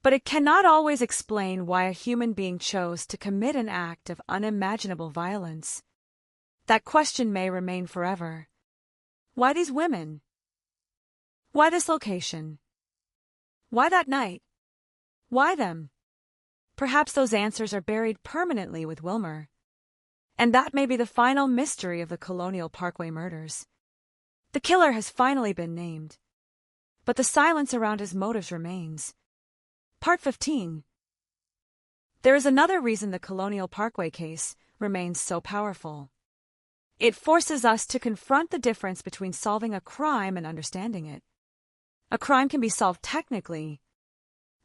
But it cannot always explain why a human being chose to commit an act of unimaginable violence. That question may remain forever. Why these women? Why this location? Why that night? Why them? Perhaps those answers are buried permanently with Wilmer. And that may be the final mystery of the Colonial Parkway murders. The killer has finally been named. But the silence around his motives remains. Part 15. There is another reason the Colonial Parkway case remains so powerful. It forces us to confront the difference between solving a crime and understanding it. A crime can be solved technically.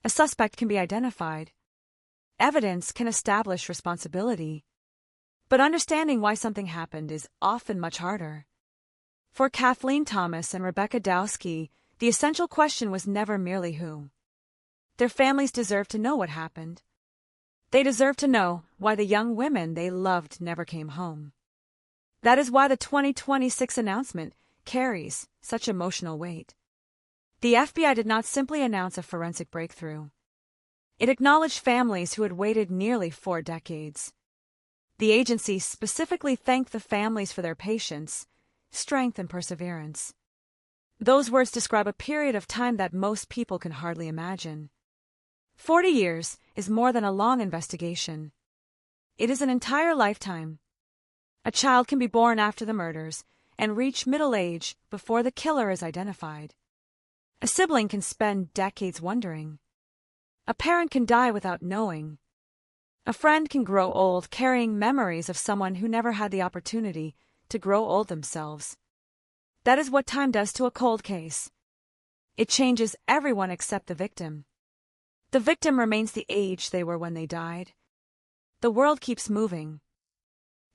A suspect can be identified. Evidence can establish responsibility. But understanding why something happened is often much harder. For Kathleen Thomas and Rebecca Dowski, the essential question was never merely who. Their families deserve to know what happened. They deserve to know why the young women they loved never came home. That is why the 2026 announcement carries such emotional weight. The FBI did not simply announce a forensic breakthrough. It acknowledged families who had waited nearly 4 decades. The agency specifically thanked the families for their patience, strength, and perseverance. Those words describe a period of time that most people can hardly imagine. 40 years is more than a long investigation. It is an entire lifetime. A child can be born after the murders and reach middle age before the killer is identified. A sibling can spend decades wondering. A parent can die without knowing. A friend can grow old carrying memories of someone who never had the opportunity to grow old themselves. That is what time does to a cold case. It changes everyone except the victim. The victim remains the age they were when they died. The world keeps moving.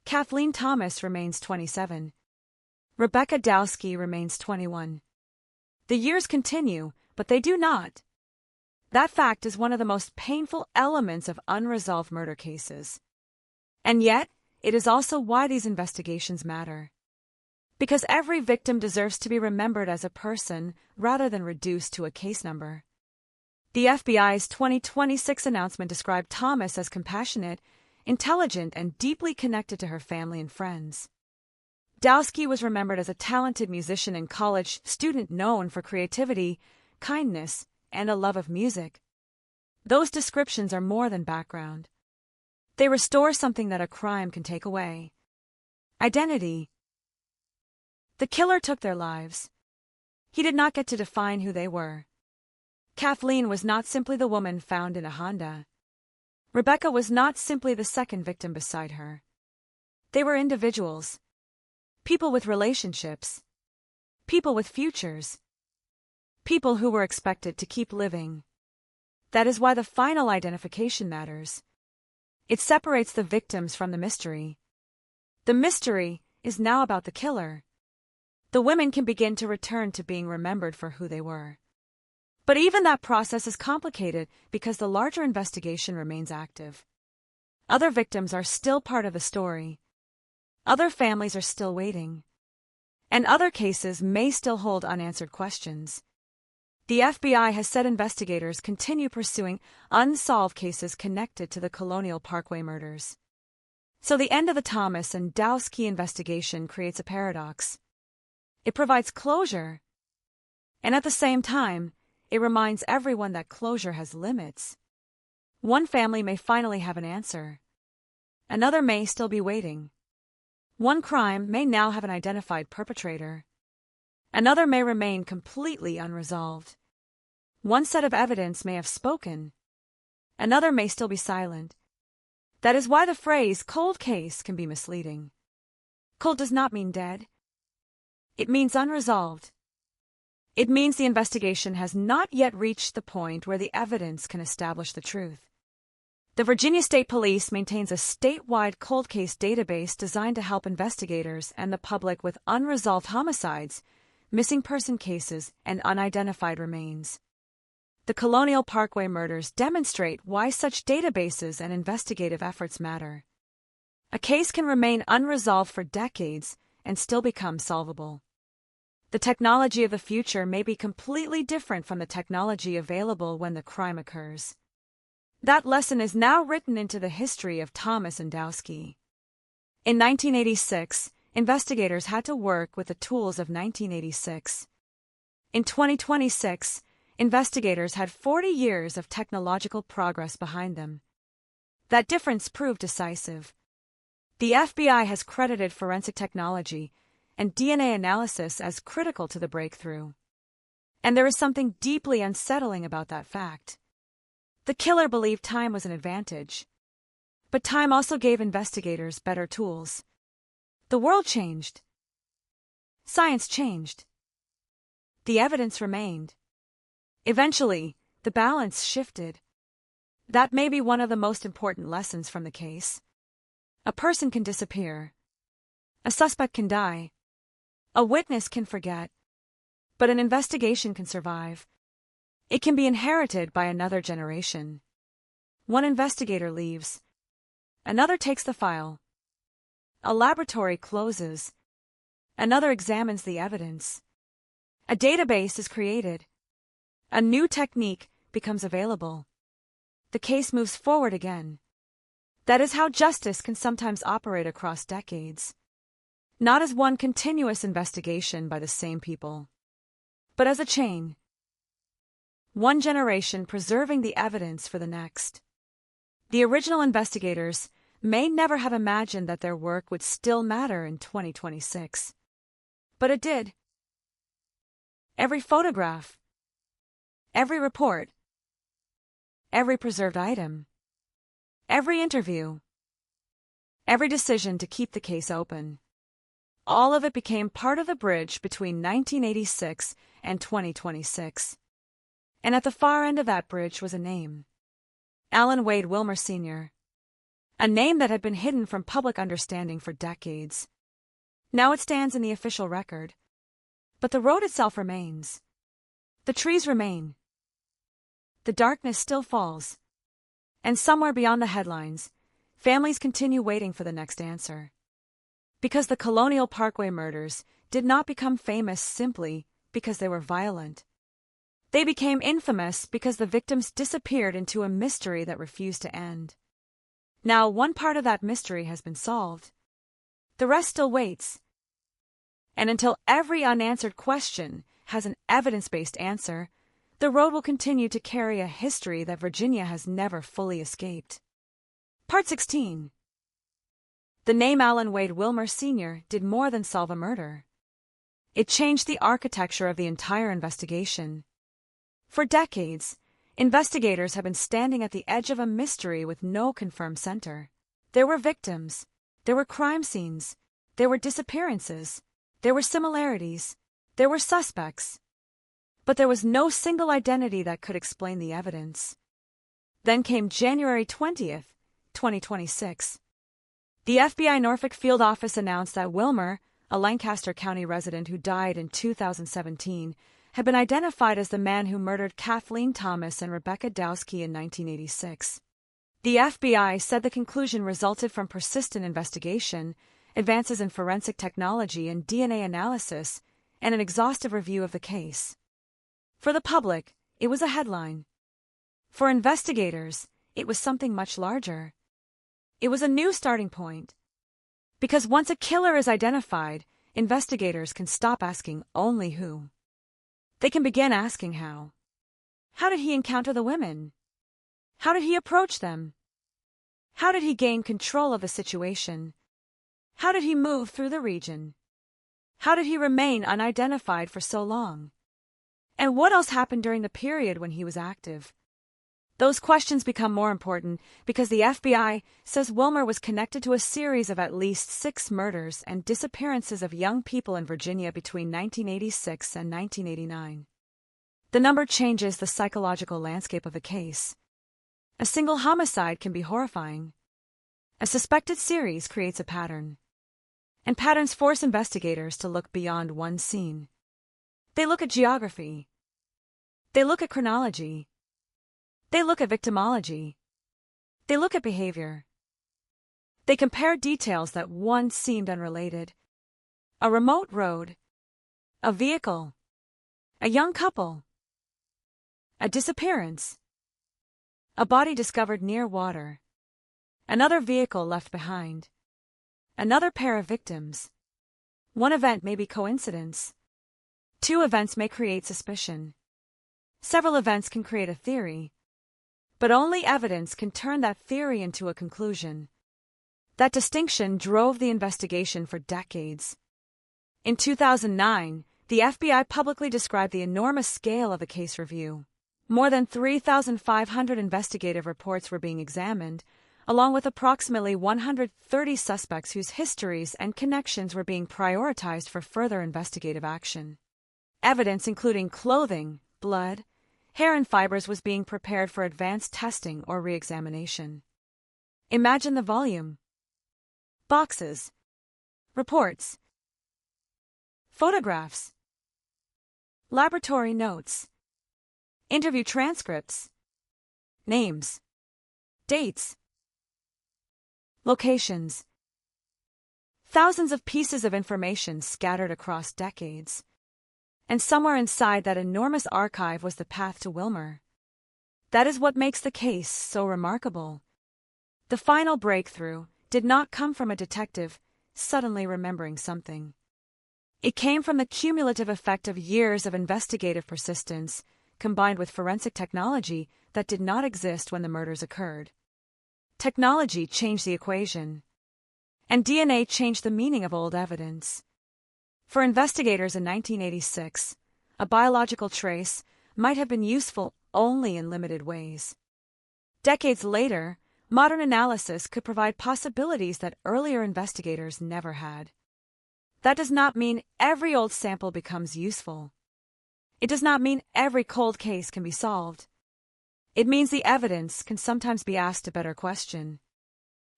Kathleen Thomas remains 27. Rebecca Dowski remains 21. The years continue, but they do not. That fact is one of the most painful elements of unresolved murder cases. And yet, it is also why these investigations matter. Because every victim deserves to be remembered as a person rather than reduced to a case number. The FBI's 2026 announcement described Thomas as compassionate, intelligent, and deeply connected to her family and friends. Dowski was remembered as a talented musician and college student known for creativity, kindness, and a love of music. Those descriptions are more than background. They restore something that a crime can take away: identity. The killer took their lives. He did not get to define who they were. Kathleen was not simply the woman found in a Honda. Rebecca was not simply the second victim beside her. They were individuals. People with relationships. People with futures. People who were expected to keep living. That is why the final identification matters. It separates the victims from the mystery. The mystery is now about the killer. The women can begin to return to being remembered for who they were. But even that process is complicated because the larger investigation remains active. Other victims are still part of the story. Other families are still waiting. And other cases may still hold unanswered questions. The FBI has said investigators continue pursuing unsolved cases connected to the Colonial Parkway murders. So the end of the Thomas and Dowski investigation creates a paradox. It provides closure, and at the same time, it reminds everyone that closure has limits. One family may finally have an answer. Another may still be waiting. One crime may now have an identified perpetrator. Another may remain completely unresolved. One set of evidence may have spoken. Another may still be silent. That is why the phrase cold case can be misleading. Cold does not mean dead. It means unresolved. It means the investigation has not yet reached the point where the evidence can establish the truth. The Virginia State Police maintains a statewide cold case database designed to help investigators and the public with unresolved homicides, missing person cases, and unidentified remains. The Colonial Parkway murders demonstrate why such databases and investigative efforts matter. A case can remain unresolved for decades and still become solvable. The technology of the future may be completely different from the technology available when the crime occurs. That lesson is now written into the history of Thomas and Dowski. In 1986, investigators had to work with the tools of 1986. In 2026, investigators had 40 years of technological progress behind them. That difference proved decisive. The FBI has credited forensic technology and DNA analysis as critical to the breakthrough. And there is something deeply unsettling about that fact. The killer believed time was an advantage. But time also gave investigators better tools. The world changed. Science changed. The evidence remained. Eventually, the balance shifted. That may be one of the most important lessons from the case. A person can disappear. A suspect can die. A witness can forget. But an investigation can survive. It can be inherited by another generation. One investigator leaves. Another takes the file. A laboratory closes. Another examines the evidence. A database is created. A new technique becomes available. The case moves forward again. That is how justice can sometimes operate across decades. Not as one continuous investigation by the same people, but as a chain. One generation preserving the evidence for the next. The original investigators may never have imagined that their work would still matter in 2026. But it did. Every photograph, every report, every preserved item, every interview, every decision to keep the case open. All of it became part of the bridge between 1986 and 2026. And at the far end of that bridge was a name. Alan Wade Wilmer Sr. A name that had been hidden from public understanding for decades. Now it stands in the official record. But the road itself remains. The trees remain. The darkness still falls. And somewhere beyond the headlines, families continue waiting for the next answer. Because the Colonial Parkway murders did not become famous simply because they were violent. They became infamous because the victims disappeared into a mystery that refused to end. Now, one part of that mystery has been solved. The rest still waits. And until every unanswered question has an evidence-based answer, the road will continue to carry a history that Virginia has never fully escaped. Part 16. The name Alan Wade Wilmer Sr. did more than solve a murder. It changed the architecture of the entire investigation. For decades, investigators have been standing at the edge of a mystery with no confirmed center. There were victims, there were crime scenes, there were disappearances, there were similarities, there were suspects. But there was no single identity that could explain the evidence. Then came January 20th, 2026. The FBI Norfolk Field Office announced that Wilmer, a Lancaster County resident who died in 2017, had been identified as the man who murdered Kathleen Thomas and Rebecca Dowski in 1986. The FBI said the conclusion resulted from persistent investigation, advances in forensic technology and DNA analysis, and an exhaustive review of the case. For the public, it was a headline. For investigators, it was something much larger. It was a new starting point. Because once a killer is identified, investigators can stop asking only who. They can begin asking how. How did he encounter the women? How did he approach them? How did he gain control of the situation? How did he move through the region? How did he remain unidentified for so long? And what else happened during the period when he was active? Those questions become more important because the FBI says Wilmer was connected to a series of at least 6 murders and disappearances of young people in Virginia between 1986 and 1989. The number changes the psychological landscape of the case. A single homicide can be horrifying. A suspected series creates a pattern. And patterns force investigators to look beyond one scene. They look at geography. They look at chronology. They look at victimology. They look at behavior. They compare details that once seemed unrelated. A remote road. A vehicle. A young couple. A disappearance. A body discovered near water. Another vehicle left behind. Another pair of victims. One event may be coincidence. 2 events may create suspicion. Several events can create a theory. But only evidence can turn that theory into a conclusion. That distinction drove the investigation for decades. In 2009, the FBI publicly described the enormous scale of the case review. More than 3,500 investigative reports were being examined, along with approximately 130 suspects whose histories and connections were being prioritized for further investigative action. Evidence including clothing, blood, hair and fibers was being prepared for advanced testing or re-examination. Imagine the volume. Boxes. Reports. Photographs. Laboratory notes. Interview transcripts. Names. Dates. Locations. Thousands of pieces of information scattered across decades. And somewhere inside that enormous archive was the path to Wilmer. That is what makes the case so remarkable. The final breakthrough did not come from a detective suddenly remembering something. It came from the cumulative effect of years of investigative persistence, combined with forensic technology that did not exist when the murders occurred. Technology changed the equation. And DNA changed the meaning of old evidence. For investigators in 1986, a biological trace might have been useful only in limited ways. Decades later, modern analysis could provide possibilities that earlier investigators never had. That does not mean every old sample becomes useful. It does not mean every cold case can be solved. It means the evidence can sometimes be asked a better question.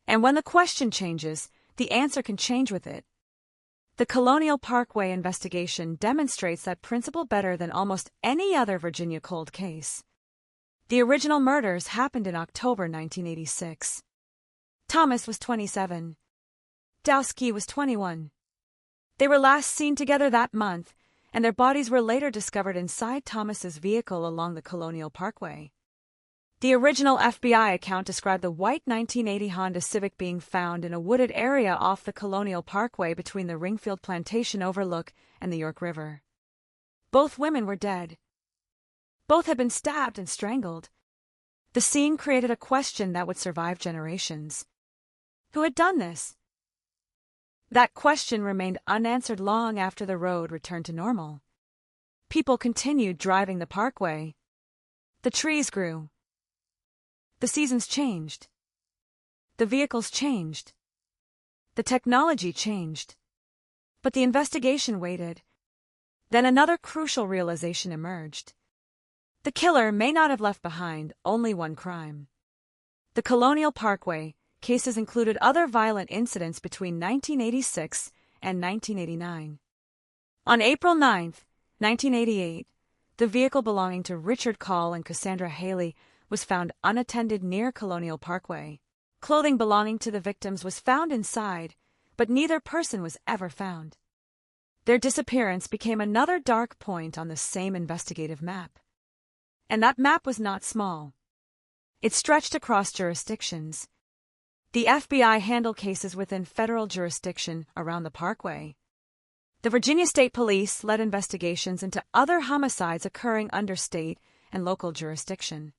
And when the question changes, the answer can change with it. The Colonial Parkway investigation demonstrates that principle better than almost any other Virginia cold case. The original murders happened in October 1986. Thomas was 27. Dowski was 21. They were last seen together that month, and their bodies were later discovered inside Thomas's vehicle along the Colonial Parkway. The original FBI account described the white 1980 Honda Civic being found in a wooded area off the Colonial Parkway between the Ringfield Plantation Overlook and the York River. Both women were dead. Both had been stabbed and strangled. The scene created a question that would survive generations. Who had done this? That question remained unanswered long after the road returned to normal. People continued driving the parkway. The trees grew. The seasons changed. The vehicles changed. The technology changed. But the investigation waited. Then another crucial realization emerged. The killer may not have left behind only one crime. The Colonial Parkway cases included other violent incidents between 1986 and 1989. On April 9, 1988, the vehicle belonging to Richard Call and Cassandra Haley was found unattended near Colonial Parkway. Clothing belonging to the victims was found inside, but neither person was ever found. Their disappearance became another dark point on the same investigative map. And that map was not small. It stretched across jurisdictions. The FBI handled cases within federal jurisdiction around the Parkway. The Virginia State Police led investigations into other homicides occurring under state and local jurisdiction.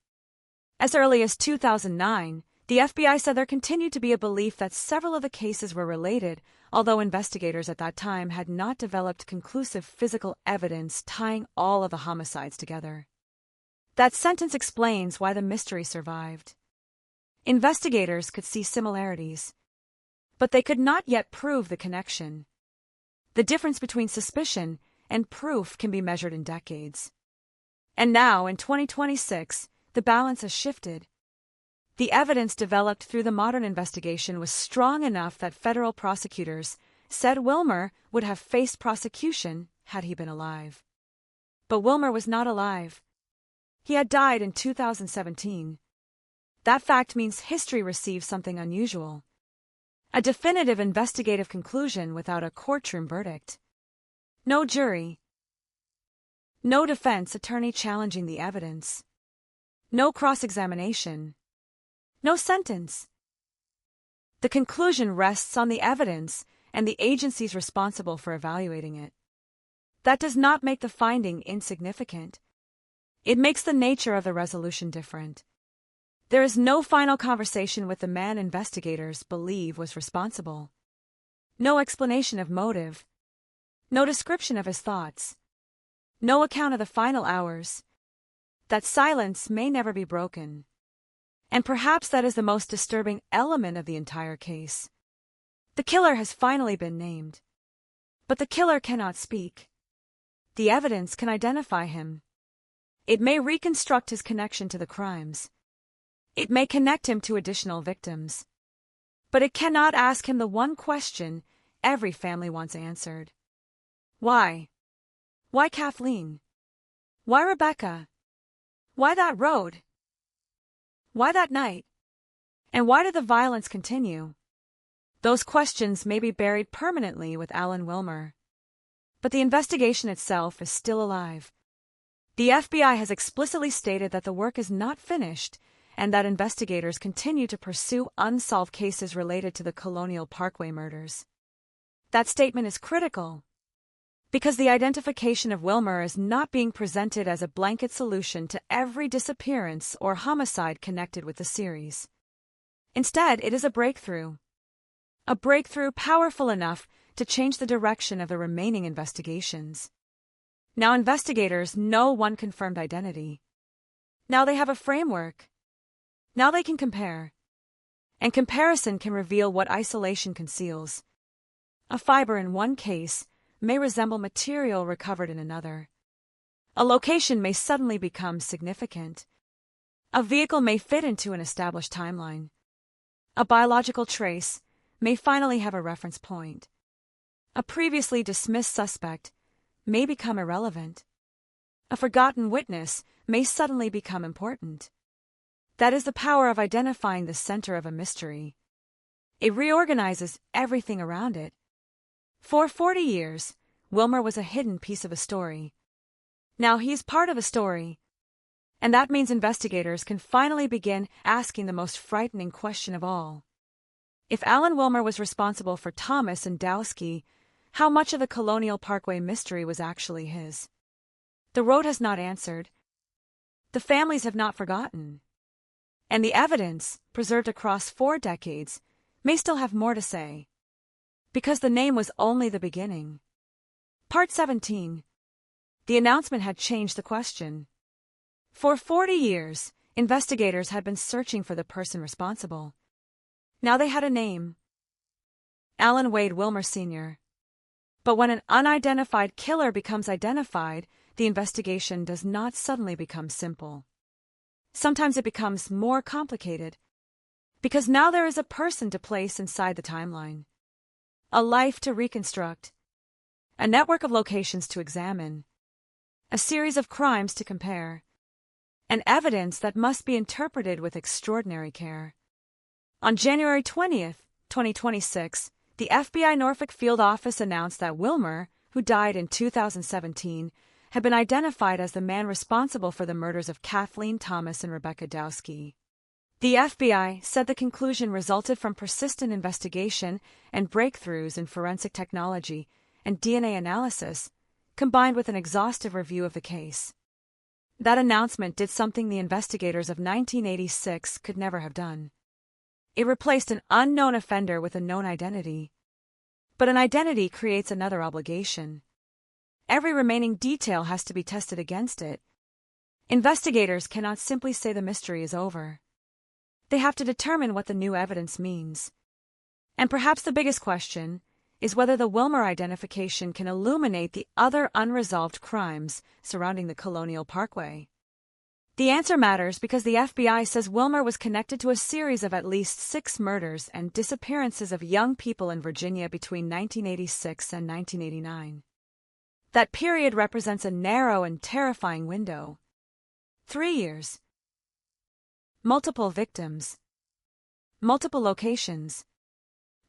As early as 2009, the FBI said there continued to be a belief that several of the cases were related, although investigators at that time had not developed conclusive physical evidence tying all of the homicides together. That sentence explains why the mystery survived. Investigators could see similarities, but they could not yet prove the connection. The difference between suspicion and proof can be measured in decades. And now, in 2026, the balance has shifted. The evidence developed through the modern investigation was strong enough that federal prosecutors said Wilmer would have faced prosecution had he been alive. But Wilmer was not alive. He had died in 2017. That fact means history received something unusual. A definitive investigative conclusion without a courtroom verdict. No jury. No defense attorney challenging the evidence. No cross-examination. No sentence. The conclusion rests on the evidence and the agencies responsible for evaluating it. That does not make the finding insignificant. It makes the nature of the resolution different. There is no final conversation with the man investigators believe was responsible. No explanation of motive. No description of his thoughts. No account of the final hours. That silence may never be broken. And perhaps that is the most disturbing element of the entire case. The killer has finally been named. But the killer cannot speak. The evidence can identify him. It may reconstruct his connection to the crimes. It may connect him to additional victims. But it cannot ask him the one question every family wants answered. Why? Why Kathleen? Why Rebecca? Why that road? Why that night? And why did the violence continue? Those questions may be buried permanently with Alan Wilmer. But the investigation itself is still alive. The FBI has explicitly stated that the work is not finished and that investigators continue to pursue unsolved cases related to the Colonial Parkway murders. That statement is critical because the identification of Wilmer is not being presented as a blanket solution to every disappearance or homicide connected with the series. Instead, it is a breakthrough powerful enough to change the direction of the remaining investigations. Now investigators know one confirmed identity. Now they have a framework. Now they can compare. And comparison can reveal what isolation conceals. A fiber in one case may resemble material recovered in another. A location may suddenly become significant. A vehicle may fit into an established timeline. A biological trace may finally have a reference point. A previously dismissed suspect may become irrelevant. A forgotten witness may suddenly become important. That is the power of identifying the center of a mystery. It reorganizes everything around it. For 40 years, Wilmer was a hidden piece of a story. Now he is part of a story, and that means investigators can finally begin asking the most frightening question of all. If Alan Wilmer was responsible for Thomas and Dowski, how much of the Colonial Parkway mystery was actually his? The road has not answered. The families have not forgotten. And the evidence, preserved across 4 decades, may still have more to say. Because the name was only the beginning. Part 17. The announcement had changed the question. For 40 years, investigators had been searching for the person responsible. Now they had a name. Alan Wade Wilmer Sr. But when an unidentified killer becomes identified, the investigation does not suddenly become simple. Sometimes it becomes more complicated, because now there is a person to place inside the timeline, a life to reconstruct, a network of locations to examine, a series of crimes to compare, and evidence that must be interpreted with extraordinary care. On January 20th, 2026, the FBI Norfolk Field Office announced that Wilmer, who died in 2017, had been identified as the man responsible for the murders of Kathleen Thomas and Rebecca Dowski. The FBI said the conclusion resulted from persistent investigation and breakthroughs in forensic technology and DNA analysis, combined with an exhaustive review of the case. That announcement did something the investigators of 1986 could never have done. It replaced an unknown offender with a known identity. But an identity creates another obligation. Every remaining detail has to be tested against it. Investigators cannot simply say the mystery is over. They have to determine what the new evidence means. And perhaps the biggest question is whether the Wilmer identification can illuminate the other unresolved crimes surrounding the Colonial Parkway. The answer matters because the FBI says Wilmer was connected to a series of at least 6 murders and disappearances of young people in Virginia between 1986 and 1989. That period represents a narrow and terrifying window. 3 years. Multiple victims. Multiple locations.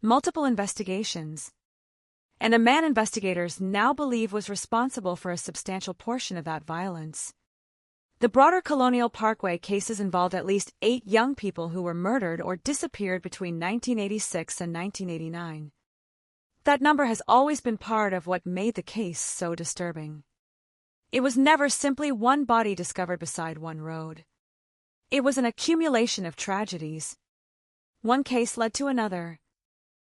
Multiple investigations. And a man investigators now believe was responsible for a substantial portion of that violence. The broader Colonial Parkway cases involved at least 8 young people who were murdered or disappeared between 1986 and 1989. That number has always been part of what made the case so disturbing. It was never simply one body discovered beside one road. It was an accumulation of tragedies. One case led to another.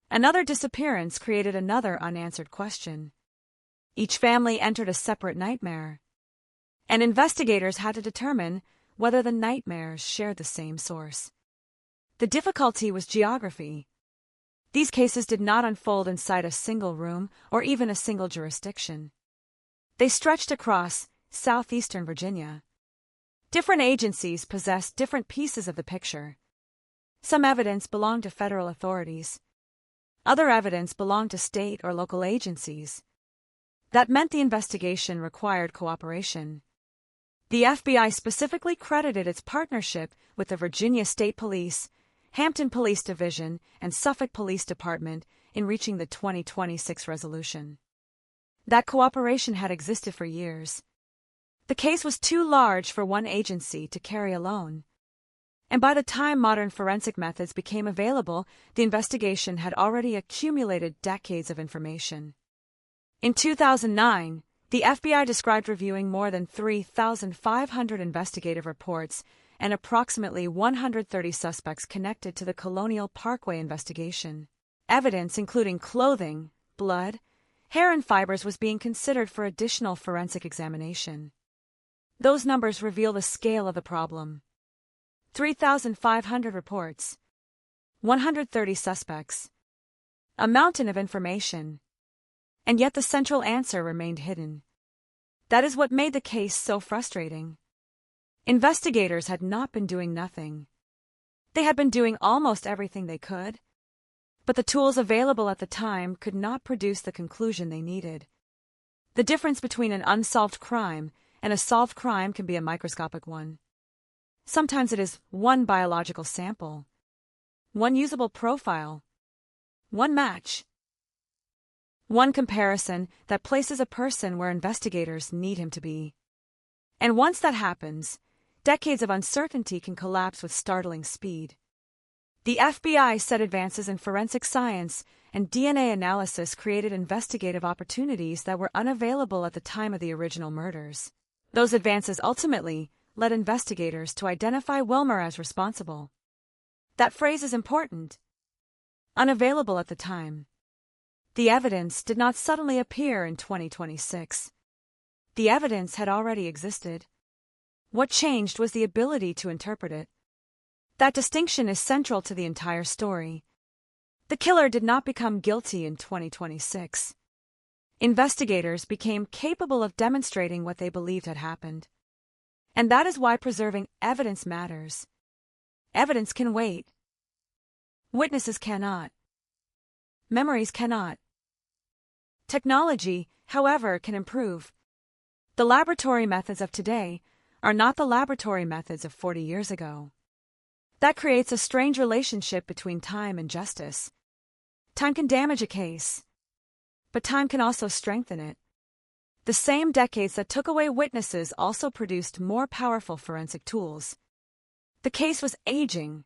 Another disappearance created another unanswered question. Each family entered a separate nightmare. And investigators had to determine whether the nightmares shared the same source. The difficulty was geography. These cases did not unfold inside a single room or even a single jurisdiction. They stretched across southeastern Virginia. Different agencies possessed different pieces of the picture. Some evidence belonged to federal authorities. Other evidence belonged to state or local agencies. That meant the investigation required cooperation. The FBI specifically credited its partnership with the Virginia State Police, Hampton Police Division, and Suffolk Police Department in reaching the 2026 resolution. That cooperation had existed for years. The case was too large for one agency to carry alone. And by the time modern forensic methods became available, the investigation had already accumulated decades of information. In 2009, the FBI described reviewing more than 3,500 investigative reports and approximately 130 suspects connected to the Colonial Parkway investigation. Evidence including clothing, blood, hair and fibers was being considered for additional forensic examination. Those numbers reveal the scale of the problem. 3,500 reports, 130 suspects, a mountain of information. And yet the central answer remained hidden. That is what made the case so frustrating. Investigators had not been doing nothing. They had been doing almost everything they could. But the tools available at the time could not produce the conclusion they needed. The difference between an unsolved crime and a solved crime can be a microscopic one. Sometimes it is one biological sample, one usable profile, one match, one comparison that places a person where investigators need him to be. And once that happens, decades of uncertainty can collapse with startling speed. The FBI said advances in forensic science and DNA analysis created investigative opportunities that were unavailable at the time of the original murders. Those advances ultimately led investigators to identify Wilmer as responsible. That phrase is important. Unavailable at the time. The evidence did not suddenly appear in 2026. The evidence had already existed. What changed was the ability to interpret it. That distinction is central to the entire story. The killer did not become guilty in 2026. Investigators became capable of demonstrating what they believed had happened. And that is why preserving evidence matters. Evidence can wait. Witnesses cannot. Memories cannot. Technology, however, can improve. The laboratory methods of today are not the laboratory methods of 40 years ago. That creates a strange relationship between time and justice. Time can damage a case, but time can also strengthen it. The same decades that took away witnesses also produced more powerful forensic tools. The case was aging.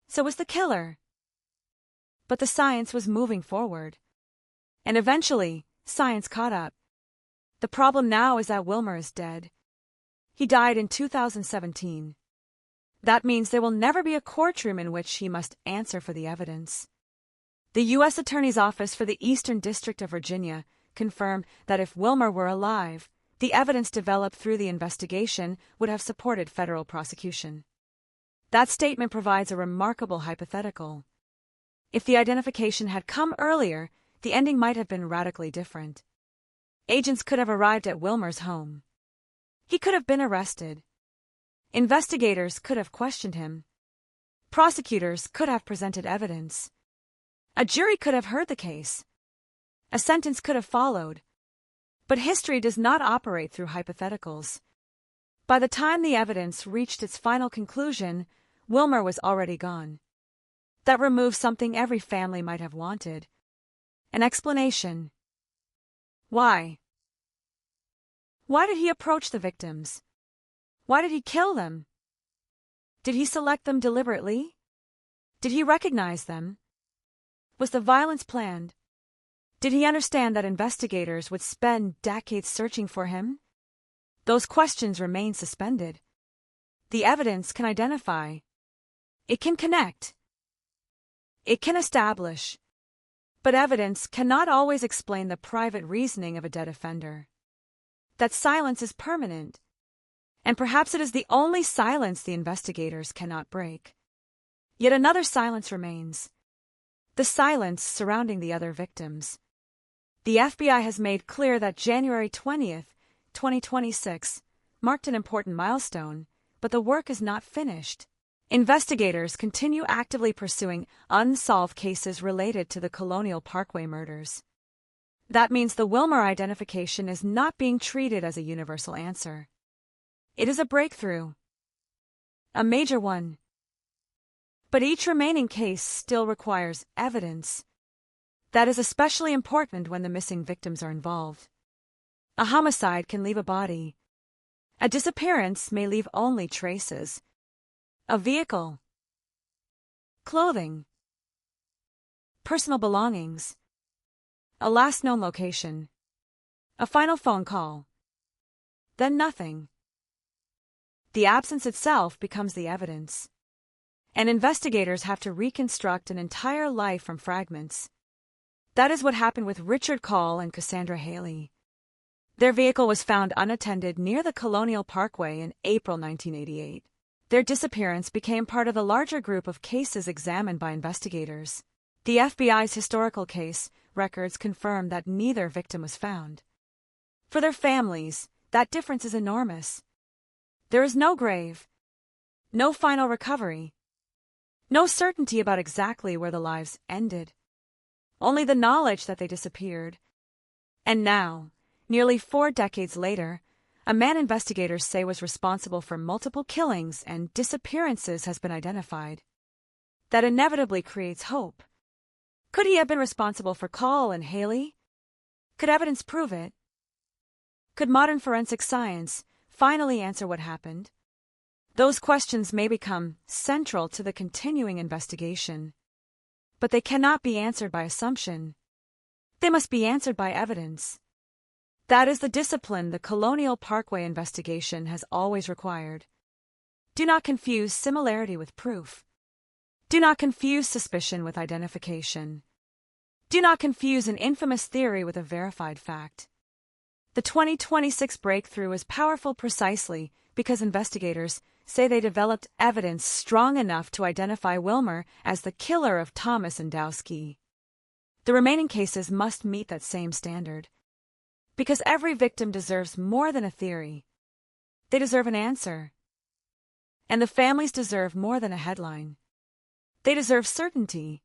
So was the killer. But the science was moving forward. And eventually, science caught up. The problem now is that Wilmer is dead. He died in 2017. That means there will never be a courtroom in which he must answer for the evidence. The U.S. Attorney's Office for the Eastern District of Virginia confirmed that if Wilmer were alive, the evidence developed through the investigation would have supported federal prosecution. That statement provides a remarkable hypothetical. If the identification had come earlier, the ending might have been radically different. Agents could have arrived at Wilmer's home. He could have been arrested. Investigators could have questioned him. Prosecutors could have presented evidence. A jury could have heard the case. A sentence could have followed. But history does not operate through hypotheticals. By the time the evidence reached its final conclusion, Wilmer was already gone. That removes something every family might have wanted. An explanation. Why? Why did he approach the victims? Why did he kill them? Did he select them deliberately? Did he recognize them? Was the violence planned? Did he understand that investigators would spend decades searching for him? Those questions remain suspended. The evidence can identify. It can connect. It can establish. But evidence cannot always explain the private reasoning of a dead offender. That silence is permanent. And perhaps it is the only silence the investigators cannot break. Yet another silence remains. The silence surrounding the other victims. The FBI has made clear that January 20th, 2026, marked an important milestone, but the work is not finished. Investigators continue actively pursuing unsolved cases related to the Colonial Parkway murders. That means the Wilmer identification is not being treated as a universal answer. It is a breakthrough. A major one. But each remaining case still requires evidence. That is especially important when the missing victims are involved. A homicide can leave a body. A disappearance may leave only traces. A vehicle. Clothing. Personal belongings. A last known location. A final phone call. Then nothing. The absence itself becomes the evidence. And investigators have to reconstruct an entire life from fragments. That is what happened with Richard Call and Cassandra Haley. Their vehicle was found unattended near the Colonial Parkway in April 1988. Their disappearance became part of the larger group of cases examined by investigators. The FBI's historical case records confirm that neither victim was found. For their families, that difference is enormous. There is no grave, no final recovery, No certainty about exactly where the lives ended. Only the knowledge that they disappeared. And now, nearly 4 decades later, a man investigators say was responsible for multiple killings and disappearances has been identified. That inevitably creates hope. Could he have been responsible for Call and Haley? Could evidence prove it? Could modern forensic science finally answer what happened? Those questions may become central to the continuing investigation. But they cannot be answered by assumption. They must be answered by evidence. That is the discipline the Colonial Parkway investigation has always required. Do not confuse similarity with proof. Do not confuse suspicion with identification. Do not confuse an infamous theory with a verified fact. The 2026 breakthrough is powerful precisely because investigators say they developed evidence strong enough to identify Wilmer as the killer of Thomas and Dowski. The remaining cases must meet that same standard. Because every victim deserves more than a theory. They deserve an answer. And the families deserve more than a headline. They deserve certainty.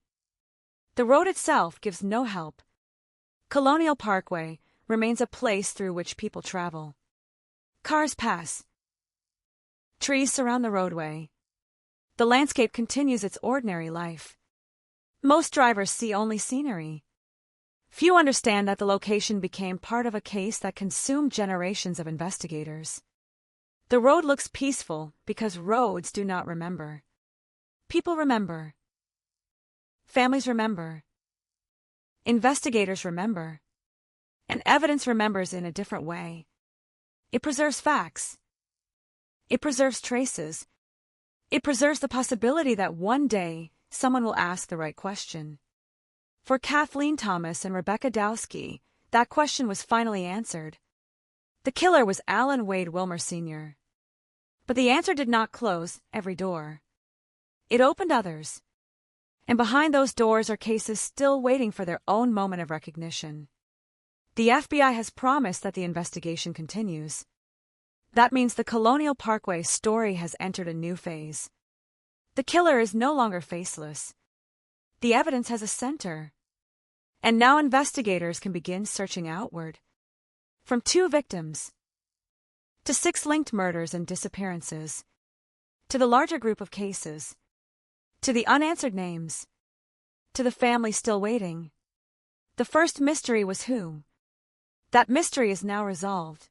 The road itself gives no help. Colonial Parkway remains a place through which people travel. Cars pass. Trees surround the roadway. The landscape continues its ordinary life. Most drivers see only scenery. Few understand that the location became part of a case that consumed generations of investigators. The road looks peaceful because roads do not remember. People remember. Families remember. Investigators remember. And evidence remembers in a different way. It preserves facts. It preserves traces. It preserves the possibility that one day someone will ask the right question. For Kathleen Thomas and Rebecca Dowski, that question was finally answered. The killer was Alan Wade Wilmer Sr. But the answer did not close every door. It opened others. And behind those doors are cases still waiting for their own moment of recognition. The FBI has promised that the investigation continues. That means the Colonial Parkway story has entered a new phase. The killer is no longer faceless. The evidence has a center. And now investigators can begin searching outward. From 2 victims to 6 linked murders and disappearances, to the larger group of cases, to the unanswered names, to the family still waiting. The first mystery was who? That mystery is now resolved.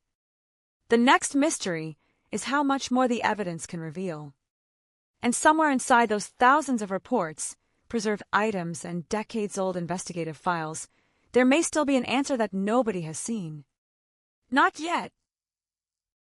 The next mystery is how much more the evidence can reveal. And somewhere inside those thousands of reports, preserved items, and decades-old investigative files, there may still be an answer that nobody has seen. Not yet.